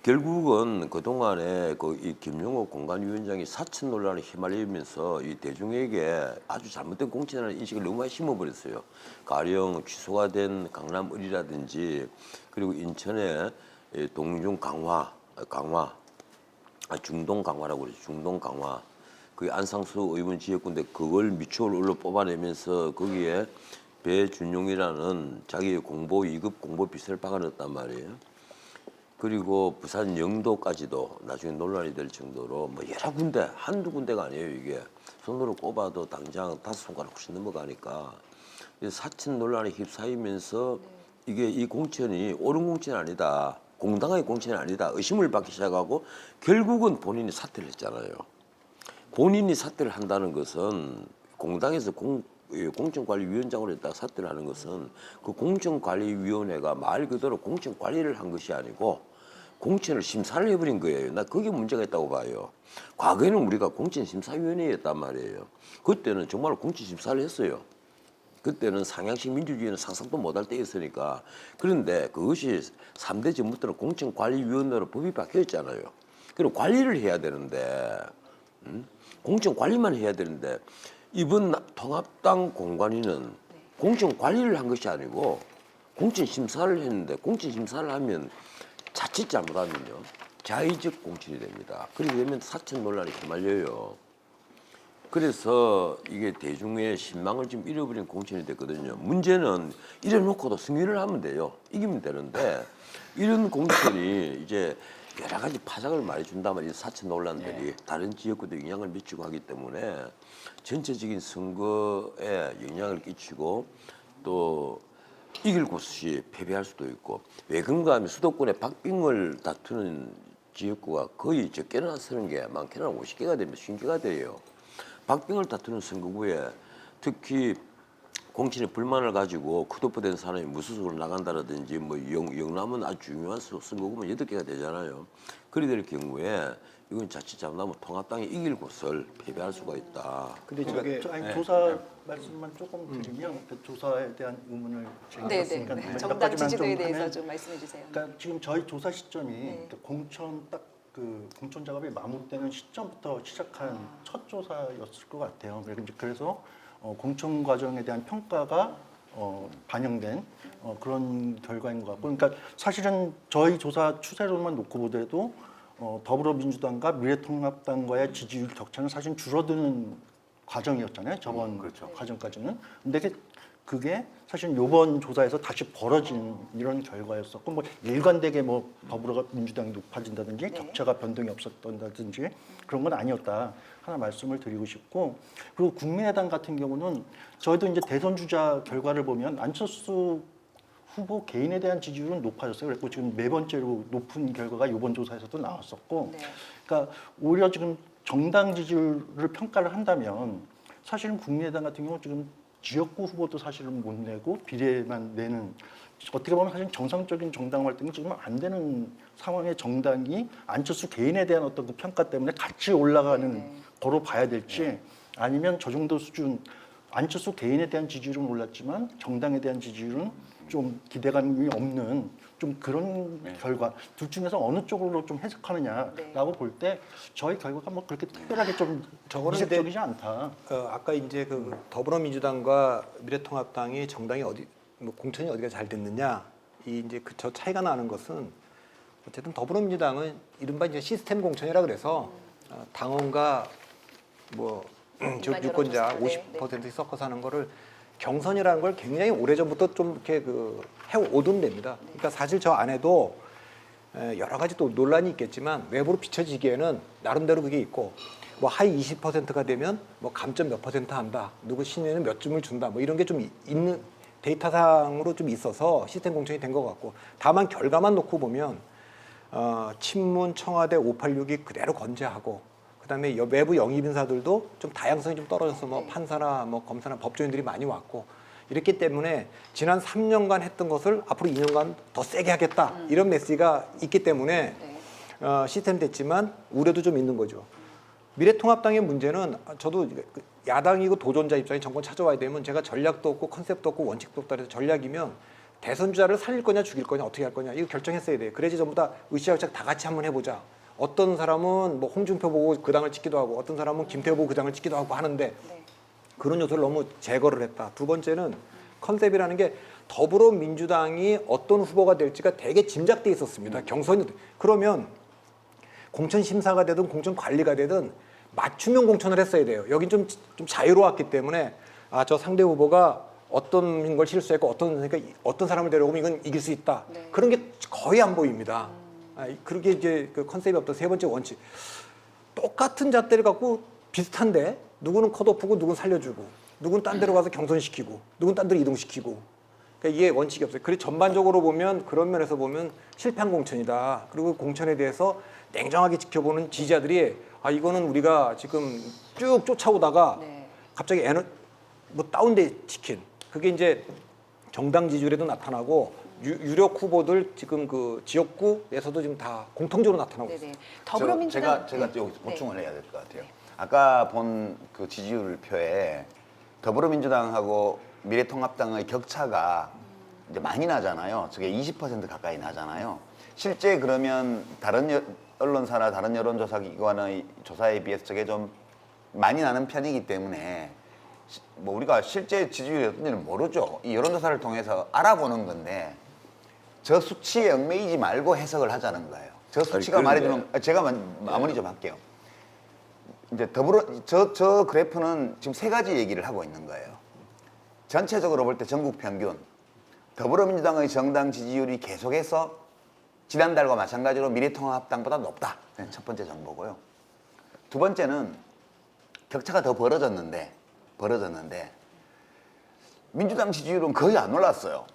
결국은 그동안에 이 김용옥 공관위원장이 사천 논란에 휘말리면서 이 대중에게 아주 잘못된 공천이라는 인식을 너무 많이 심어버렸어요. 가령 취소가 된 강남을이라든지 그리고 인천의 동중 강화, 중동 강화라고 그러죠. 중동 강화. 그 안상수 의원 지역구인데 그걸 미추홀 을로 뽑아내면서 거기에 배준용이라는 자기의 공보 2급 공보 비서를 박아넣었단 말이에요. 그리고 부산 영도까지도 나중에 논란이 될 정도로 뭐 여러 군데, 한두 군데가 아니에요, 이게. 손으로 꼽아도 당장 5손가락 훨씬 넘어가니까. 사천 논란에 휩싸이면서 이게 이 공천이 옳은 공천이 아니다. 공당의 공천이 아니다. 의심을 받기 시작하고 결국은 본인이 사퇴를 했잖아요. 본인이 사퇴를 한다는 것은 공당에서 공천관리위원장으로 했다가 사퇴를 하는 것은 그 공천관리위원회가 말 그대로 공천관리를 한 것이 아니고 공천을 심사를 해버린 거예요. 나 그게 문제가 있다고 봐요. 과거에는 우리가 공천심사위원회였단 말이에요. 그때는 정말 공천심사를 했어요. 그때는 상향식 민주주의는 상상도 못할 때였으니까. 그런데 그것이 3대 정부때는 공천관리위원회로 법이 바뀌었잖아요. 그리고 관리를 해야 되는데 공천관리만 해야 되는데 이번 통합당 공관위는 공천관리를 한 것이 아니고 공천심사를 했는데 공천심사를 하면 자칫 잘못하면요 자의적 공천이 됩니다. 그렇게 되면 사천 논란이 휘말려요. 그래서 이게 대중의 신망을 좀 잃어버린 공천이 됐거든요. 문제는 이래놓고도 승인을 하면 돼요. 이기면 되는데 이런 공천이 이제 여러 가지 파장을 많이 준다면 이 사천 논란들이 다른 지역구도 영향을 미치고 하기 때문에 전체적인 선거에 영향을 끼치고 또 이길 곳이 패배할 수도 있고 왜 그런가 하면 수도권에 박빙을 다투는 지역구가 거의 적게나 서는 게 많게는 50개가 되면 50개가 돼요. 박빙을 다투는 선거구에 특히 공천에 불만을 가지고 컷오프된 사람이 무소속으로 나간다라든지 뭐 영남은 아주 중요한 선거구면 8개가 되잖아요. 그리 될 경우에 이건 자칫 잘못하면 통합당이 이길 곳을 패배할 수가 있다. 근데 저게 조사 말씀만 조금 드리면 그 조사에 대한 의문을 제기했으니까 네. 정당 지지도에 대해서 좀 말씀해 주세요. 그러니까 지금 저희 조사 시점이 공천 공천 작업이 마무리되는 시점부터 시작한 첫 조사였을 것 같아요. 그래서 공천 과정에 대한 평가가 반영된 그런 결과인 것 같고, 그러니까 사실은 저희 조사 추세로만 놓고 보더라도 더불어민주당과 미래통합당과의 지지율 격차는 사실 줄어드는 과정이었잖아요. 저번 과정까지는. 근데 그게 사실 이번 조사에서 다시 벌어진 이런 결과였었고, 뭐 일관되게 뭐 더불어민주당이 높아진다든지 격차가 변동이 없었다든지 그런 건 아니었다. 하나 말씀을 드리고 싶고, 그리고 국민의당 같은 경우는 저희도 이제 대선 주자 결과를 보면 안철수 후보 개인에 대한 지지율은 높아졌어요. 그래서 지금 네 번째로 높은 결과가 이번 조사에서도 나왔었고, 그러니까 오히려 지금 정당 지지율을 평가를 한다면 사실은 국민의당 같은 경우 지금 지역구 후보도 사실은 못 내고 비례만 내는, 어떻게 보면 사실 정상적인 정당 활동이 지금 안 되는 상황의 정당이 안철수 개인에 대한 어떤 그 평가 때문에 같이 올라가는 거로 봐야 될지, 아니면 저 정도 수준 안철수 개인에 대한 지지율은 올랐지만 정당에 대한 지지율은 좀 기대감이 없는 좀 그런 결과, 둘 중에서 어느 쪽으로 좀 해석하느냐라고 볼 때 저희 결과가 뭐 그렇게 특별하게 좀 이색적이지 않다. 아까 이제 그 더불어민주당과 미래통합당이 정당이 뭐 공천이 어디가 잘 됐느냐, 이제 저 차이가 나는 것은 어쨌든 더불어민주당은 이른바 이제 시스템 공천이라 그래서 당원과 뭐 지역 유권자 50% 섞어서 하는 거를 경선이라는 걸 굉장히 오래전부터 좀 이렇게 해오던 데입니다. 그러니까 사실 저 안에도 여러 가지 또 논란이 있겠지만 외부로 비춰지기에는 나름대로 그게 있고, 뭐 하위 20%가 되면 뭐 감점 몇 % 한다, 누구 신뢰는 몇 점을 준다, 뭐 이런 게 좀 있는 데이터상으로 좀 있어서 시스템 공천이 된 것 같고, 다만 결과만 놓고 보면 친문, 청와대, 586이 그대로 건재하고, 그다음에 외부 영입 인사들도 좀 다양성이 좀 떨어져서 뭐 판사나 뭐 검사나 법조인들이 많이 왔고, 이렇기 때문에 지난 3년간 했던 것을 앞으로 2년간 더 세게 하겠다, 이런 메시지가 있기 때문에 시스템 됐지만 우려도 좀 있는 거죠. 미래통합당의 문제는 저도 야당이고 도전자 입장에 정권 찾아와야 되면 제가 전략도 없고 컨셉도 없고 원칙도 없다 해서 전략이면 대선 주자를 살릴 거냐 죽일 거냐 어떻게 할 거냐 이거 결정했어야 돼요. 그래야지 전부 다 으쌰으쌰 다 같이 한번 해보자. 어떤 사람은 뭐 홍준표 보고 그 당을 찍기도 하고 어떤 사람은 김태호 보고 그 당을 찍기도 하고 하는데 그런 요소를 너무 제거를 했다. 두 번째는 컨셉이라는 게 더불어민주당이 어떤 후보가 될지가 되게 짐작돼 있었습니다. 경선이 그러면 공천 심사가 되든 공천 관리가 되든 맞춤형 공천을 했어야 돼요. 여긴 좀 자유로웠기 때문에 아, 저 상대 후보가 어떤 걸 실수했고 어떤 사람을 데려오면 이건 이길 수 있다. 그런 게 거의 안 보입니다. 그렇게 이제 그 컨셉이 없던 세 번째 원칙. 똑같은 잣대를 갖고 비슷한데 누구는 컷오프고 누구는 살려주고 누구는 딴 데로 가서 경선시키고 누구는 딴 데로 이동시키고 그러니까 이게 원칙이 없어요. 그리고 전반적으로 보면 그런 면에서 보면 실패한 공천이다. 그리고 공천에 대해서 냉정하게 지켜보는 지지자들이 아 이거는 우리가 지금 쭉 쫓아오다가 갑자기 뭐 다운돼 시킨 그게 이제 정당 지지율에도 나타나고 유력 후보들 지금 그 지역구에서도 지금 다 공통적으로 나타나고 있어요. 더불어민주당 제가 여기서 보충을 해야 될 것 같아요. 아까 본 그 지지율표에 더불어민주당하고 미래통합당의 격차가 이제 많이 나잖아요. 저게 20% 가까이 나잖아요. 실제 그러면 다른 언론사나 다른 여론조사 기관의 조사에 비해서 저게 좀 많이 나는 편이기 때문에 뭐 우리가 실제 지지율이 어떤지는 모르죠. 이 여론조사를 통해서 알아보는 건데 저 수치에 얽매이지 말고 해석을 하자는 거예요. 저 수치가 말해주면 제가 마무리 좀 할게요. 이제 저 그래프는 지금 세 가지 얘기를 하고 있는 거예요. 전체적으로 볼 때 전국 평균 더불어민주당의 정당 지지율이 계속해서 지난달과 마찬가지로 미래통합당보다 높다. 첫 번째 정보고요. 두 번째는 격차가 더 벌어졌는데 민주당 지지율은 거의 안 올랐어요.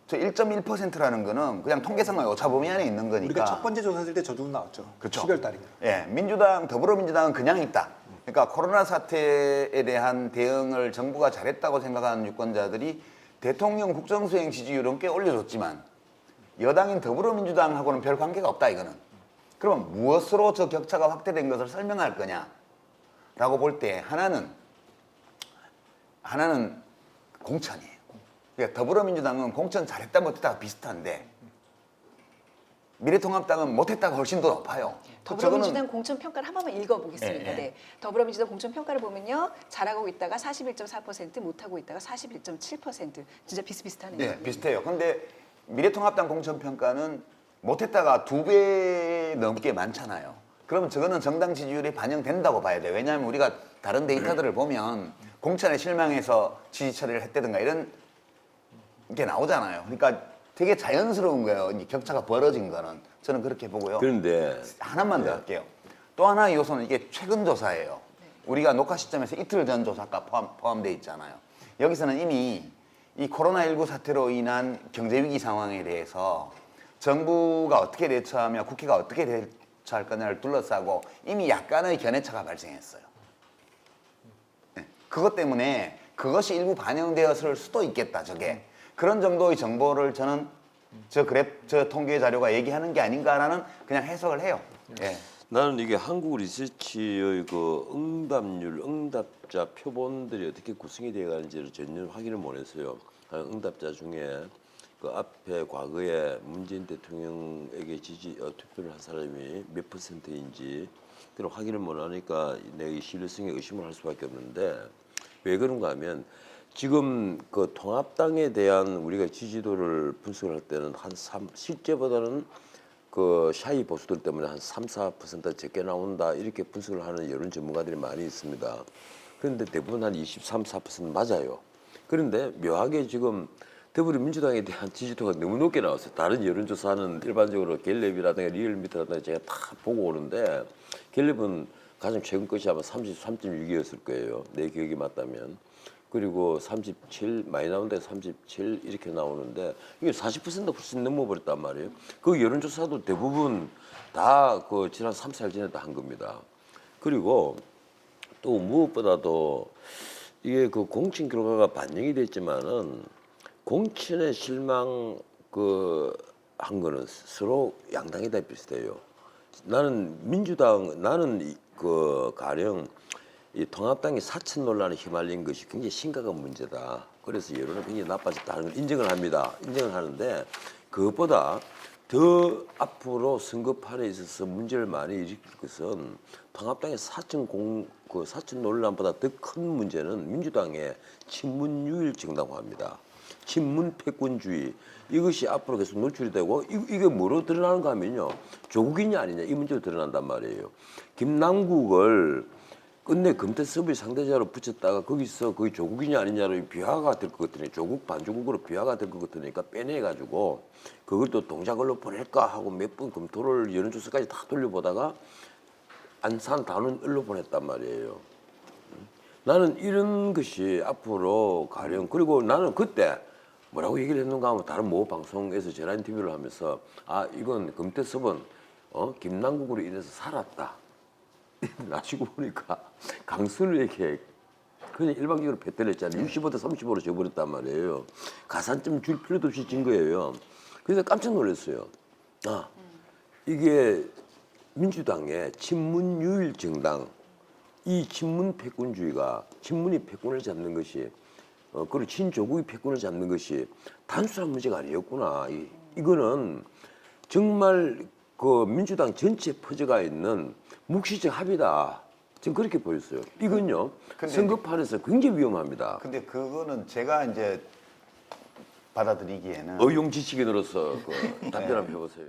저 1.1%라는 거는 그냥 통계상의 오차 범위 안에 있는 거니까. 우리가 첫 번째 조사했을 때 저도 나왔죠. 그렇죠. 12월 달인가. 예, 더불어민주당은 그냥 있다. 그러니까 코로나 사태에 대한 대응을 정부가 잘했다고 생각하는 유권자들이 대통령 국정수행 지지율은 꽤 올려줬지만 여당인 더불어민주당하고는 별 관계가 없다 이거는. 그러면 무엇으로 저 격차가 확대된 것을 설명할 거냐라고 볼 때 하나는 공천이에요. 그러니까 더불어민주당은 공천 잘했다 못했다가 비슷한데 미래통합당은 못했다가 훨씬 더 높아요. 더불어민주당 공천 평가를 한 번만 읽어보겠습니다. 예, 예. 네. 더불어민주당 공천 평가를 보면요, 잘하고 있다가 41.4%, 못하고 있다가 41.7%, 진짜 비슷비슷하네요. 네, 비슷해요. 근데 미래통합당 공천 평가는 못했다가 2배 넘게 많잖아요. 그러면 저거는 정당 지지율에 반영된다고 봐야 돼요. 왜냐하면 우리가 다른 데이터들을 보면 공천에 실망해서 지지 처리를 했다든가 이런 게 나오잖아요. 그러니까 되게 자연스러운 거예요. 이 격차가 벌어진 거는. 저는 그렇게 보고요. 그런데 하나만 더 할게요. 또 하나의 요소는 이게 최근 조사예요. 우리가 녹화 시점에서 이틀 전 조사가 포함되어 있잖아요. 여기서는 이미 이 코로나19 사태로 인한 경제위기 상황에 대해서 정부가 어떻게 대처하며 국회가 어떻게 대처할 거냐를 둘러싸고 이미 약간의 견해차가 발생했어요. 네. 그것 때문에 그것이 일부 반영되었을 수도 있겠다, 저게. 그런 정도의 정보를 저는 저 통계 자료가 얘기하는 게 아닌가라는 그냥 해석을 해요. 예. 나는 이게 한국 리서치의 그 응답자 표본들이 어떻게 구성이 되어 가는지를 전혀 확인을 못했어요. 응답자 중에 그 앞에 과거에 문재인 대통령에게 투표를 한 사람이 몇 %인지 그런 확인을 못하니까 내 신뢰성에 의심을 할 수밖에 없는데 왜 그런가 하면 지금 그 통합당에 대한 우리가 지지도를 분석을 할 때는 실제보다는 그 샤이 보수들 때문에 한 3~4% 적게 나온다 이렇게 분석을 하는 여론 전문가들이 많이 있습니다. 그런데 대부분 한 23~24% 맞아요. 그런데 묘하게 지금 더불어민주당에 대한 지지도가 너무 높게 나왔어요. 다른 여론조사는 일반적으로 갤럽이라든가 리얼미터라든가 제가 다 보고 오는데 갤럽은 가장 최근 것이 아마 33.6이었을 거예요. 내 기억이 맞다면. 그리고 37 많이 나오는데 37 이렇게 나오는데 이게 40% 훨씬 넘어버렸단 말이에요. 그 여론조사도 대부분 다 그 지난 3~4일 전에 다 한 겁니다. 그리고 또 무엇보다도 이게 그 공천 결과가 반영이 됐지만은 공천에 실망 한 거는 서로 양당이 다 비슷해요. 나는 그 가령 이 통합당이 사천 논란에 휘말린 것이 굉장히 심각한 문제다. 그래서 여론이 굉장히 나빠졌다는 걸 인정을 합니다. 인정을 하는데 그것보다 더 앞으로 선거판에 있어서 문제를 많이 일으킬 것은 통합당의 사천 논란보다 더 큰 문제는 민주당의 친문유일 정당화입니다. 친문 패권주의 이것이 앞으로 계속 노출이 되고 이게 뭐로 드러나는가 하면요. 조국이냐 아니냐 이 문제로 드러난단 말이에요. 김남국을 끝내 금태섭의 상대자로 붙였다가 거기서 거의 조국이냐 아니냐로 비화가 될 것 같으니 조국 반조국으로 비화가 될 것 같으니까 빼내가지고 그걸 또 동작을로 보낼까 하고 몇 번 검토를 여론조사까지 다 돌려보다가 안산 단원 을로 보냈단 말이에요. 나는 이런 것이 앞으로 가령 그리고 나는 그때 뭐라고 얘기를 했는가 하면 다른 모 방송에서 제라 인터뷰를 하면서 아 이건 금태섭은 김남국으로 인해서 살았다. 나시고 보니까 강순우에게 그냥 일방적으로 배때를 했잖아요. 65대 35로 져버렸단 말이에요. 가산점 줄 필요도 없이 진 거예요. 그래서 깜짝 놀랐어요. 아 이게 민주당의 친문유일 정당 이 친문 패권주의가 친문이 패권을 잡는 것이 그리고 친조국이 패권을 잡는 것이 단순한 문제가 아니었구나. 이거는 정말 그 민주당 전체에 퍼져가 있는 묵시적 합의다. 지금 그렇게 보였어요. 이건요 선거판에서 굉장히 위험합니다. 근데 그거는 제가 이제 받아들이기에는 의용지식인으로서 그 답변 한번 해보세요.